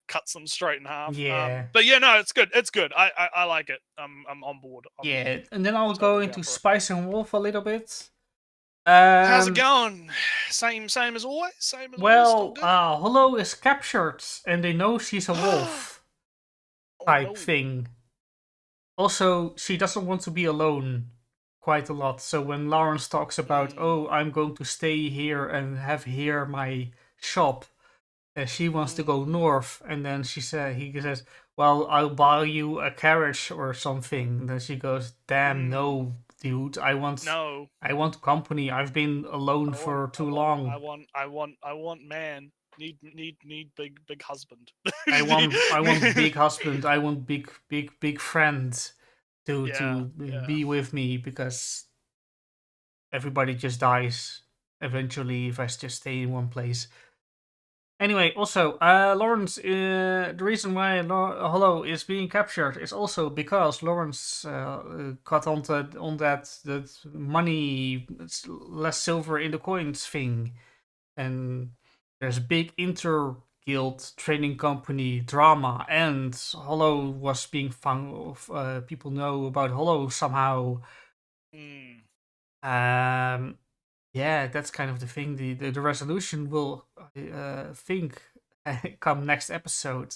cuts them straight in half. Yeah. But yeah, no, it's good. It's good. I like it. I'm on board. And then I'll go into Spice and Wolf a little bit. How's it going? Same as always? Same as well, always? Hollow is captured, and they know she's a wolf type thing. Also, she doesn't want to be alone quite a lot. So when Lawrence talks about, I'm going to stay here and have here my shop, she wants to go north. And then he says, well, I'll buy you a carriage or something. And then she goes, damn, no, dude. I want company. I've been alone for too long. I want man. Need big husband. I want big husband. I want big friend to be with me, because everybody just dies eventually if I just stay in one place. Anyway, also Lawrence, the reason why Hollow is being captured is also because Lawrence got on that money, less silver in the coins thing, and there's a big guild, training company, drama, and Hollow was being found. People know about Hollow somehow. Yeah, that's kind of the thing. The resolution will, I think, come next episode,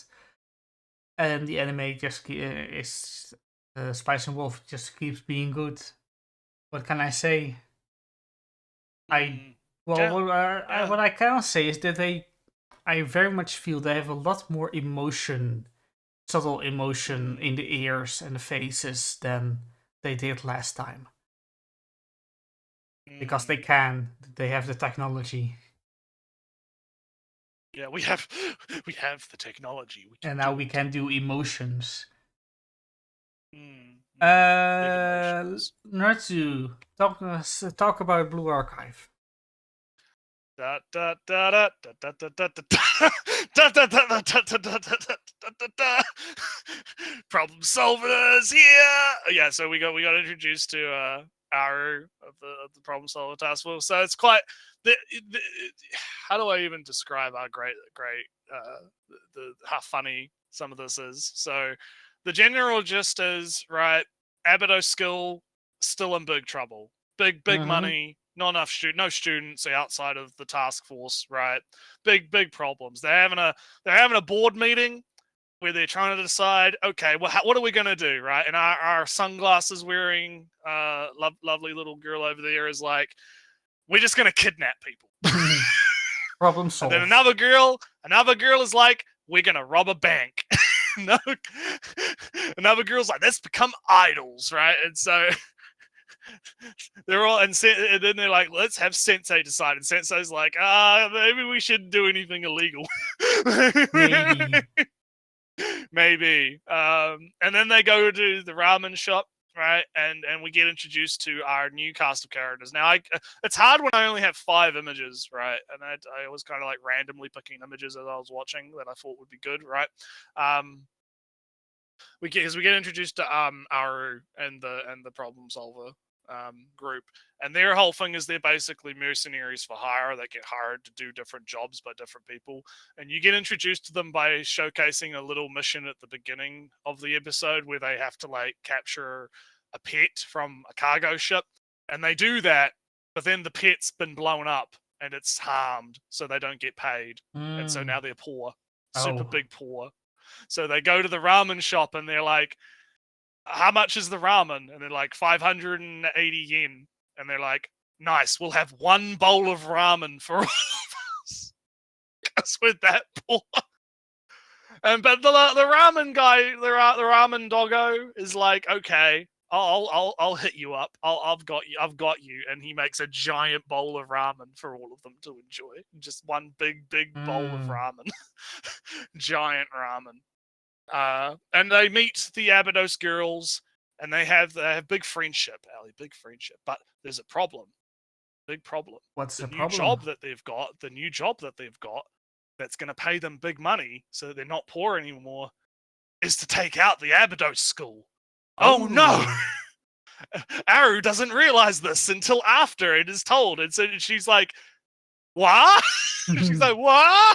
and the anime just is Spice and Wolf just keeps being good. What can I say? What I can say is that I very much feel they have a lot more emotion, subtle emotion in the ears and the faces than they did last time. Because they have the technology. Yeah, we have the technology. And now we can do emotions. Natsu, talk about Blue Archive. Problem solvers here. Yeah, so we got introduced to Aru of the problem solver task force. So it's quite how do I even describe how great how funny some of this is. So the general gist is, right, Abados skill still in big trouble. Big money, not enough no students outside of the task force, right? Big problems. They're having a board meeting where they're trying to decide, okay, well, what are we going to do, right? And our sunglasses wearing lovely little girl over there is like, we're just going to kidnap people. Problem solved. And then another girl is like, we're going to rob a bank. Another girl's like, let's become idols, right? And so they're all, and then they're like, let's have Sensei decide. And Sensei's like, maybe we shouldn't do anything illegal. Maybe. And then they go to the ramen shop, right? And we get introduced to our new cast of characters. Now, it's hard when I only have 5 images, right? And I was kind of like randomly picking images as I was watching that I thought would be good, right? We get introduced to Aru and the problem solver group, and their whole thing is they're basically mercenaries for hire. They get hired to do different jobs by different people, and you get introduced to them by showcasing a little mission at the beginning of the episode where they have to like capture a pet from a cargo ship, and they do that, but then the pet's been blown up and it's harmed, so they don't get paid, and so now they're poor, super big poor. So they go to the ramen shop and they're like, how much is the ramen? And they're like, 580 yen. And they're like, nice, we'll have 1 bowl of ramen for all of us. Because we're that poor. But the ramen guy, the ramen doggo is like, okay, I'll hit you up. I've got you. And he makes a giant bowl of ramen for all of them to enjoy. Just one big bowl of ramen. Giant ramen. And they meet the Abados girls, and they have big friendship, Ali, big friendship. But there's a problem. Big problem. What's the new problem? The new job that they've got that's going to pay them big money so that they're not poor anymore is to take out the Abados school. Oh no! Aru doesn't realize this until after it is told. And so she's like, what? She's like, what?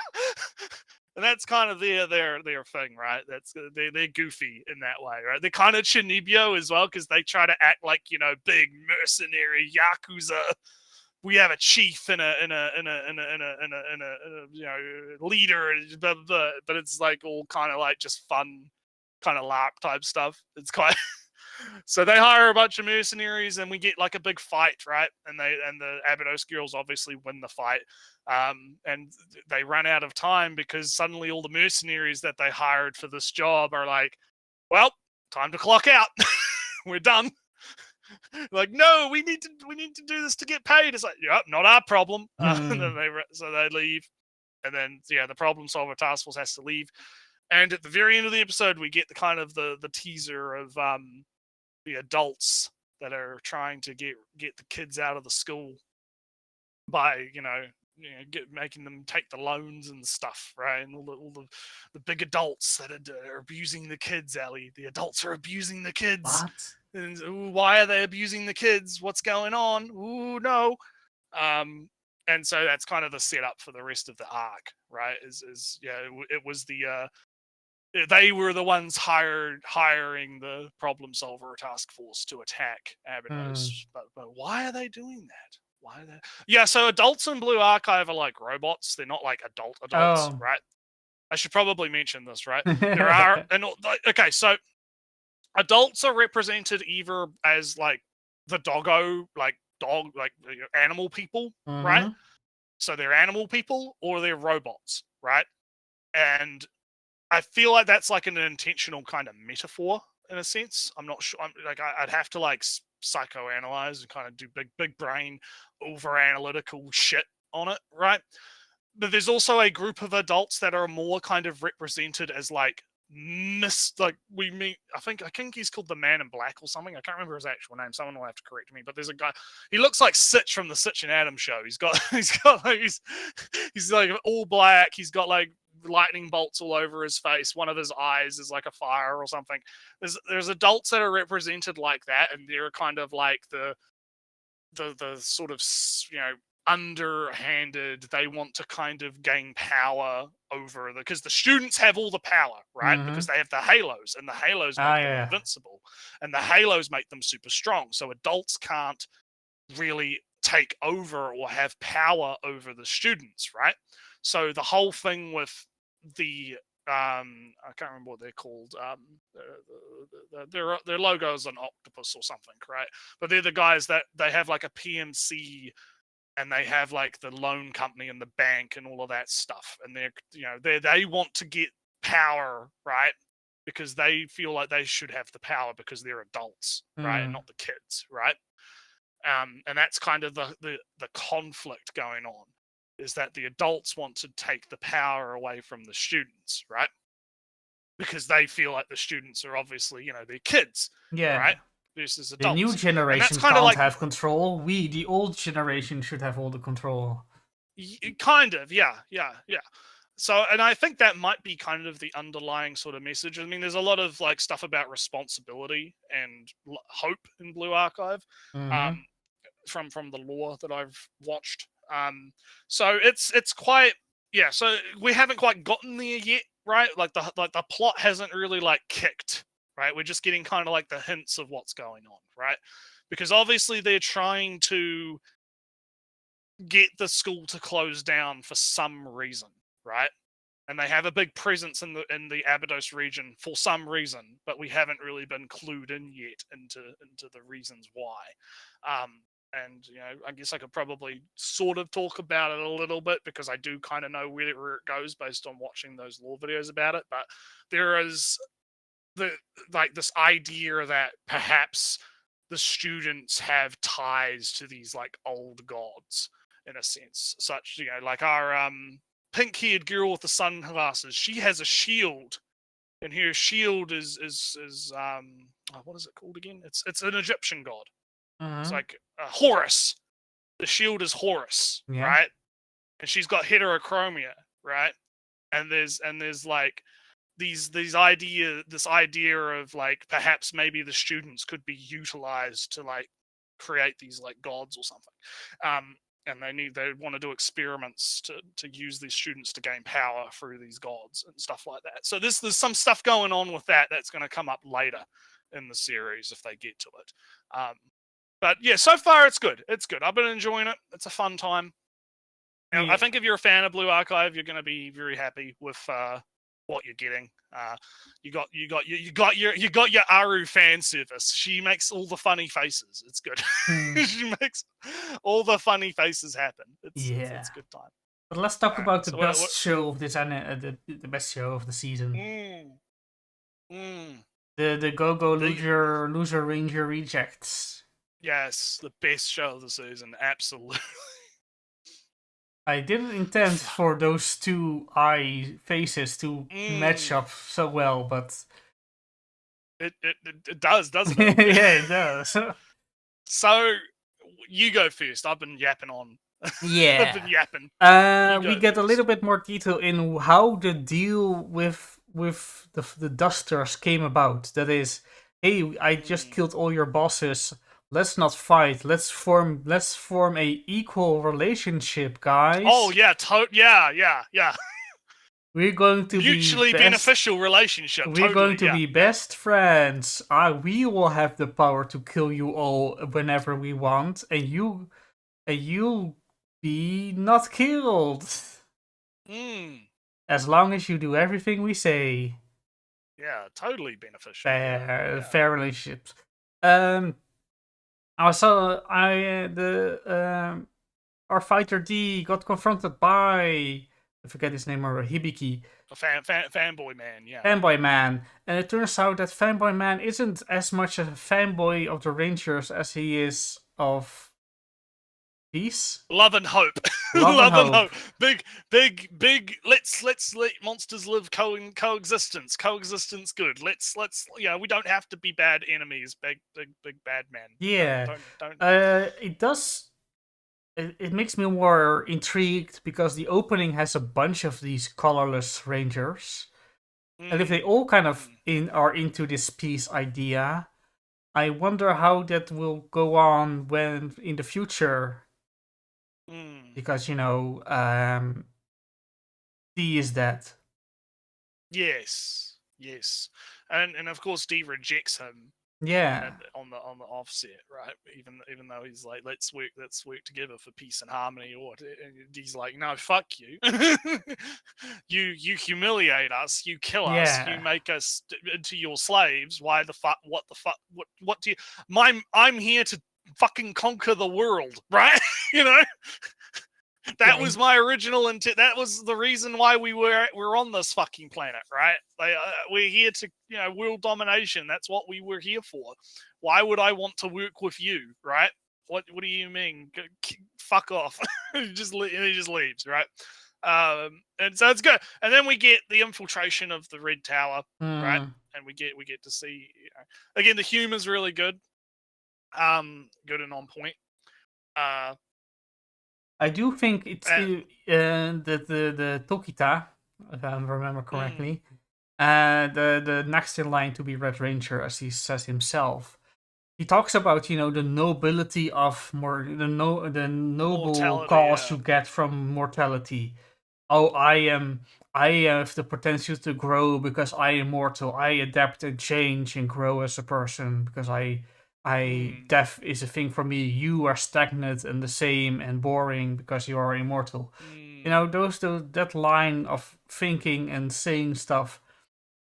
And that's kind of their thing, right? That's they're goofy in that way, right? They're kind of Chinibyo as well, because they try to act like, you know, big mercenary yakuza. We have a chief and a you know, leader, blah, blah, blah, but it's like all kind of like just fun, kind of LARP type stuff. It's quite. So they hire a bunch of mercenaries, and we get like a big fight, right? And the Abados girls obviously win the fight, and they run out of time because suddenly all the mercenaries that they hired for this job are like, well, time to clock out. We're done. Like, no, we need to do this to get paid. It's like, yep, not our problem. And then they leave, and then the problem solver task force has to leave. And at the very end of the episode, we get the kind of the teaser of the adults that are trying to get the kids out of the school by making them take the loans and stuff, right? And all the big adults that are abusing the kids, Ellie. The adults are abusing the kids. What? And why are they abusing the kids? What's going on? Ooh, no. and so that's kind of the setup for the rest of the arc, right? It was the they were the ones hiring the problem solver task force to attack Abydos. But why are they doing that? Why are they? Yeah, so adults in Blue Archive are like robots. They're not like adults, Oh. right? I should probably mention this, right? There are okay, so adults are represented either as like the doggo, like dog, like animal people, right? So they're animal people or they're robots, right? And I feel like that's like an intentional kind of metaphor in a sense. I'm not sure. I'd have to like psychoanalyze and kind of do big brain over analytical shit on it, right? But there's also a group of adults that are more kind of represented as like I think he's called the Man in Black or something. I can't remember his actual name. Someone will have to correct me. But there's a guy. He looks like Sitch from the Sitch and Adam show. He's like all black. He's got like lightning bolts all over his face. One of his eyes is like a fire or something. There's adults that are represented like that, and they're kind of like the sort of, you know, underhanded. They want to kind of gain power over because the students have all the power, right? Because they have the halos, and the halos make them invincible, and the halos make them super strong. So adults can't really take over or have power over the students, right? So the whole thing with the I can't remember what they're called. Their logo is an octopus or something, right? But they're the guys that they have like a PMC, and they have like the loan company and the bank and all of that stuff. And they want to get power, right? Because they feel like they should have the power because they're adults, right, and not the kids, right? And that's kind of the conflict going on. Is that the adults want to take the power away from the students, right? Because they feel like the students are obviously, you know, they're kids, right? Versus adults. The new generation can't have control. We, the old generation, should have all the control. Kind of, yeah. So, and I think that might be kind of the underlying sort of message. I mean, there's a lot of like stuff about responsibility and hope in Blue Archive, from the lore that I've watched. So it's quite, yeah. So we haven't quite gotten there yet, right? Like the plot hasn't really like kicked, right? We're just getting kind of like the hints of what's going on, right? Because obviously they're trying to get the school to close down for some reason, right? And they have a big presence in the Abydos region for some reason, but we haven't really been clued in yet into the reasons why. And, you know, I guess I could probably sort of talk about it a little bit because I do kind of know where it goes based on watching those lore videos about it. But there is this idea that perhaps the students have ties to these like old gods in a sense, such, you know, like our pink-haired girl with the sunglasses. She has a shield, and her shield is what is it called again? It's an Egyptian god. It's like Horus. The shield is Horus, right? And she's got heterochromia, right? And there's like this idea of like perhaps maybe the students could be utilized to like create these like gods or something. And they want to do experiments to use these students to gain power through these gods and stuff like that. So there's some stuff going on with that's going to come up later in the series if they get to it. But yeah, so far it's good. It's good. I've been enjoying it. It's a fun time. And I think if you're a fan of Blue Archive, you're going to be very happy with what you're getting. You got your Aru fan service. She makes all the funny faces. It's good. She makes all the funny faces happen. It's a good time. But let's talk about the best show of this the best show of the season. The Go-Go Loser Ranger Rejects. Yes, the best show of the season, absolutely. I didn't intend for those two faces to match up so well, but it does, doesn't it? Yeah, it does. So you go first. I've been yapping on. Yeah, I've been yapping. We get a little bit more detail in how the deal with the Dusters came about. That is, hey, I just killed all your bosses. Let's not fight. Let's form a equal relationship, guys. Oh yeah, yeah. We're going to Mutually be best. beneficial relationship. We're Totally, going to yeah, be yeah. best friends. We will have the power to kill you all whenever we want, and you be not killed. As long as you do everything we say. Yeah, totally beneficial. Fair relationships. Also, our fighter D got confronted by, I forget his name, or Hibiki. A fanboy man, yeah. Fanboy man. And it turns out that Fanboy man isn't as much a fanboy of the Rangers as he is of peace. Love and hope. Love and hope. Big. Let's let monsters live coexistence. Coexistence, good. Let's we don't have to be bad enemies. Big bad man. Yeah. Don't. It does. It makes me more intrigued because the opening has a bunch of these colorless rangers, and if they all kind of are into this peace idea, I wonder how that will go on when in the future. Because D is dead. Yes, and of course D rejects him. Yeah. On the offset, right? Even though he's like, let's work together for peace and harmony, and he's like, no, fuck you. you humiliate us, you kill us, you make us into your slaves. Why the fuck? What the fuck? What do you? I'm here to fucking conquer the world, right? That was my original intent. That was the reason why we're on this fucking planet, right? We're here to, world domination. That's what we were here for. Why would I want to work with you, right? What do you mean? Fuck off. he just leaves, right? And so it's good. And then we get the infiltration of the Red Tower, right? And we get to see, again, the humor's really good. Good and on point. I do think it's the Tokita, if I remember correctly, the next in line to be Red Ranger, as he says himself. He talks about the nobility of the noble cause you get from mortality. Oh, I have the potential to grow because I am mortal. I adapt and change and grow as a person because death is a thing for me. You are stagnant and the same and boring because you are immortal. That line of thinking and saying stuff,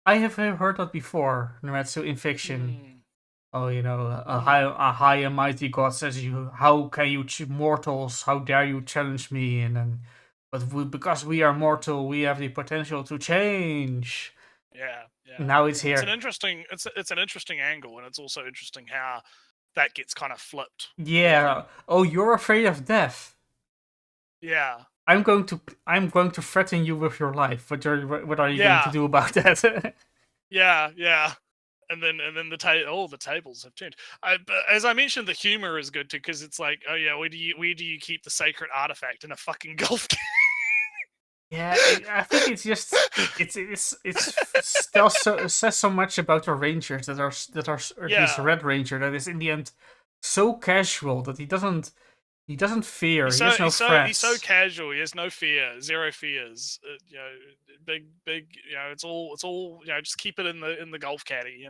I have heard that before, Nuretsu, in fiction. Oh, a high and mighty god says how can you mortals, how dare you challenge me? But because we are mortal, we have the potential to change. Yeah. Now it's here. It's an interesting angle, and it's also interesting how that gets kind of flipped. Yeah. Oh, you're afraid of death. Yeah. I'm going to threaten you with your life. What are you going to do about that? Yeah. And then the tables have turned. But as I mentioned, the humor is good too, because it's like, oh yeah, where do you keep the sacred artifact in a fucking golf game? Yeah, I think it's just it says so much about our rangers that are this Red Ranger that is in the end so casual that he doesn't fear. He has no threats. He's so casual. He has no fear, zero fears. Big. It's all. Just keep it in the golf caddy.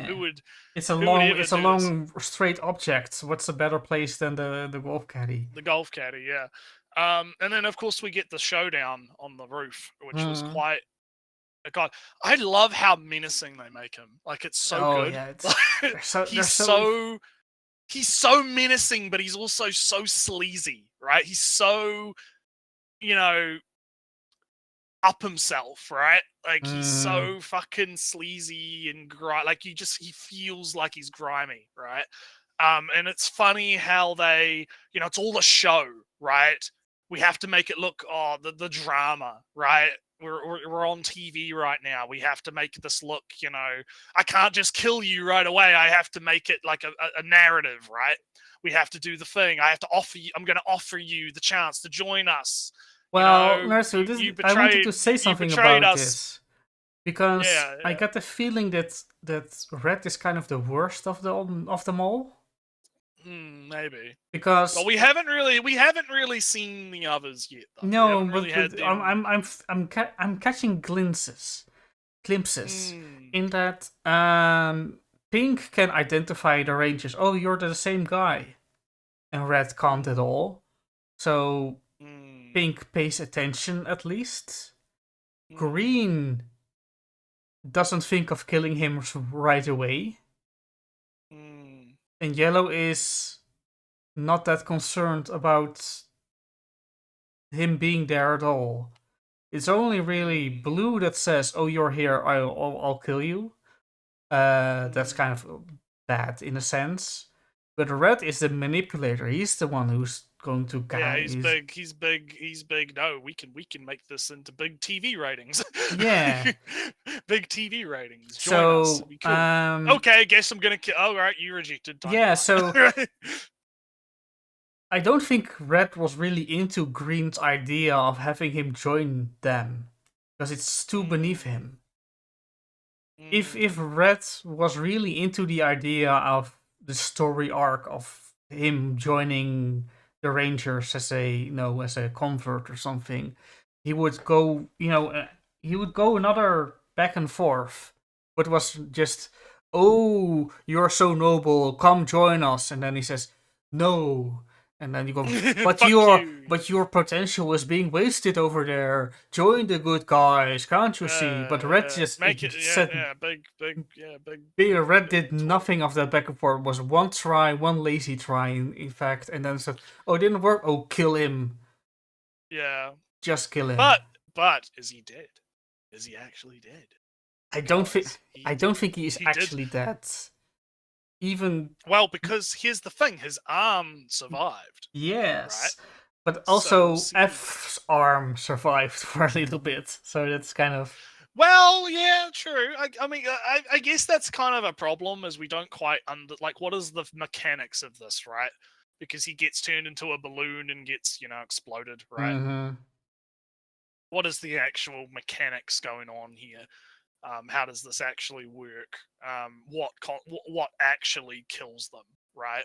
Who would? It's a long straight object. What's a better place than the golf caddy? The golf caddy, yeah. And then of course we get the showdown on the roof, which was quite. God, I love how menacing they make him. Like, it's so good. Yeah, he's so menacing, but he's also so sleazy, right? He's so, up himself, right? Like, he's so fucking sleazy and like he feels like he's grimy, right? And it's funny how they, it's all a show, right? We have to make it look, the drama, right? We're on TV right now. We have to make this look, I can't just kill you right away. I have to make it like a narrative, right? We have to do the thing. I'm going to offer you the chance to join us. Well, Nersu, I wanted to say something about this. Because I got the feeling that Red is kind of the worst of them all. Maybe. because But we haven't really seen the others yet. Though. We no, haven't really had but them. I'm catching glimpses Mm, in that Pink can identify the Rangers. Oh, you're the same guy, and Red can't at all. So mm, Pink pays attention at least. mm, Green doesn't think of killing him right away, mm, and Yellow is not that concerned about him being there at all. It's only really Blue that says, "Oh, you're here. I'll kill you." That's kind of bad in a sense. But Red is the manipulator. He's the one who's going to Yeah, guide. he's big. No, we can make this into big TV ratings. Yeah. Big TV ratings. Join us. So, It'd be cool. Okay, guess I'm gonna kill. Oh, right, you rejected. Time yeah, fine. so I don't think Red was really into Green's idea of having him join them, because it's too beneath him. If Red was really into the idea of the story arc of him joining the Rangers as a convert or something, he would go, he would go another back and forth, but was just, "Oh, you're so noble, come join us," and then he says, "No." And then you go, Fuck you. but your potential is being wasted over there. Join the good guys, can't you see? But Red just make it. said, Big. Red did nothing of that back and forth. It was one try, one lazy try, in fact, and then said, "Oh, it didn't work. Oh, kill him. Yeah. Just kill him." But is he dead? Is he actually dead? I don't think he is he actually dead. Even well, because here's the thing: his arm survived. yes, right? but also So, F's arm survived for a little bit, so that's kind of. Well, yeah, true. I mean, I guess that's kind of a problem, as we don't quite what is the mechanics of this, right? Because he gets turned into a balloon and gets exploded, right? Mm-hmm. What is the actual mechanics going on here? How does this actually work? What actually kills them, right?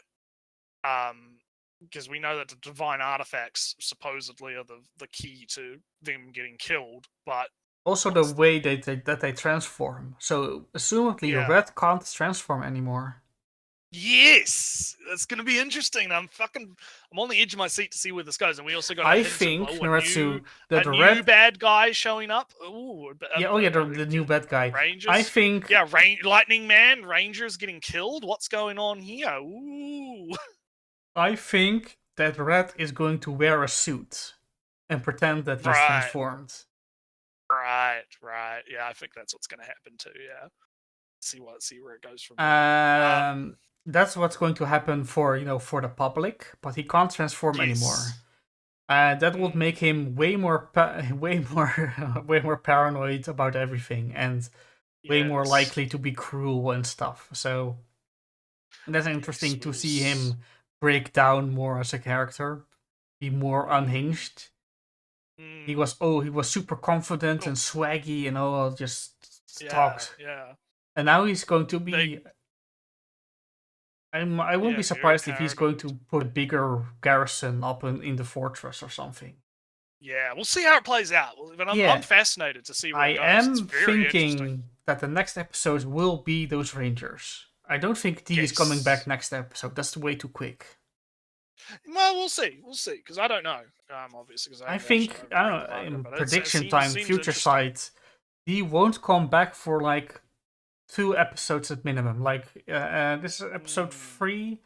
Because we know that the divine artifacts supposedly are the key to them getting killed, but also the way that they transform. So assumedly, Red can't transform anymore. Yes, that's going to be interesting. I'm on the edge of my seat to see where this goes. And we also got I think Naretsu, a new bad guy showing up. Ooh, the new bad guy. Rangers. I think Lightning Man, Rangers getting killed. What's going on here? Ooh. I think that Red is going to wear a suit and pretend that he's transformed. Right. Yeah, I think that's what's going to happen too. Yeah. See where it goes from there. That's what's going to happen for the public, but he can't transform anymore. That would make him way more paranoid about everything, and way more likely to be cruel and stuff. So that's interesting to see him break down more as a character, be more unhinged. He was super confident and swaggy and all, just talks. Yeah. And now he's going to be. I won't be surprised if he's going to put a bigger garrison up in the fortress or something. Yeah, we'll see how it plays out. But I'm fascinated to see where it goes. I am thinking that the next episodes will be those Rangers. I don't think D is coming back next episode. That's way too quick. Well, we'll see, because I don't know. Obviously, because I think in prediction time, future sight, D won't come back for like 2 episodes at minimum. Like this is episode 3.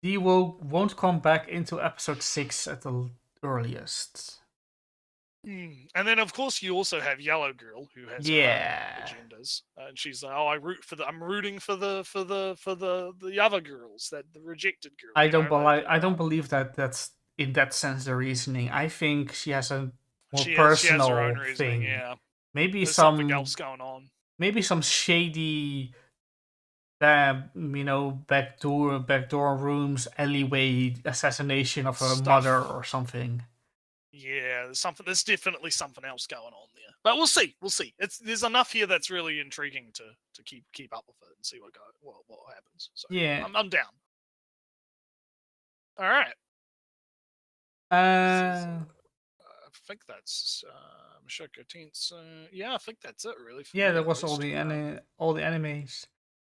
D won't come back into episode 6 at the earliest. And then, of course, you also have Yellow Girl, who has her own agendas, and she's like, "Oh, I'm rooting for the other girls, the rejected girls." I don't believe that that's in that sense the reasoning. I think she has a more personal she has her own reasoning, thing. Yeah, maybe there's something else going on. Maybe some shady, backdoor rooms, alleyway assassination of her mother or something. Yeah, there's definitely something else going on there. But we'll see. There's enough here that's really intriguing to keep up with it and see what happens. So, yeah, I'm down. All right. Uh, I think that's Mashoko Tents. Yeah, I think that's it really. For yeah, me, that at was least. all the animes.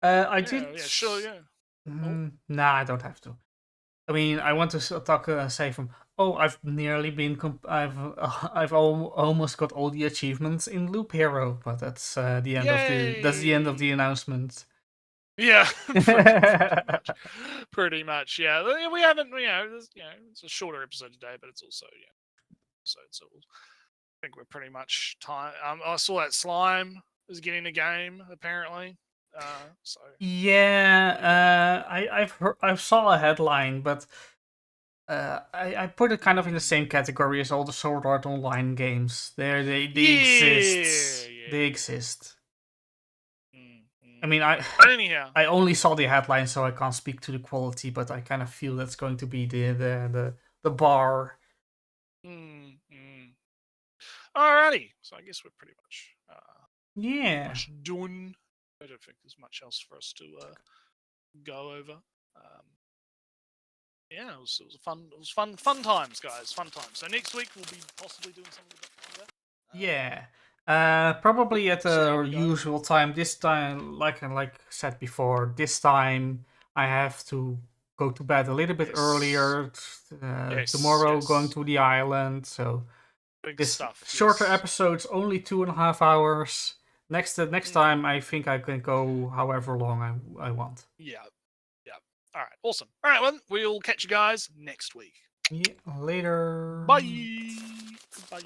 I Yeah, did. yeah, sure, yeah. Nah, I don't have to. I mean, I want to talk, say from. Oh, I've nearly been. Almost got all the achievements in Loop Hero, but that's the end of the. That's the end of the Yay! announcement. Yeah, pretty much. Pretty much, yeah. We haven't, it's a shorter episode today, but it's also, so I think we're pretty much time. I saw that Slime is getting a game apparently. So Yeah, I saw a headline, but I put it kind of in the same category as all the Sword Art Online games. They exist. They exist. I mean, But anyhow, I only saw the headline, so I can't speak to the quality, but I kind of feel that's going to be the bar. Alrighty. So I guess we're pretty much Yeah. done. I don't think there's much else for us to go over. Yeah, it was fun times, guys. Fun times. So next week we'll be possibly doing something a bit longer. Yeah. Probably at See how the we go. usual time. This time, like I said before, this time I have to go to bed a little bit earlier. Tomorrow going to the island, so big this stuff. shorter episodes, only 2.5 hours. Next time, I think I can go however long I want. Yeah. All right. Awesome. All right. Well, we'll catch you guys next week. Yeah. Later. Bye. Bye.